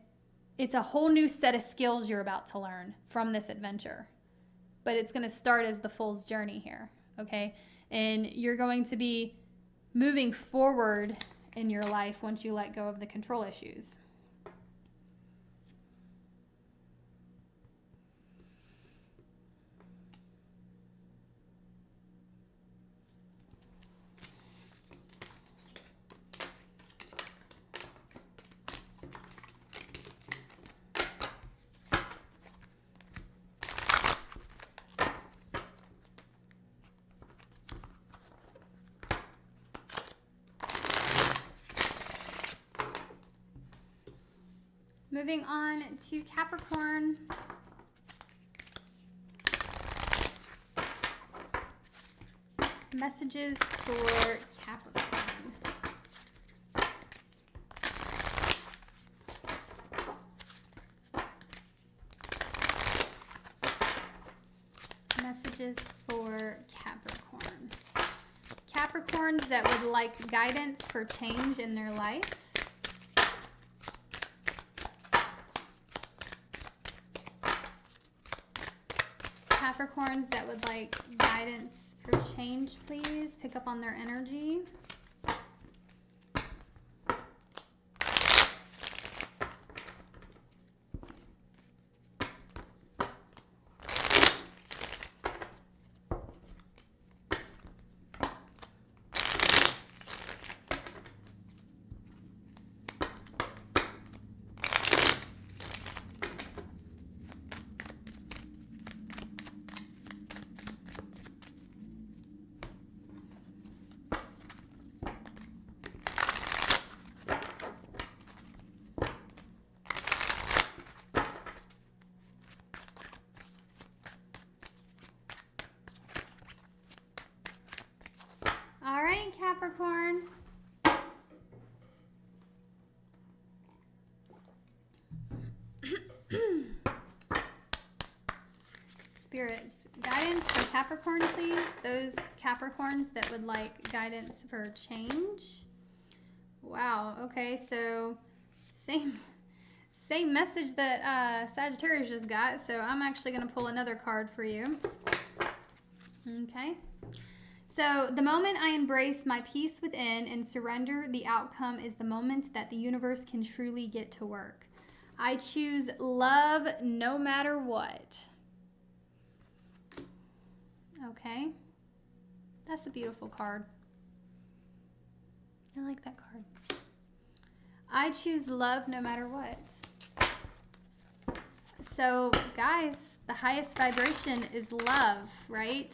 it's a whole new set of skills you're about to learn from this adventure. But it's going to start as the Fool's journey here, okay? And you're going to be moving forward in your life once you let go of the control issues. Moving on to Capricorn. Messages for Capricorn. Messages for Capricorn. Capricorns that would like guidance for change in their life. Capricorns that would like guidance for change, please pick up on their energy. All right, Capricorn. Spirits, guidance for Capricorn, please. Those Capricorns that would like guidance for change. Wow, okay, so same message that Sagittarius just got, so I'm actually going to pull another card for you. Okay. So the moment I embrace my peace within and surrender the outcome is the moment that the universe can truly get to work. I choose love no matter what. Okay. That's a beautiful card. I like that card. I choose love no matter what. So, guys, the highest vibration is love, right?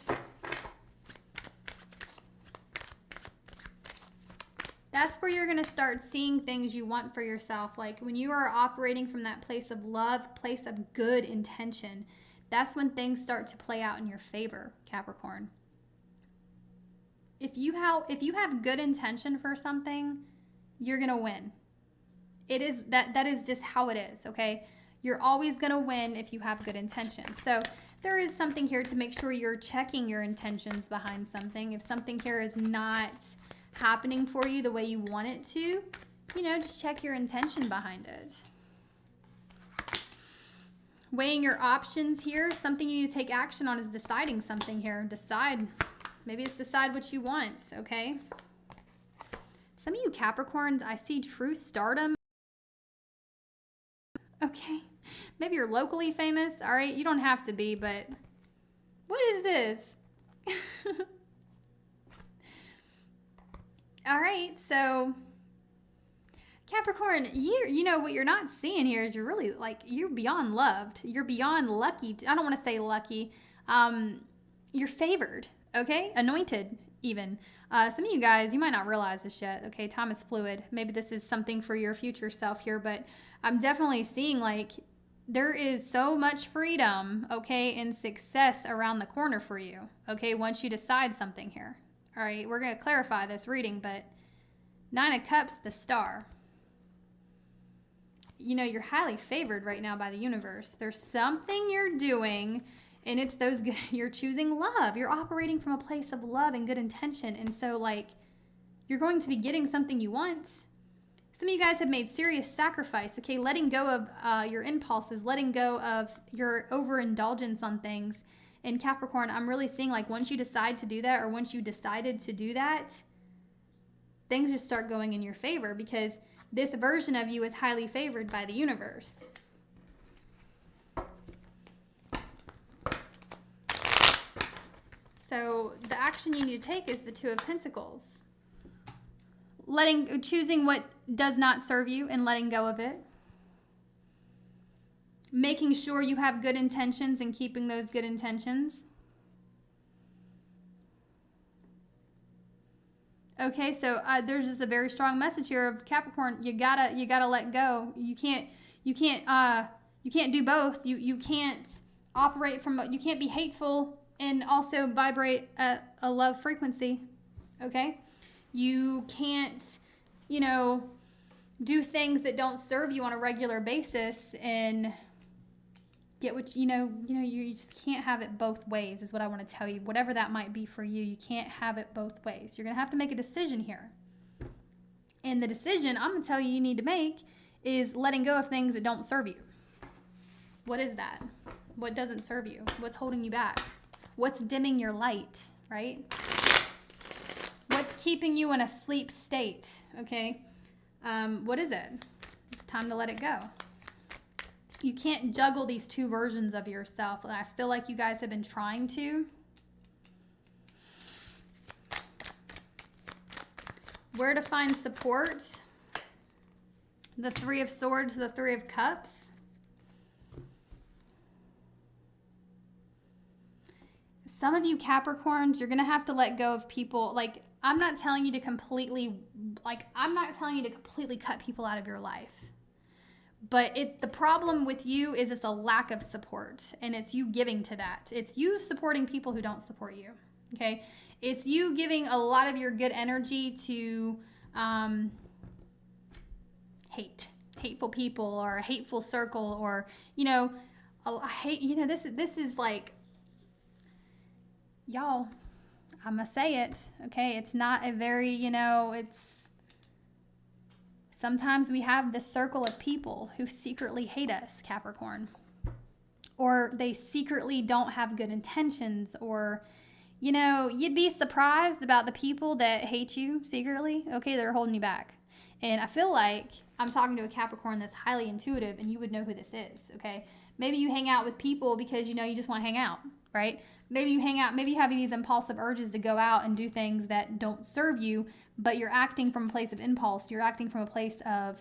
That's where you're going to start seeing things you want for yourself. Like when you are operating from that place of love, place of good intention, that's when things start to play out in your favor, Capricorn. If you have good intention for something, you're going to win. It is that is just how it is, okay? You're always going to win if you have good intentions. So there is something here to make sure you're checking your intentions behind something. If something here is not happening for you the way you want it to, you know, just check your intention behind it. Weighing your options here. Something you need to take action on is deciding something here. Decide. Maybe it's decide what you want, okay? Some of you Capricorns, I see true stardom. Okay. Maybe you're locally famous. All right. You don't have to be, but what is this? All right. So Capricorn, you know what you're not seeing here is you're really like, you're beyond loved. You're beyond lucky. I don't want to say lucky. You're favored. Okay. Anointed even. Some of you guys, you might not realize this yet. Okay. Time is fluid. Maybe this is something for your future self here, but I'm definitely seeing like there is so much freedom, okay, and success around the corner for you, okay, once you decide something here. All right, we're going to clarify this reading, but 9 of Cups, the Star. You know, you're highly favored right now by the universe. There's something you're doing, and it's those good, you're choosing love. You're operating from a place of love and good intention, and so, like, you're going to be getting something you want. Some of you guys have made serious sacrifice, okay? Letting go of your impulses, letting go of your overindulgence on things. In Capricorn, I'm really seeing like once you decide to do that or once you decided to do that, things just start going in your favor because this version of you is highly favored by the universe. So the action you need to take is the 2 of Pentacles. Choosing what does not serve you and letting go of it. Making sure you have good intentions and keeping those good intentions. Okay, so there's just a very strong message here of Capricorn. You gotta let go. You can't do both. You can't operate from. You can't be hateful and also vibrate at a love frequency. Okay. You can't, you know, do things that don't serve you on a regular basis and get what, you just can't have it both ways is what I want to tell you. Whatever that might be for you, you can't have it both ways. You're going to have to make a decision here. And the decision I'm going to tell you need to make is letting go of things that don't serve you. What is that? What doesn't serve you? What's holding you back? What's dimming your light, right? What's keeping you in a sleep state, okay? What is it? It's time to let it go. You can't juggle these 2 versions of yourself. I feel like you guys have been trying to. Where to find support? The 3 of Swords, the 3 of Cups. Some of you Capricorns, you're going to have to let go of people. Like, I'm not telling you to completely cut people out of your life. But the problem with you is it's a lack of support, and it's you giving to that. It's you supporting people who don't support you, okay? It's you giving a lot of your good energy to hateful people or a hateful circle or, this is like, y'all, I'm going to say it, okay? It's not a very, it's... Sometimes we have this circle of people who secretly hate us, Capricorn. Or they secretly don't have good intentions. Or, you'd be surprised about the people that hate you secretly. Okay, they're holding you back. And I feel like I'm talking to a Capricorn that's highly intuitive and you would know who this is, okay? Maybe you hang out with people because, you just want to hang out, right? Maybe you hang out, maybe you have these impulsive urges to go out and do things that don't serve you, but you're acting from a place of impulse. You're acting from a place of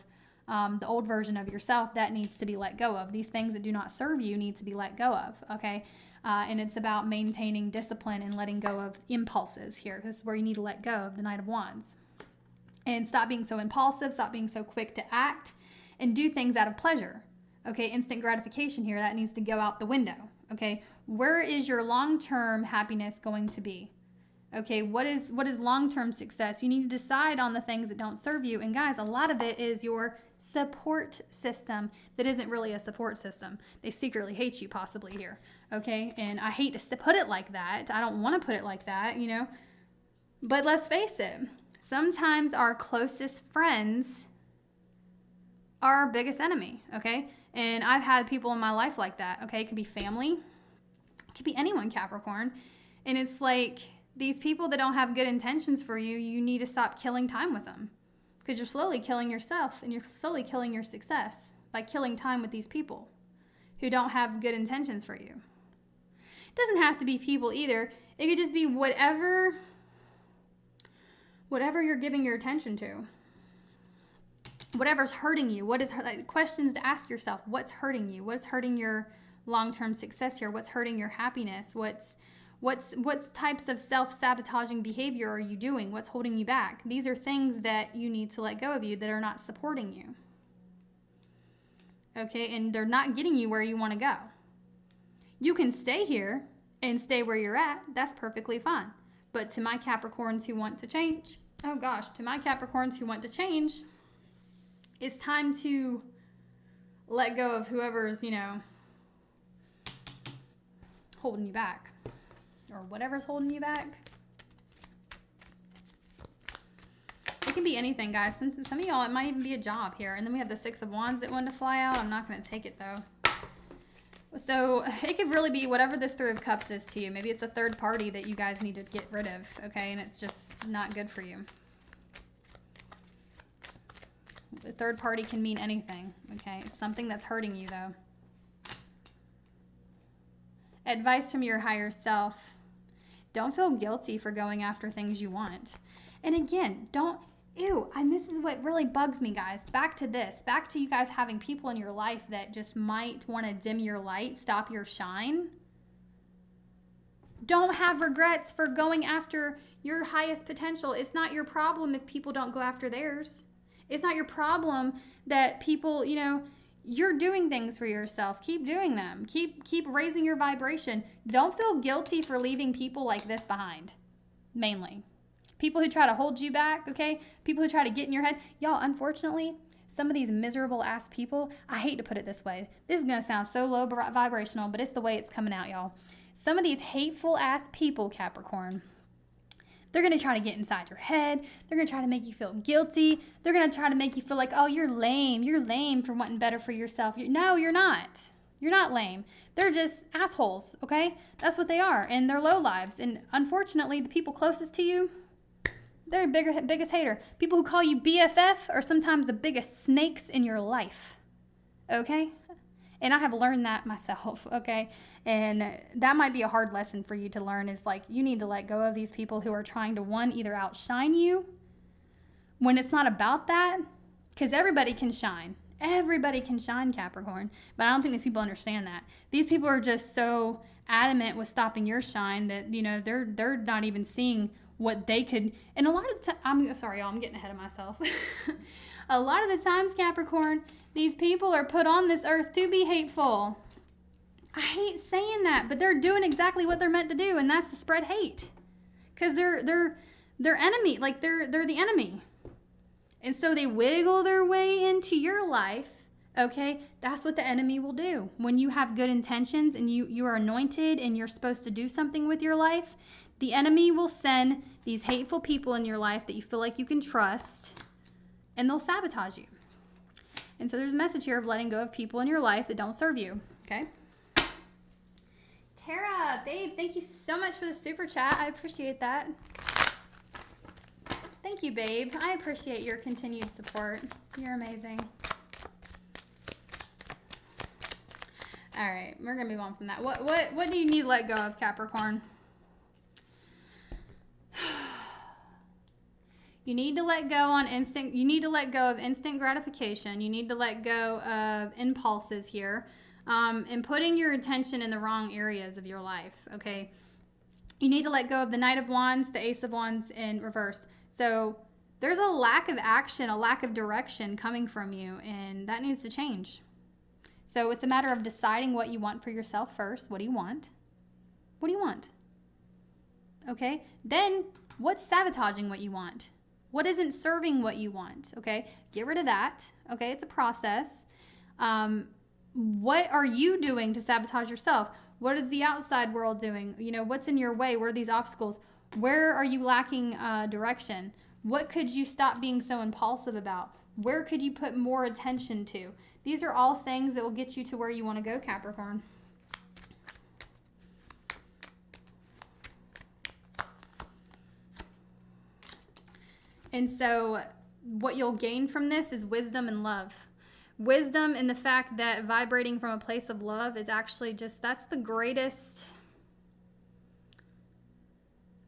the old version of yourself that needs to be let go of. These things that do not serve you need to be let go of, okay? And it's about maintaining discipline and letting go of impulses here. This is where you need to let go of the Knight of Wands. And stop being so impulsive, stop being so quick to act, and do things out of pleasure. Okay, instant gratification here, that needs to go out the window. Okay, where is your long-term happiness going to be? Okay, what is long-term success? You need to decide on the things that don't serve you. And guys, a lot of it is your support system that isn't really a support system. They secretly hate you possibly here. Okay, and I hate to put it like that. I don't want to put it like that, you know. But let's face it, sometimes our closest friends are our biggest enemy, okay? And I've had people in my life like that, okay? It could be family. It could be anyone, Capricorn. And it's like these people that don't have good intentions for you, you need to stop killing time with them because you're slowly killing yourself and you're slowly killing your success by killing time with these people who don't have good intentions for you. It doesn't have to be people either. It could just be whatever you're giving your attention to. Whatever's hurting you, questions to ask yourself. What's hurting you? What's hurting your long-term success here? What's hurting your happiness? What's types of self-sabotaging behavior are you doing? What's holding you back? These are things that you need to let go of you that are not supporting you. Okay, and they're not getting you where you want to go. You can stay here and stay where you're at. That's perfectly fine. But to my Capricorns who want to change, it's time to let go of whoever's, holding you back or whatever's holding you back. It can be anything, guys. Since some of y'all, it might even be a job here. And then we have the Six of Wands that wanted to fly out. I'm not going to take it, though. So it could really be whatever this Three of Cups is to you. Maybe it's a third party that you guys need to get rid of, okay? And it's just not good for you. The third party can mean anything, okay? It's something that's hurting you, though. Advice from your higher self. Don't feel guilty for going after things you want. And again, and this is what really bugs me, guys. Back to you guys having people in your life that just might want to dim your light, stop your shine. Don't have regrets for going after your highest potential. It's not your problem if people don't go after theirs. It's not your problem that people, you're doing things for yourself. Keep doing them. Keep raising your vibration. Don't feel guilty for leaving people like this behind, mainly. People who try to hold you back, okay? People who try to get in your head. Y'all, unfortunately, some of these miserable ass people, I hate to put it this way. This is going to sound so low vibrational, but it's the way it's coming out, y'all. Some of these hateful ass people, Capricorn, they're going to try to get inside your head. They're going to try to make you feel guilty. They're going to try to make you feel like, oh, you're lame. You're lame for wanting better for yourself. No, you're not. You're not lame. They're just assholes, okay? That's what they are, and they're low lives. And unfortunately, the people closest to you, they're your biggest hater. People who call you BFF are sometimes the biggest snakes in your life, okay? And I have learned that myself, okay? And that might be a hard lesson for you to learn is like you need to let go of these people who are trying to, either outshine you when it's not about that, because everybody can shine. Everybody can shine, Capricorn. But I don't think these people understand that. These people are just so adamant with stopping your shine that, they're not even seeing what they could. And a lot of the time, I'm sorry, y'all, I'm getting ahead of myself. A lot of the times, Capricorn, these people are put on this earth to be hateful. I hate saying that, but they're doing exactly what they're meant to do, and that's to spread hate. Because they're enemy, like they're the enemy. And so they wiggle their way into your life, okay? That's what the enemy will do. When you have good intentions and you are anointed and you're supposed to do something with your life, the enemy will send these hateful people in your life that you feel like you can trust, and they'll sabotage you. And so there's a message here of letting go of people in your life that don't serve you, okay? Tara, babe, thank you so much for the super chat. I appreciate that. Thank you, babe. I appreciate your continued support. You're amazing. All right, we're going to move on from that. What do you need to let go of, Capricorn? You need to let go on instant. You need to let go of instant gratification. You need to let go of impulses here, and putting your attention in the wrong areas of your life. Okay. You need to let go of the Knight of Wands, the Ace of Wands in reverse. So there's a lack of action, a lack of direction coming from you, and that needs to change. So it's a matter of deciding what you want for yourself first. What do you want? What do you want? Okay. Then what's sabotaging what you want? What isn't serving what you want? Okay. Get rid of that. Okay. It's a process. What are you doing to sabotage yourself? What is the outside world doing? You know, what's in your way? What are these obstacles? Where are you lacking direction? What could you stop being so impulsive about? Where could you put more attention to? These are all things that will get you to where you want to go, Capricorn. And so what you'll gain from this is wisdom and love. Wisdom in the fact that vibrating from a place of love is actually just, that's the greatest.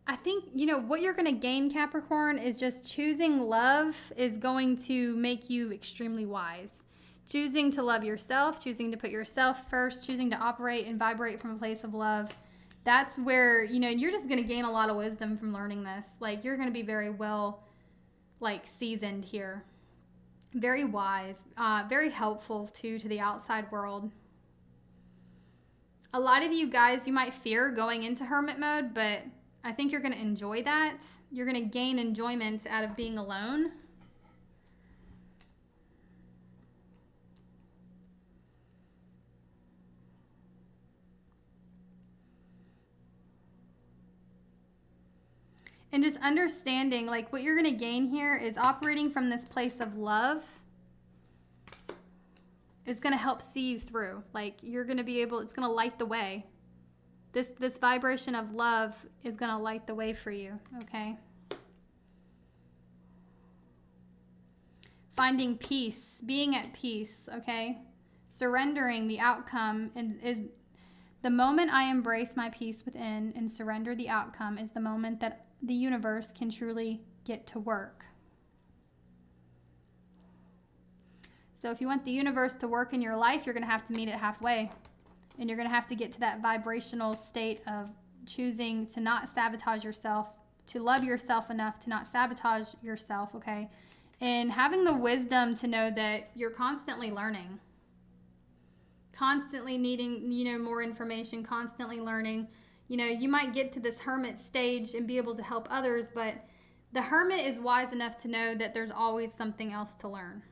I think, you know, what you're going to gain, Capricorn, is just choosing love is going to make you extremely wise. Choosing to love yourself, choosing to put yourself first, choosing to operate and vibrate from a place of love. That's where, you know, you're just going to gain a lot of wisdom from learning this. Like, you're going to be very well, like, seasoned here. Very wise, very helpful too to the outside world. A lot of you guys, you might fear going into hermit mode, but I think you're going to enjoy that. You're going to gain enjoyment out of being alone. And just understanding, like, what you're going to gain here is operating from this place of love is going to help see you through. Like, you're going to be able, it's going to light the way. This vibration of love is going to light the way for you, okay? Finding peace, being at peace, okay? Surrendering the outcome is the moment I embrace my peace within and surrender the outcome is the moment that the universe can truly get to work. So if you want the universe to work in your life, you're going to have to meet it halfway. And you're going to have to get to that vibrational state of choosing to not sabotage yourself, to love yourself enough to not sabotage yourself, okay? And having the wisdom to know that you're constantly learning. Constantly needing, you know, more information, constantly learning. You know, you might get to this hermit stage and be able to help others, but the hermit is wise enough to know that there's always something else to learn.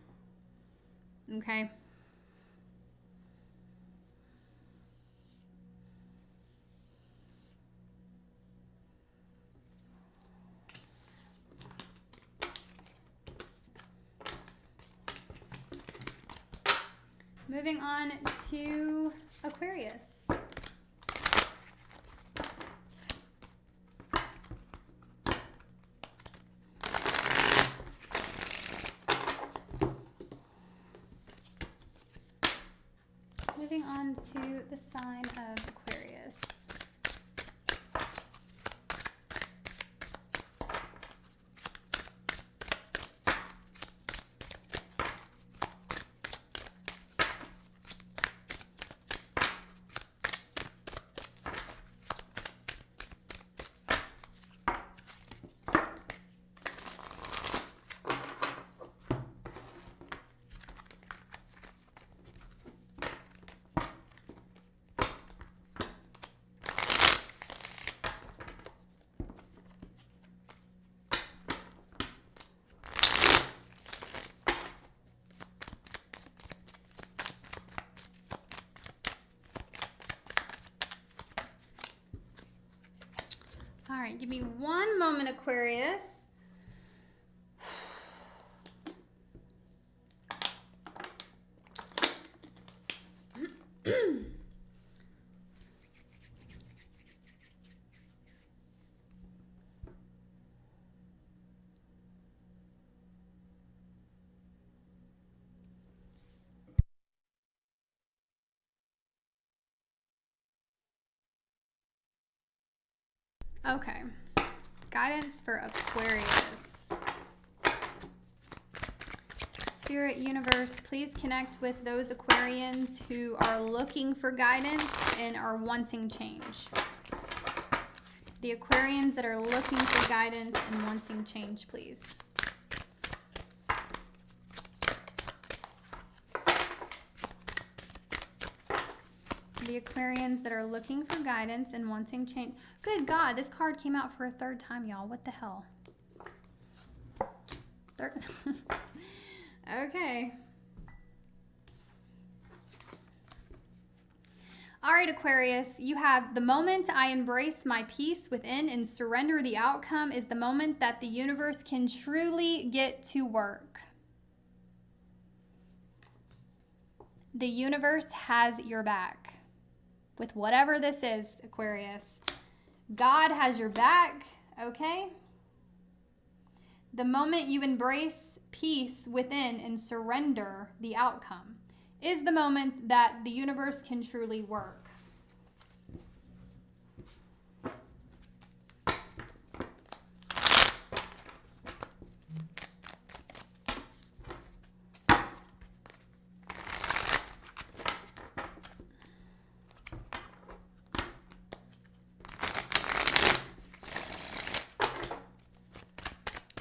Okay? Moving on to Aquarius. Moving on to the sign of Aquarius. All right, give me one moment, Aquarius. Okay, guidance for Aquarius. Spirit universe, please connect with those Aquarians who are looking for guidance and are wanting change. The Aquarians that are looking for guidance and wanting change, please. The Aquarians that are looking for guidance and wanting change. Good God, this card came out for a third time, y'all. What the hell? Okay. All right, Aquarius, you have the moment I embrace my peace within and surrender the outcome is the moment that the universe can truly get to work. The universe has your back. With whatever this is, Aquarius. God has your back, okay? The moment you embrace peace within and surrender the outcome is the moment that the universe can truly work.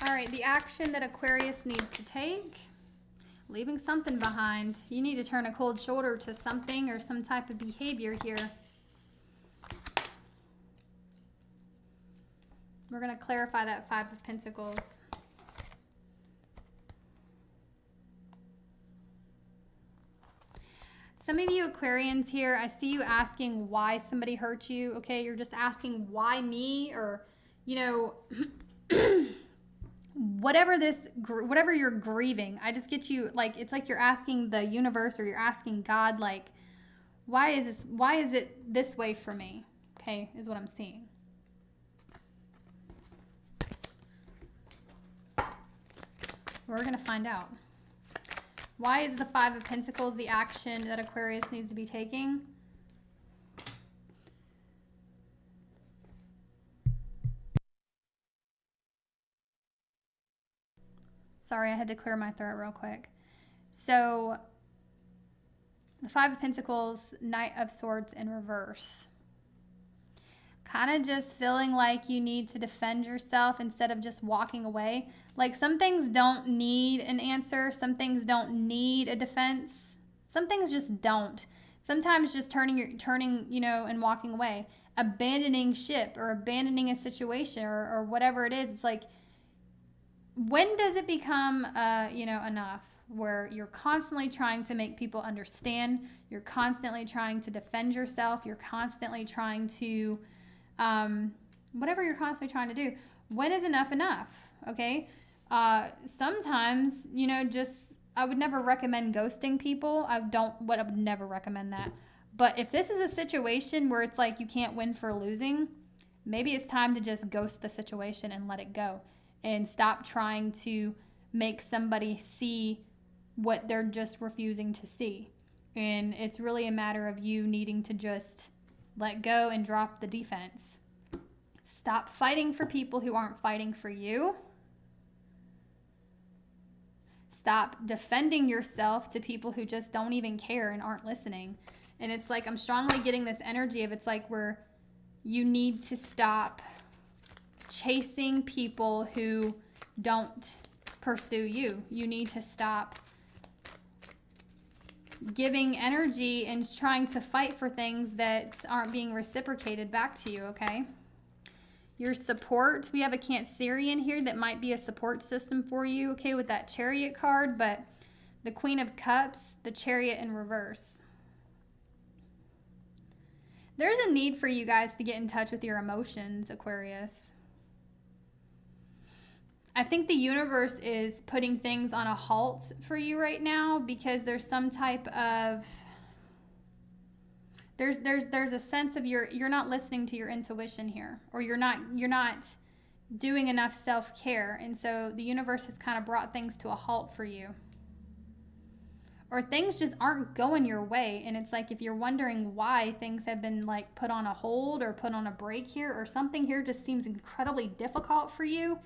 All right, the action that Aquarius needs to take, leaving something behind. You need to turn a cold shoulder to something or some type of behavior here. We're going to clarify that Five of Pentacles. Some of you Aquarians here, I see you asking why somebody hurt you, okay? You're just asking why me, or, you know, whatever you're grieving. I just get you, like, it's like you're asking the universe or you're asking God, like, why is it this way for me? Okay, is what I'm seeing. We're going to find out. Why is the Five of Pentacles the action that Aquarius needs to be taking? Sorry, I had to clear my throat real quick. So, the Five of Pentacles, Knight of Swords in reverse. Kind of just feeling like you need to defend yourself instead of just walking away. Like, some things don't need an answer. Some things don't need a defense. Some things just don't. Sometimes just turning, you know, and walking away. Abandoning ship or abandoning a situation or whatever it is. It's like, when does it become, you know, enough? Where you're constantly trying to make people understand. You're constantly trying to defend yourself. You're constantly trying to, whatever you're constantly trying to do. When is enough enough? Okay. Sometimes, you know, just, I would never recommend ghosting people. I would never recommend that. But if this is a situation where it's like you can't win for losing, maybe it's time to just ghost the situation and let it go. And stop trying to make somebody see what they're just refusing to see. And it's really a matter of you needing to just let go and drop the defense. Stop fighting for people who aren't fighting for you. Stop defending yourself to people who just don't even care and aren't listening. And it's like, I'm strongly getting this energy of, it's like where you need to stop chasing people who don't pursue you. You need to stop giving energy and trying to fight for things that aren't being reciprocated back to you, okay? Your support, we have a Cancerian here that might be a support system for you, okay, with that Chariot card, but the Queen of Cups, the Chariot in reverse. There's a need for you guys to get in touch with your emotions, Aquarius. I think the universe is putting things on a halt for you right now because there's some type of, there's a sense of you're not listening to your intuition here, or you're not doing enough self-care. And so the universe has kind of brought things to a halt for you. Or things just aren't going your way. And it's like, if you're wondering why things have been like put on a hold or put on a break here, or something here just seems incredibly difficult for you,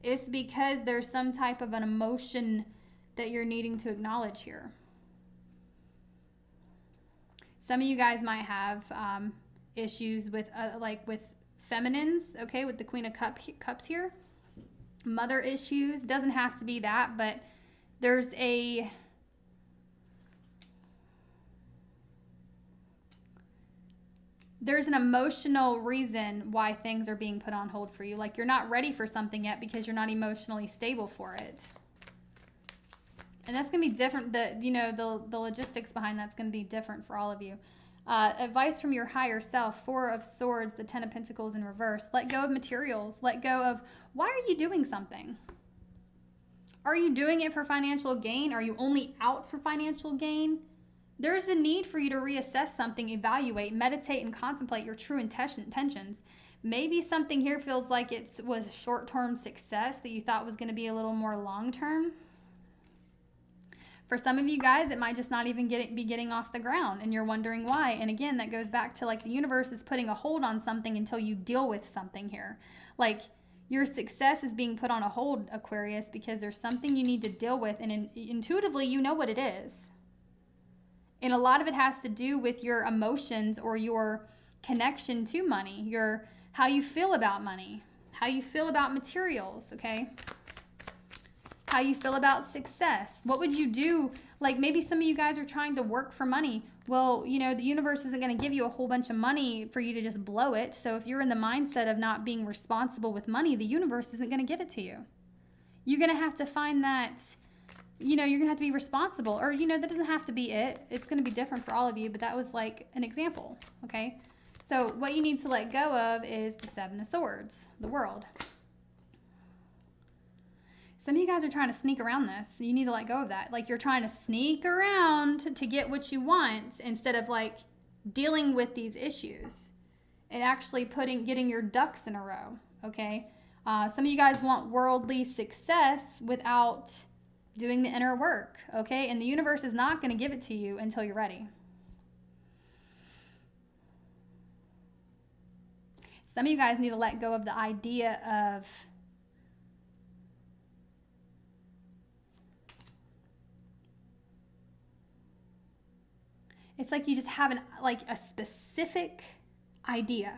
it's because there's some type of an emotion that you're needing to acknowledge here. Some of you guys might have issues with with feminines, okay, with the Queen of Cups here. Mother issues, doesn't have to be that, but there's an emotional reason why things are being put on hold for you. Like you're not ready for something yet because you're not emotionally stable for it. And that's going to be different. The logistics behind that's going to be different for all of you. Advice from your higher self. 4 of Swords, the 10 of Pentacles in reverse. Let go of materials. Let go of, why are you doing something? Are you doing it for financial gain? Are you only out for financial gain? There's a need for you to reassess something, evaluate, meditate, and contemplate your true intentions. Maybe something here feels like it was short-term success that you thought was going to be a little more long-term. For some of you guys, it might just not even be getting off the ground, and you're wondering why. And again, that goes back to like the universe is putting a hold on something until you deal with something here. Like your success is being put on a hold, Aquarius, because there's something you need to deal with, and intuitively you know what it is. And a lot of it has to do with your emotions or your connection to money, how you feel about money, how you feel about materials, okay? How you feel about success. What would you do? Like maybe some of you guys are trying to work for money. Well, the universe isn't going to give you a whole bunch of money for you to just blow it. So if you're in the mindset of not being responsible with money, the universe isn't going to give it to you. You're going to have to find that, you're going to have to be responsible. Or, that doesn't have to be it. It's going to be different for all of you, but that was like an example, okay? So what you need to let go of is the 7 of Swords, the world. Some of you guys are trying to sneak around this. You need to let go of that. Like you're trying to sneak around to get what you want instead of like dealing with these issues and actually getting your ducks in a row, okay? Some of you guys want worldly success without doing the inner work, okay? And the universe is not going to give it to you until you're ready. Some of you guys need to let go of the idea of it's like you just have a specific idea,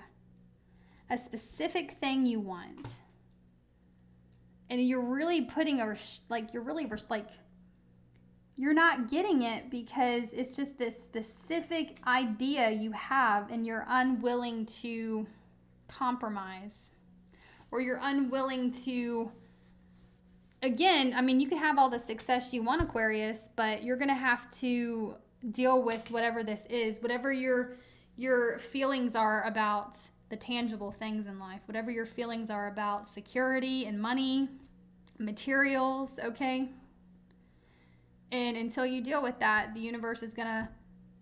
a specific thing you want. And you're really putting you're not getting it because it's just this specific idea you have and you're unwilling to compromise. Or you're unwilling to, again, you can have all the success you want, Aquarius, but you're going to have to deal with whatever this is, whatever your feelings are about the tangible things in life, whatever your feelings are about security and money, materials, okay? And until you deal with that, the universe is going to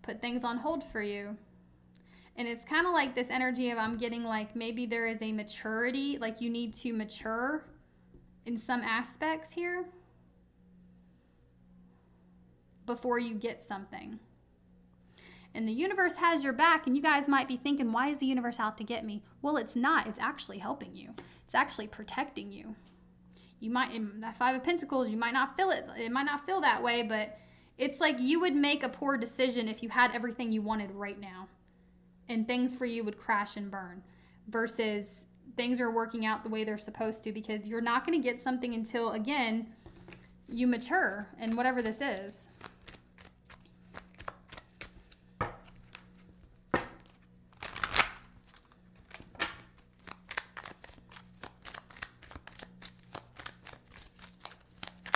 put things on hold for you. And it's kind of like this energy of I'm getting like maybe there is a maturity, like you need to mature in some aspects here before you get something. And the universe has your back, and you guys might be thinking, why is the universe out to get me? Well, it's not. It's actually helping you. It's actually protecting you. You might, in that 5 of Pentacles, you might not feel it. It might not feel that way, but it's like you would make a poor decision if you had everything you wanted right now. And things for you would crash and burn. Versus things are working out the way they're supposed to, because you're not going to get something until, again, you mature in whatever this is.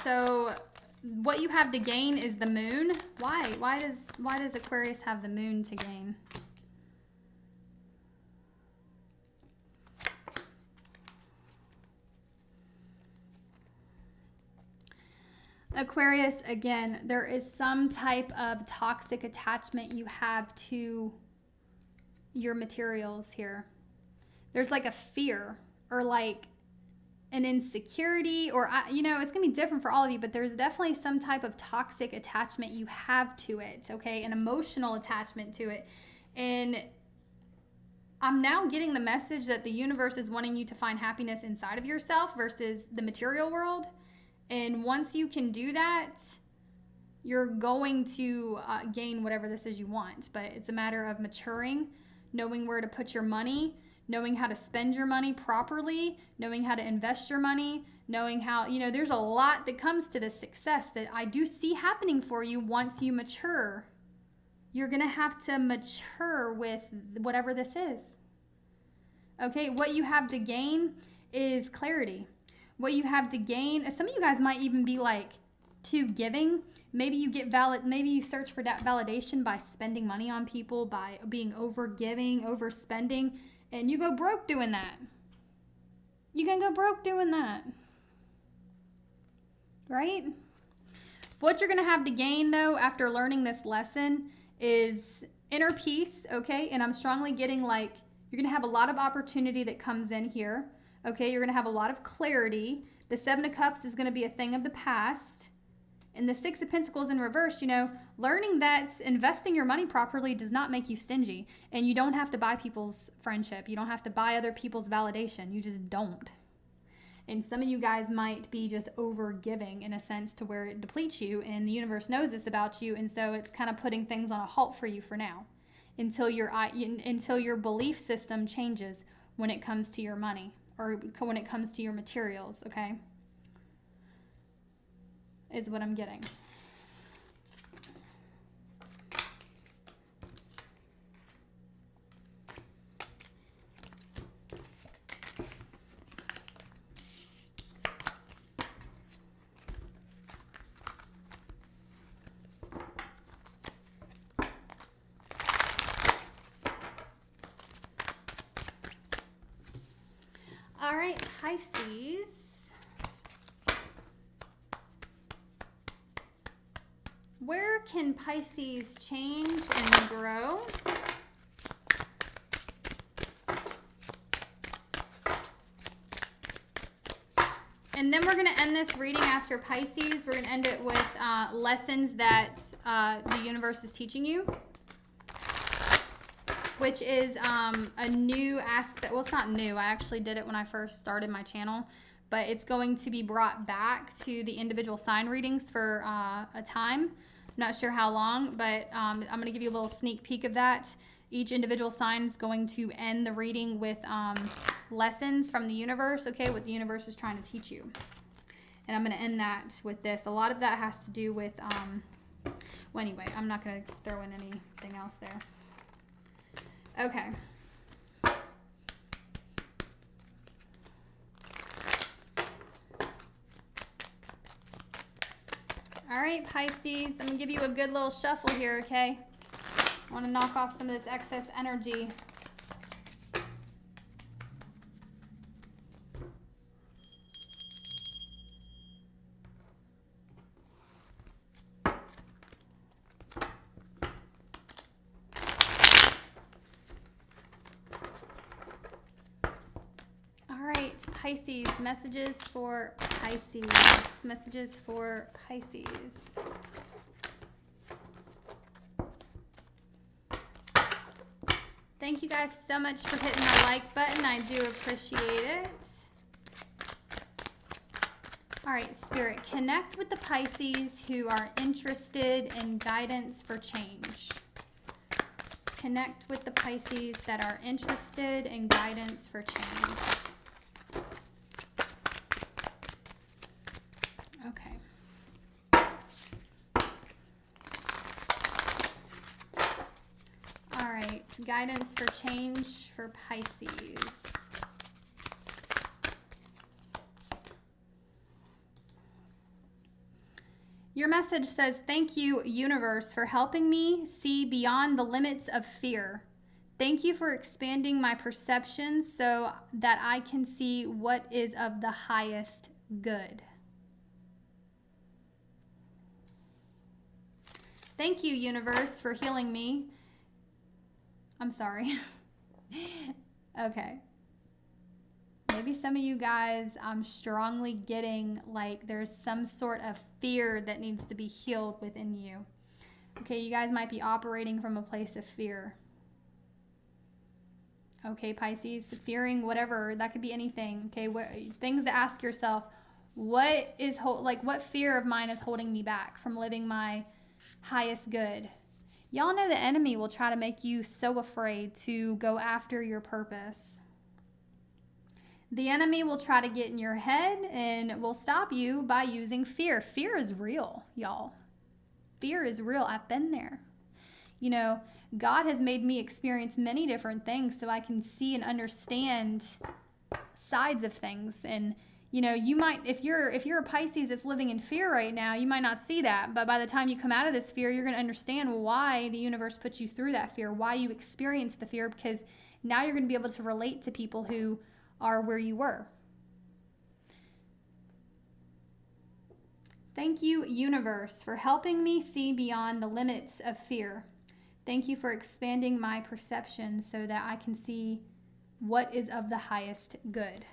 So what you have to gain is the moon. Why? Why does Aquarius have the moon to gain? Aquarius, again, there is some type of toxic attachment you have to your materials here. There's like a fear or like an insecurity, or it's gonna be different for all of you, but there's definitely some type of toxic attachment you have to it, okay? An emotional attachment to it. And I'm now getting the message that the universe is wanting you to find happiness inside of yourself versus the material world. And once you can do that, you're going to gain whatever this is you want. But it's a matter of maturing, knowing where to put your money, knowing how to spend your money properly, knowing how to invest your money, knowing how, there's a lot that comes to this success that I do see happening for you once you mature. You're going to have to mature with whatever this is. Okay, what you have to gain is clarity. What you have to gain, some of you guys might even be like too giving. Maybe you get maybe you search for that validation by spending money on people, by being over giving, overspending, and you go broke doing that. You can go broke doing that. Right? What you're going to have to gain, though, after learning this lesson is inner peace, okay? And I'm strongly getting like, you're going to have a lot of opportunity that comes in here, okay? You're going to have a lot of clarity. The Seven of Cups is going to be a thing of the past. And the Six of Pentacles in reverse, learning that investing your money properly does not make you stingy. And you don't have to buy people's friendship. You don't have to buy other people's validation. You just don't. And some of you guys might be just over giving in a sense to where it depletes you, and the universe knows this about you, and so it's kind of putting things on a halt for you for now until your belief system changes when it comes to your money or when it comes to your materials, okay? Is what I'm getting. All right, Pisces. Where can Pisces change and grow? And then we're going to end this reading after Pisces. We're going to end it with lessons that the universe is teaching you, which is a new aspect. Well, it's not new. I actually did it when I first started my channel, but it's going to be brought back to the individual sign readings for a time. I'm not sure how long, but I'm going to give you a little sneak peek of that. Each individual sign is going to end the reading with lessons from the universe, okay, what the universe is trying to teach you. And I'm going to end that with this. A lot of that has to do with, well, anyway, I'm not going to throw in anything else there. Okay. All right, Pisces, I'm going to give you a good little shuffle here, okay? I want to knock off some of this excess energy. Pisces, messages for Pisces, messages for Pisces. Thank you guys so much for hitting the like button. I do appreciate it. All right, Spirit, connect with the Pisces who are interested in guidance for change. Connect with the Pisces that are interested in guidance for change. Okay. All right, guidance for change for Pisces. Your message says, thank you, universe, for helping me see beyond the limits of fear. Thank you for expanding my perceptions so that I can see what is of the highest good. Thank you, universe, for healing me. I'm sorry. Okay. Maybe some of you guys, I'm strongly getting like there's some sort of fear that needs to be healed within you. Okay, you guys might be operating from a place of fear. Okay, Pisces, fearing whatever, that could be anything. Okay, things to ask yourself, What fear of mine is holding me back from living my highest good? Y'all know the enemy will try to make you so afraid to go after your purpose. The enemy will try to get in your head and will stop you by using fear. Fear is real, y'all. Fear is real. I've been there. God has made me experience many different things so I can see and understand sides of things. And you might, if you're a Pisces that's living in fear right now, you might not see that. But by the time you come out of this fear, you're going to understand why the universe puts you through that fear, why you experience the fear, because now you're going to be able to relate to people who are where you were. Thank you, universe, for helping me see beyond the limits of fear. Thank you for expanding my perception so that I can see what is of the highest good.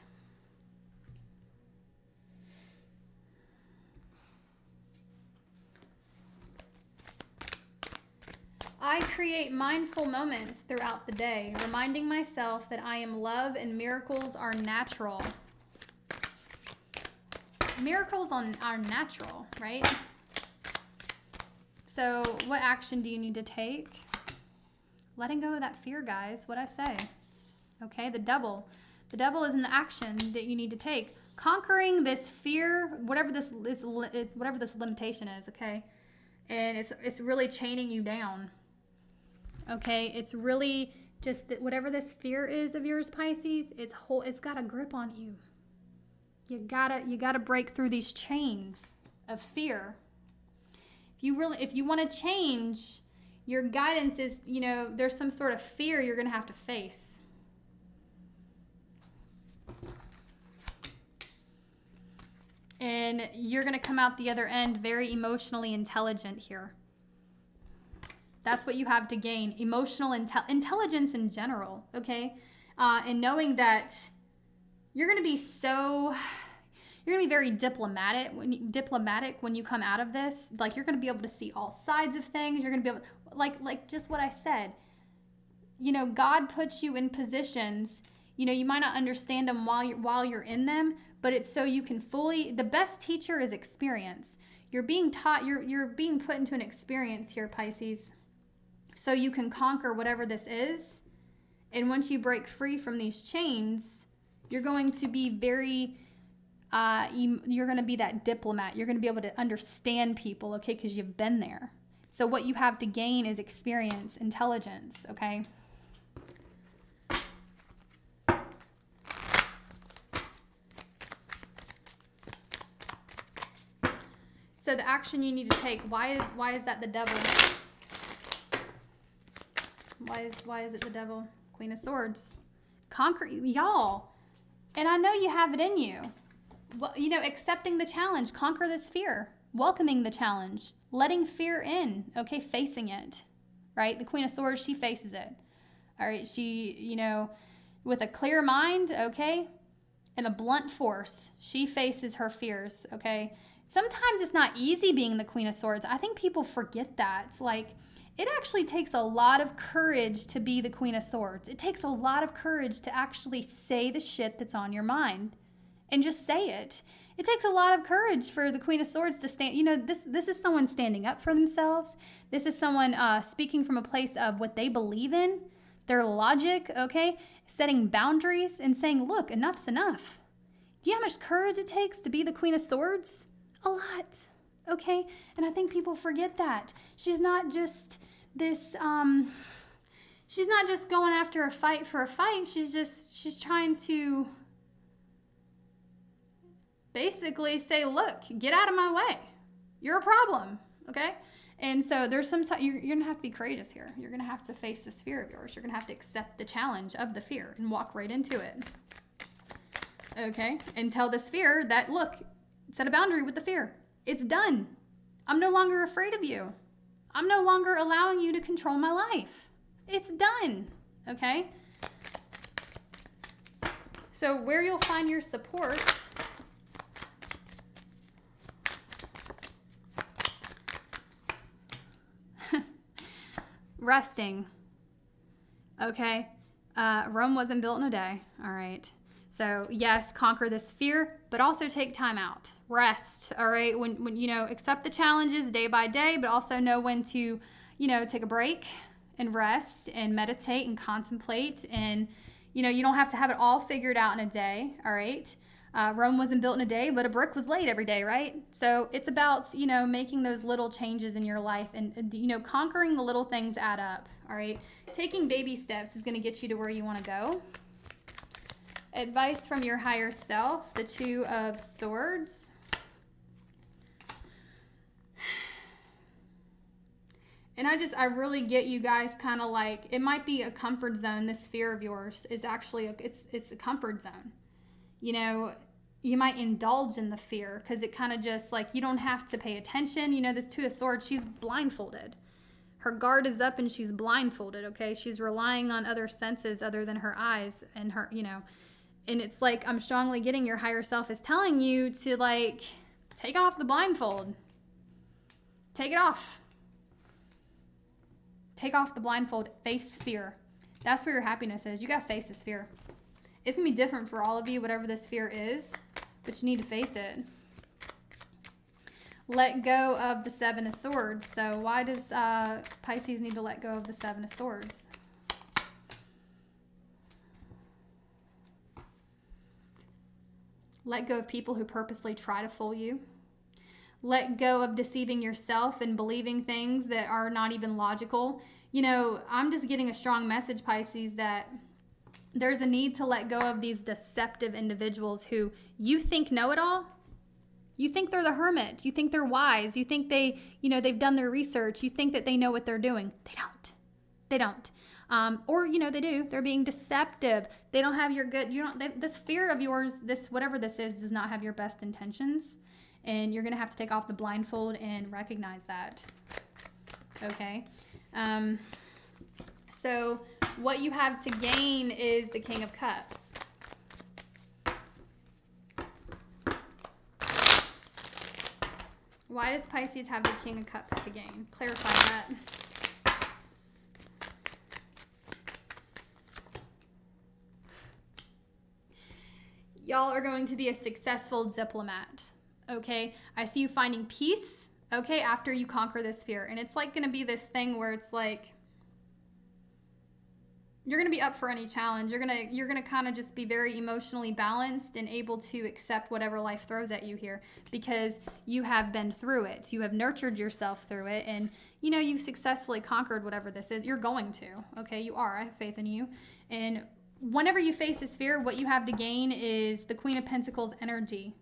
I create mindful moments throughout the day, reminding myself that I am love and miracles are natural. Miracles are natural, right? So what action do you need to take? Letting go of that fear, guys. What'd I say? Okay, the devil. The devil is an action that you need to take. Conquering this fear, whatever this limitation is, okay? And it's really chaining you down. Okay, it's really just that whatever this fear is of yours, Pisces, it's got a grip on you. You gotta break through these chains of fear. If you want to change, your guidance is, there's some sort of fear you're going to have to face. And you're going to come out the other end very emotionally intelligent here. That's what you have to gain. Emotional intelligence in general, okay? And knowing that you're going to be very diplomatic when you come out of this. Like, you're going to be able to see all sides of things. You're going to be able, like just what I said. God puts you in positions. You might not understand them while you're in them, but it's so you can fully. The best teacher is experience. You're being taught. You're being put into an experience here, Pisces, so you can conquer whatever this is. And once you break free from these chains, you're going to be very. You're going to be that diplomat. You're going to be able to understand people, okay, because you've been there. So what you have to gain is experience, intelligence, okay? So the action you need to take, why is that the devil? Why is it the devil? Queen of Swords. Conquer, y'all. And I know you have it in you. Well, accepting the challenge, conquer this fear, welcoming the challenge, letting fear in, okay, facing it, right? The Queen of Swords, she faces it, all right? She, with a clear mind, okay, and a blunt force, she faces her fears, okay? Sometimes it's not easy being the Queen of Swords. I think people forget that. It's like, it actually takes a lot of courage to be the Queen of Swords. It takes a lot of courage to actually say the shit that's on your mind. And just say it. It takes a lot of courage for the Queen of Swords to stand. This is someone standing up for themselves. This is someone speaking from a place of what they believe in, their logic, okay? Setting boundaries and saying, look, enough's enough. Do you know how much courage it takes to be the Queen of Swords? A lot, okay? And I think people forget that. She's not just this, she's not just going after a fight for a fight. She's trying to basically say, look, get out of my way. You're a problem, okay? And so there's you're going to have to be courageous here. You're going to have to face this fear of yours. You're going to have to accept the challenge of the fear and walk right into it, okay? And tell this fear that, look, set a boundary with the fear. It's done. I'm no longer afraid of you. I'm no longer allowing you to control my life. It's done, okay? So where you'll find your support resting, okay? Rome wasn't built in a day, all right? So yes, conquer this fear, but also take time out. Rest, all right? When you know, accept the challenges day by day, but also know when to, you know, take a break and rest and meditate and contemplate. And, you know, you don't have to have it all figured out in a day, all right? Rome wasn't built in a day, but a brick was laid every day, right? So it's about, you know, making those little changes in your life and you know, conquering the little things add up, all right? Taking baby steps is going to get you to where you want to go. Advice from your higher self, the Two of Swords. And I really get you guys kind of like, it might be a comfort zone. This fear of yours is actually, it's a comfort zone. You know, you might indulge in the fear because it kind of just like, you don't have to pay attention. You know, this Two of Swords, she's blindfolded. Her guard is up and she's blindfolded, okay? She's relying on other senses other than her eyes and her, you know, and it's like, I'm strongly getting your higher self is telling you to like, take off the blindfold. Take it off. Take off the blindfold. Face fear. That's where your happiness is. You got to face this fear. It's going to be different for all of you, whatever this fear is, but you need to face it. Let go of the Seven of Swords. So why does Pisces need to let go of the Seven of Swords? Let go of people who purposely try to fool you. Let go of deceiving yourself and believing things that are not even logical. You know, I'm just getting a strong message, Pisces, that there's a need to let go of these deceptive individuals who you think know it all. You think they're the hermit. You think they're wise. You think they, you know, they've done their research. You think that they know what they're doing. They don't. They don't. Or, you know, they do. They're being deceptive. They don't have your good, this fear of yours, this, whatever this is, does not have your best intentions. And you're going to have to take off the blindfold and recognize that. Okay. So what you have to gain is the King of Cups. Why does Pisces have the King of Cups to gain? Clarify that. Y'all are going to be a successful diplomat, okay? I see you finding peace, okay, after you conquer this fear. And it's like going to be this thing where it's like, you're going to be up for any challenge. You're going to kind of just be very emotionally balanced and able to accept whatever life throws at you here because you have been through it. You have nurtured yourself through it. And, you know, you've successfully conquered whatever this is. You're going to, okay? You are. I have faith in you. And whenever you face this fear, what you have to gain is the Queen of Pentacles energy.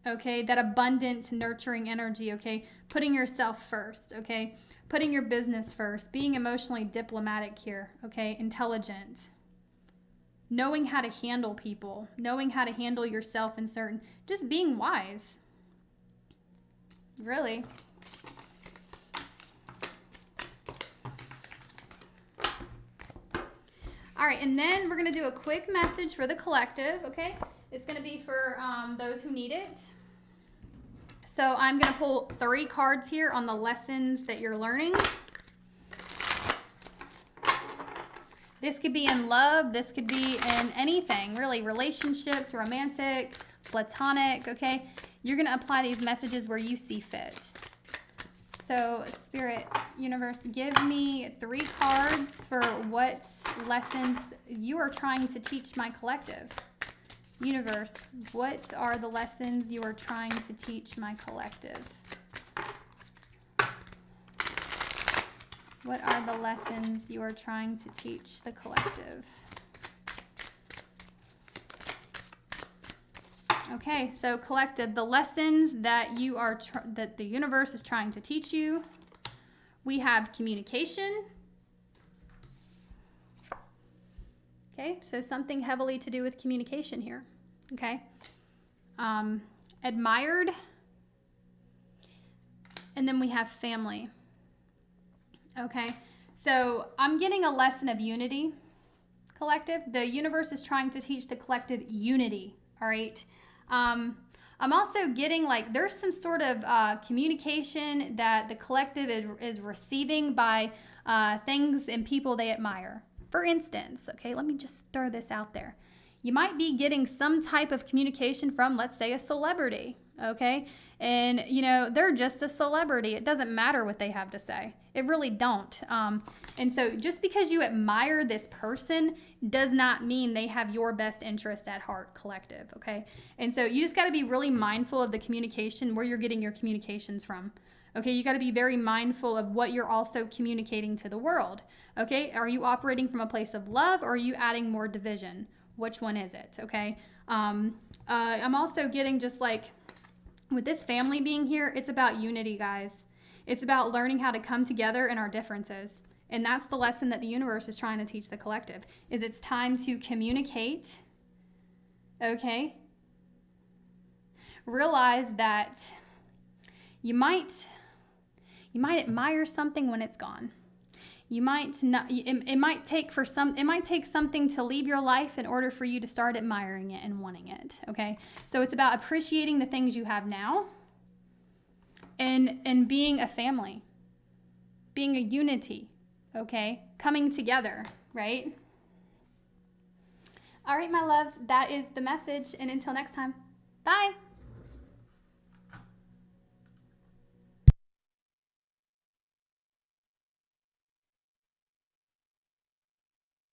Okay, that abundant, nurturing energy, okay? Putting yourself first, okay? Putting your business first, being emotionally diplomatic here, okay? Intelligent. Knowing how to handle people, knowing how to handle yourself in certain, just being wise. Really. All right, and then we're going to do a quick message for the collective, okay? It's going to be for those who need it. So I'm going to pull 3 cards here on the lessons that you're learning. This could be in love. This could be in anything, really. Relationships, romantic, platonic, okay? You're going to apply these messages where you see fit. So, Spirit, Universe, give me 3 cards for what lessons you are trying to teach my collective. Universe, what are the lessons you are trying to teach my collective? What are the lessons you are trying to teach the collective? Okay, so collective, the lessons that you are that the universe is trying to teach you. We have communication. Okay, so something heavily to do with communication here. Okay, admired, and then we have family. Okay, so I'm getting a lesson of unity, collective. The universe is trying to teach the collective unity. All right. I'm also getting like there's some sort of communication that the collective is receiving by things and people they admire. For instance, okay, let me just throw this out there. You might be getting some type of communication from, let's say, a celebrity, okay? And, you know, they're just a celebrity. It doesn't matter what they have to say. It really don't. And so just because you admire this person does not mean they have your best interest at heart, collective, okay? And so you just got to be really mindful of the communication, where you're getting your communications from. Okay, you got to be very mindful of what you're also communicating to the world. Okay, are you operating from a place of love, or are you adding more division? Which one is it? Okay, I'm also getting, just like with this family being here, it's about unity, guys. It's about learning how to come together in our differences. And that's the lesson that the universe is trying to teach the collective, is it's time to communicate. Okay, realize that you might admire something when it's gone. You might not. It might take something to leave your life in order for you to start admiring it and wanting it. Okay, so it's about appreciating the things you have now, and being a family, being a unity. Okay, coming together, right? All right, my loves, that is the message, and until next time, bye.